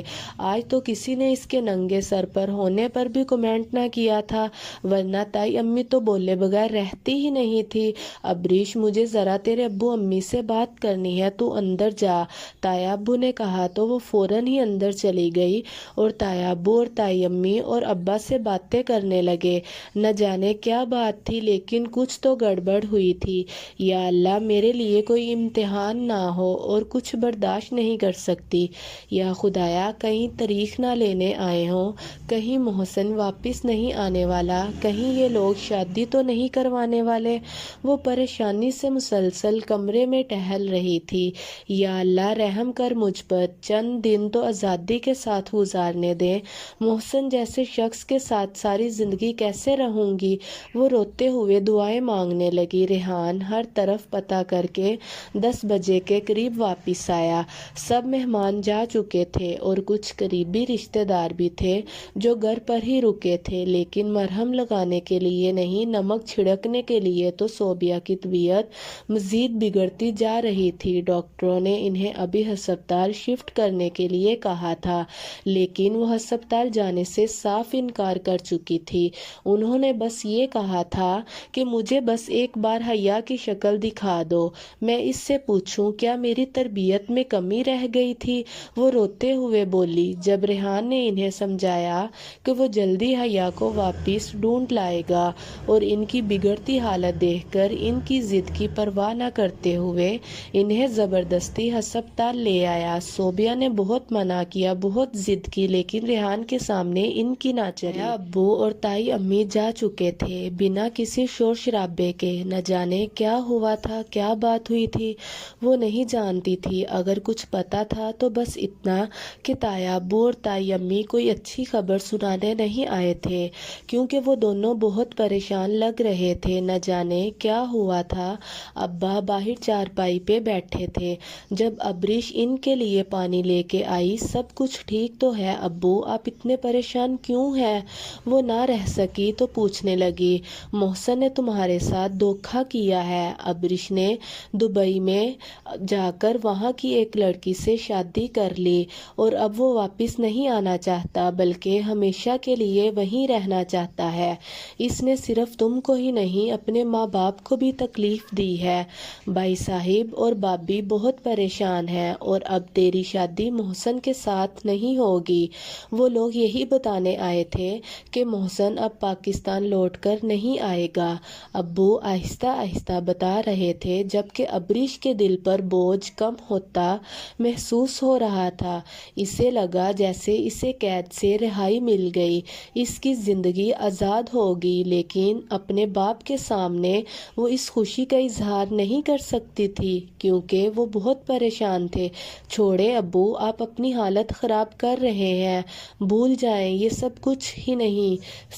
آج تو کسی نے اس کے ننگے سر پر ہونے پر بھی کمنٹ نہ کیا تھا، ورنہ تائی امی تو بولے بغیر رہتی ہی نہیں تھی۔ ابریش، مجھے ذرا تیرے ابو امی سے بات کرنی ہے، تو اندر جا، تایا ابو نے کہا تو وہ فوراً ہی اندر چلی گئی اور تایا ابو اور تائی امی اور ابا سے باتیں کرنے لگے۔ نہ جانے کیا بات تھی، لیکن کچھ تو گڑبڑ ہوئی تھی۔ یا اللہ، میرے لیے کوئی امتحان نہ ہو اور کچھ برداشت نہیں کر سکتی۔ یا خدایا، کہیں تاریخ نہ لینے آئے ہوں، کہیں محسن واپس نہیں آنے والا، کہیں یہ لوگ شادی تو نہیں کروانے والے۔ وہ پریشانی سے مسلسل کمرے میں ٹہل رہی تھی۔ یا اللہ، رحم کر مجھ پر، چند دن تو آزادی کے ساتھ گزارنے دے۔ محسن جیسے شخص کے ساتھ ساری زندگی کیسے رہوں گی؟ وہ روتے ہوئے دعائیں مانگنے لگی۔ ریحان ہر طرف پتہ کر کے 10 بجے کے قریب واپس آیا۔ سب مہمان جا چکے تھے اور کچھ قریبی رشتہ دار بھی تھے جو گھر پر ہی رکے تھے، لیکن مرہم لگانے کے لیے نہیں، نمک چھڑکنے کے لیے۔ تو صوبیہ کی طبیعت مزید بگڑتی جا رہی تھی۔ ڈاکٹروں نے انہیں ابھی ہسپتال شفٹ کرنے کے لیے کہا تھا، لیکن وہ ہسپتال جانے سے صاف انکار کر چکی تھی۔ انہوں نے بس یہ کہا تھا کہ مجھے بس ایک بار حیا کی شکل دکھا دو، میں اس سے پوچھوں کیا میری تربیت میں کمی رہ گئی تھی۔ وہ روتے ہوئے بولی۔ جب ریحان نے انہیں سمجھایا کہ وہ جلدی حیا کو واپس ڈھونڈ لائے گا اور ان کی بگڑتی حالت دیکھ کر ان کی ضد کی پرواہ نہ کرتے ہوئے انہیں زبردستی ہسپتال لے آیا۔ صوبیہ نے بہت منع کیا، بہت ضد کی، لیکن ریحان کے سامنے ان کی نہ چلی۔ ابو اور تائی امی جا چکے تھے بنا کسی شور شرابے کے۔ نہ جانے کیا ہوا تھا، کیا بات ہوئی تھی، وہ نہیں جانتی تھی۔ اگر کچھ پتا تھا تو بس اتنا کہ تایا ابو اور تائی امی کوئی اچھی خبر سنانے نہیں آئے تھے، کیونکہ وہ دونوں بہت پریشان لگ رہے تھے۔ نہ جانے کیا ہوا تھا۔ ابا باہر چارپائی پہ بیٹھے تھے جب ابریش ان کے لیے پانی لے کے آئی۔ سب کچھ ٹھیک تو ہے ابو، آپ اتنے پریشان کیوں ہیں؟ وہ نہ رہ سکی تو پوچھنے لگی۔ محسن نے تمہارے ساتھ دھوکہ کیا ہے۔ ابریش نے دبئی میں جا کر وہاں کی ایک لڑکی سے شادی کر لی اور اب وہ واپس نہیں آنا چاہتا، بلکہ ہمیشہ کے لیے وہیں رہنا چاہتا ہے۔ اس نے صرف تم کو ہی نہیں، اپنے ماں باپ کو بھی تکلیف دی ہے۔ بھائی صاحب اور بابی بہت پریشان ہیں اور اب تیری شادی محسن کے ساتھ نہیں ہوگی۔ وہ لوگ یہی بتانے آئے تھے کہ محسن اب پاکستان لوٹ کر نہیں آئے گا۔ ابو آہستہ آہستہ بتا رہے تھے، جبکہ ابریش کے دل پر بوجھ کم ہوتا محسوس ہو رہا تھا۔ اسے لگا جیسے اسے قید سے رہائی مل گئی، اس کی زندگی آزاد ہوگی، لیکن اپنے باپ کے سامنے وہ اس خوشی کا اظہار نہیں کر سکتی تھی کیونکہ وہ بہت پریشان تھے۔ چھوڑے ابو، آپ اپنی حالت خراب کر رہے ہیں، بھول جائیں یہ سب کچھ ہی نہیں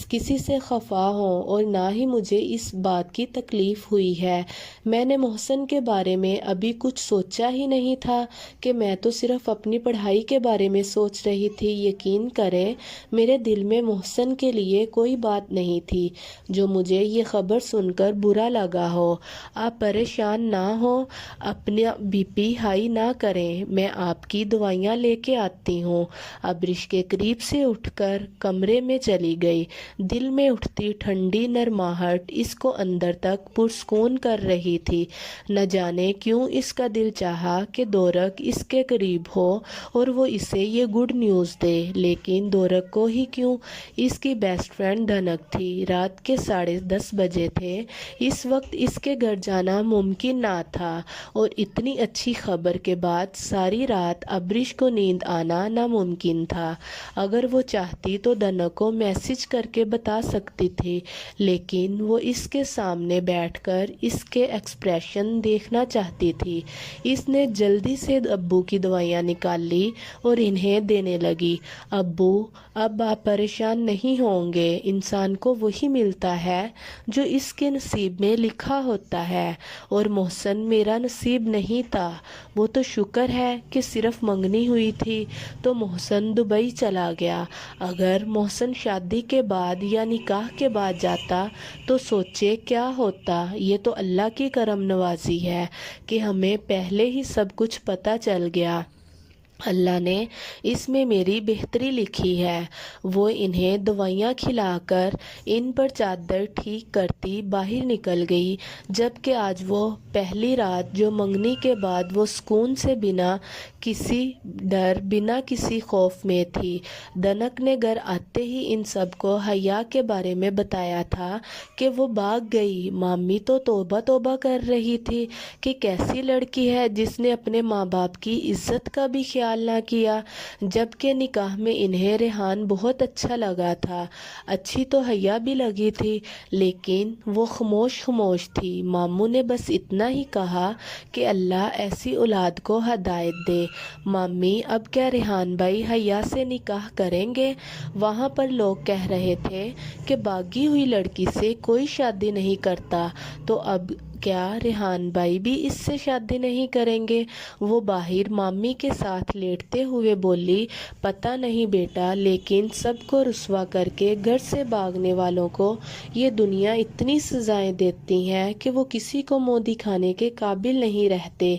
کسی سے خفا ہوں، اور نہ ہی مجھے اس بات کی تکلیف ہوئی ہے۔ میں نے محسن کے بارے میں ابھی کچھ سوچا ہی نہیں تھا کہ میں تو صرف اپنی پڑھائی کے بارے میں سوچ رہی تھی۔ یقین کریں میرے دل میں محسن کے لیے کوئی بات نہیں تھی۔ جو مجھے یہ خبر سن کر برا لگا ہو، آپ پریشان نہ ہوں، اپنا بی پی ہائی نہ کریں، میں آپ کی دوائیاں لے کے آتی ہوں۔ ابریش کے قریب سے اٹھ کر کمرے میں چلی گئی۔ دل میں اٹھتی ٹھنڈی نرماہٹ اس کو اندر تک پرسکون کر رہی تھی۔ نہ جانے کیوں اس کا دل چاہا کہ دورک اس کے قریب ہو اور وہ اسے یہ گڈ نیوز دے، لیکن دورک کو ہی کیوں؟ اس کی بیسٹ فرینڈ دھنک تھی۔ رات کے 10:30 بجے تھے۔ اس وقت اس کے گھر جانا ممکن نہ تھا، اور اتنی اچھی خبر کے بعد ساری رات ابریش کو نیند آنا ناممکن تھا۔ اگر وہ چاہتی تو دھنک کو میسج کر کے بتا سکتی تھی، لیکن وہ اس کے سامنے بیٹھ کر اس کے ایکسپریشن دیکھنا چاہتی تھی۔ اس نے جلدی سے ابو کی دوائیاں نکال لی اور انہیں دینے لگی۔ ابو، اب آپ پریشان نہیں ہوں گے، انسان کو وہی ملتا ہے جو اس کے نصیب میں لکھا ہوتا ہے، اور محسن میرا نصیب نہیں تھا۔ وہ تو شکر ہے کہ صرف منگنی ہوئی تھی تو محسن دبئی چلا گیا۔ اگر محسن شادی کے بعد یا نکاح کے بعد جاتا تو سوچے کیا ہوتا۔ یہ تو اللہ کی کرم نوازی ہے کہ ہمیں پہلے ہی سب کچھ پتہ چل گیا۔ اللہ نے اس میں میری بہتری لکھی ہے۔ وہ انہیں دوائیاں کھلا کر ان پر چادر ٹھیک کرتی باہر نکل گئی، جبکہ آج وہ پہلی رات جو منگنی کے بعد وہ سکون سے بنا کسی ڈر بنا کسی خوف میں تھی۔ دنک نے گھر آتے ہی ان سب کو حیا کے بارے میں بتایا تھا کہ وہ بھاگ گئی۔ مامی تو توبہ توبہ کر رہی تھی کہ کیسی لڑکی ہے جس نے اپنے ماں باپ کی عزت کا بھی خیال نہ کیا، جبکہ نکاح میں انہیں ریحان بہت اچھا لگا تھا۔ اچھی تو حیا بھی لگی تھی، لیکن وہ خاموش تھی۔ ماموں نے بس اتنا ہی کہا کہ اللہ ایسی اولاد کو ہدایت دے۔ مامی اب کیا ریحان بھائی حیا سے نکاح کریں گے؟ وہاں پر لوگ کہہ رہے تھے کہ باغی ہوئی لڑکی سے کوئی شادی نہیں کرتا، تو اب کیا ریحان بھائی بھی اس سے شادی نہیں کریں گے؟ وہ باہر مامی کے ساتھ لیٹتے ہوئے بولی، پتہ نہیں بیٹا، لیکن سب کو رسوا کر کے گھر سے بھاگنے والوں کو یہ دنیا اتنی سزائیں دیتی ہے کہ وہ کسی کو منہ دکھانے کے قابل نہیں رہتے۔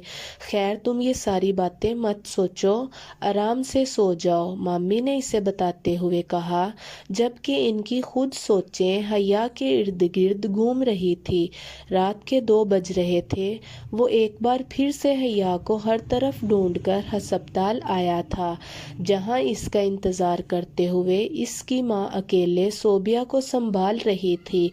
خیر تم یہ ساری باتیں مت سوچو، آرام سے سو جاؤ، مامی نے اسے بتاتے ہوئے کہا، جبکہ ان کی خود سوچیں حیا کے ارد گرد گھوم رہی تھی۔ رات کے 2 بج رہے تھے۔ وہ ایک بار پھر سے حیا کو ہر طرف ڈھونڈ کر ہسپتال آیا تھا، جہاں اس کا انتظار کرتے ہوئے اس کی ماں اکیلے صوبیہ کو سنبھال رہی تھی۔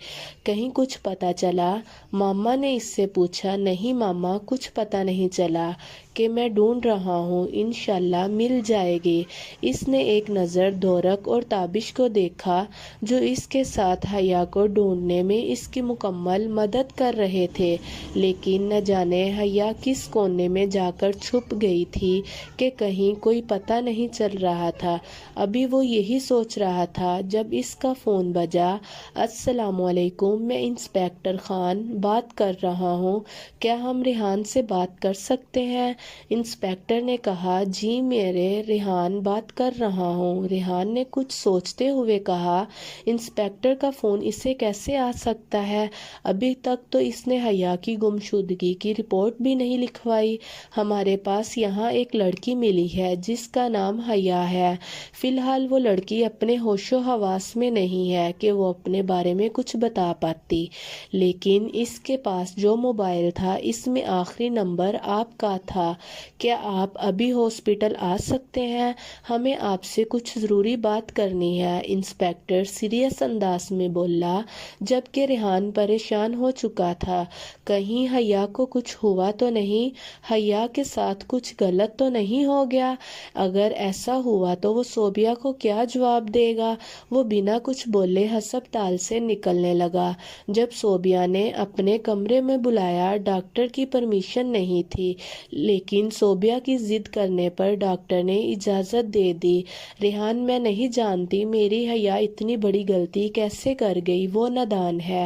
کہیں کچھ پتہ چلا؟ ماما نے اس سے پوچھا۔ نہیں ماما، کچھ پتہ نہیں چلا کہ میں ڈھونڈ رہا ہوں، انشاءاللہ مل جائے گی۔ اس نے ایک نظر دورک اور تابش کو دیکھا، جو اس کے ساتھ حیا کو ڈھونڈنے میں اس کی مکمل مدد کر رہے تھے، لیکن نہ جانے حیا کس کونے میں جا کر چھپ گئی تھی کہ کہیں کوئی پتہ نہیں چل رہا تھا۔ ابھی وہ یہی سوچ رہا تھا جب اس کا فون بجا۔ السلام علیکم، میں انسپکٹر خان بات کر رہا ہوں، کیا ہم ریحان سے بات کر سکتے ہیں؟ انسپکٹر نے کہا، جی میرے ریحان بات کر رہا ہوں۔ ریحان نے کچھ سوچتے ہوئے کہا، انسپکٹر کا فون اسے کیسے آ سکتا ہے؟ ابھی تک تو اس نے حیا کی گمشدگی کی رپورٹ بھی نہیں لکھوائی۔ ہمارے پاس یہاں ایک لڑکی ملی ہے جس کا نام حیا ہے۔ فی الحال وہ لڑکی اپنے ہوش و حواس میں نہیں ہے کہ وہ اپنے بارے میں کچھ بتا پاتی، لیکن اس کے پاس جو موبائل تھا اس میں آخری نمبر آپ کا تھا۔ کیا آپ ابھی ہاسپٹل آ سکتے ہیں؟ ہمیں آپ سے کچھ ضروری بات کرنی ہے، انسپکٹر سیریس انداز میں بولا، جبکہ ریحان پریشان ہو چکا تھا۔ کہیں حیا کو کچھ ہوا تو نہیں؟ حیا کے ساتھ کچھ غلط تو نہیں ہو گیا؟ اگر ایسا ہوا تو وہ صوبیہ کو کیا جواب دے گا؟ وہ بنا کچھ بولے ہسپتال سے نکلنے لگا۔ جب صوبیہ نے اپنے کمرے میں بلایا، ڈاکٹر کی پرمیشن نہیں تھی، لیکن صوبیہ کی ضد کرنے پر ڈاکٹر نے اجازت دے دی۔ ریحان میں نہیں جانتی میری حیا اتنی بڑی غلطی کیسے کر گئی، وہ نادان ہے۔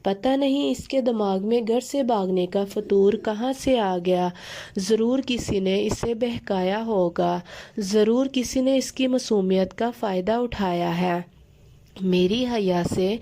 پتہ نہیں اس کے دماغ میں گھر سے بھاگنے کا فطور کہاں سے آ گیا۔ ضرور کسی نے اسے بہکایا ہوگا، ضرور کسی نے اس کی معصومیت کا فائدہ اٹھایا ہے۔ میری حیا سے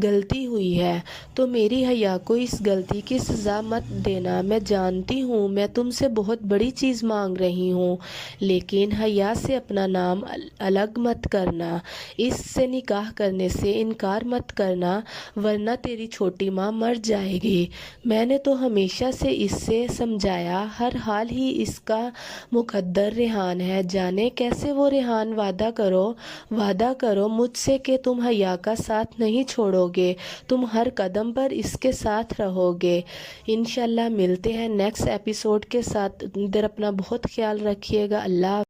غلطی ہوئی ہے تو میری حیا کو اس غلطی کی سزا مت دینا۔ میں جانتی ہوں میں تم سے بہت بڑی چیز مانگ رہی ہوں، لیکن حیا سے اپنا نام الگ مت کرنا، اس سے نکاح کرنے سے انکار مت کرنا، ورنہ تیری چھوٹی ماں مر جائے گی۔ میں نے تو ہمیشہ سے اس سے سمجھایا، ہر حال ہی اس کا مقدر ریحان ہے، جانے کیسے وہ ریحان۔ وعدہ کرو مجھ سے کہ تم حیا کا ساتھ نہیں چھوڑو گے، تم ہر قدم پر اس کے ساتھ رہو گے۔ انشاءاللہ ملتے ہیں نیکسٹ ایپیسوڈ کے ساتھ۔ ادھر اپنا بہت خیال رکھیے گا۔ اللہ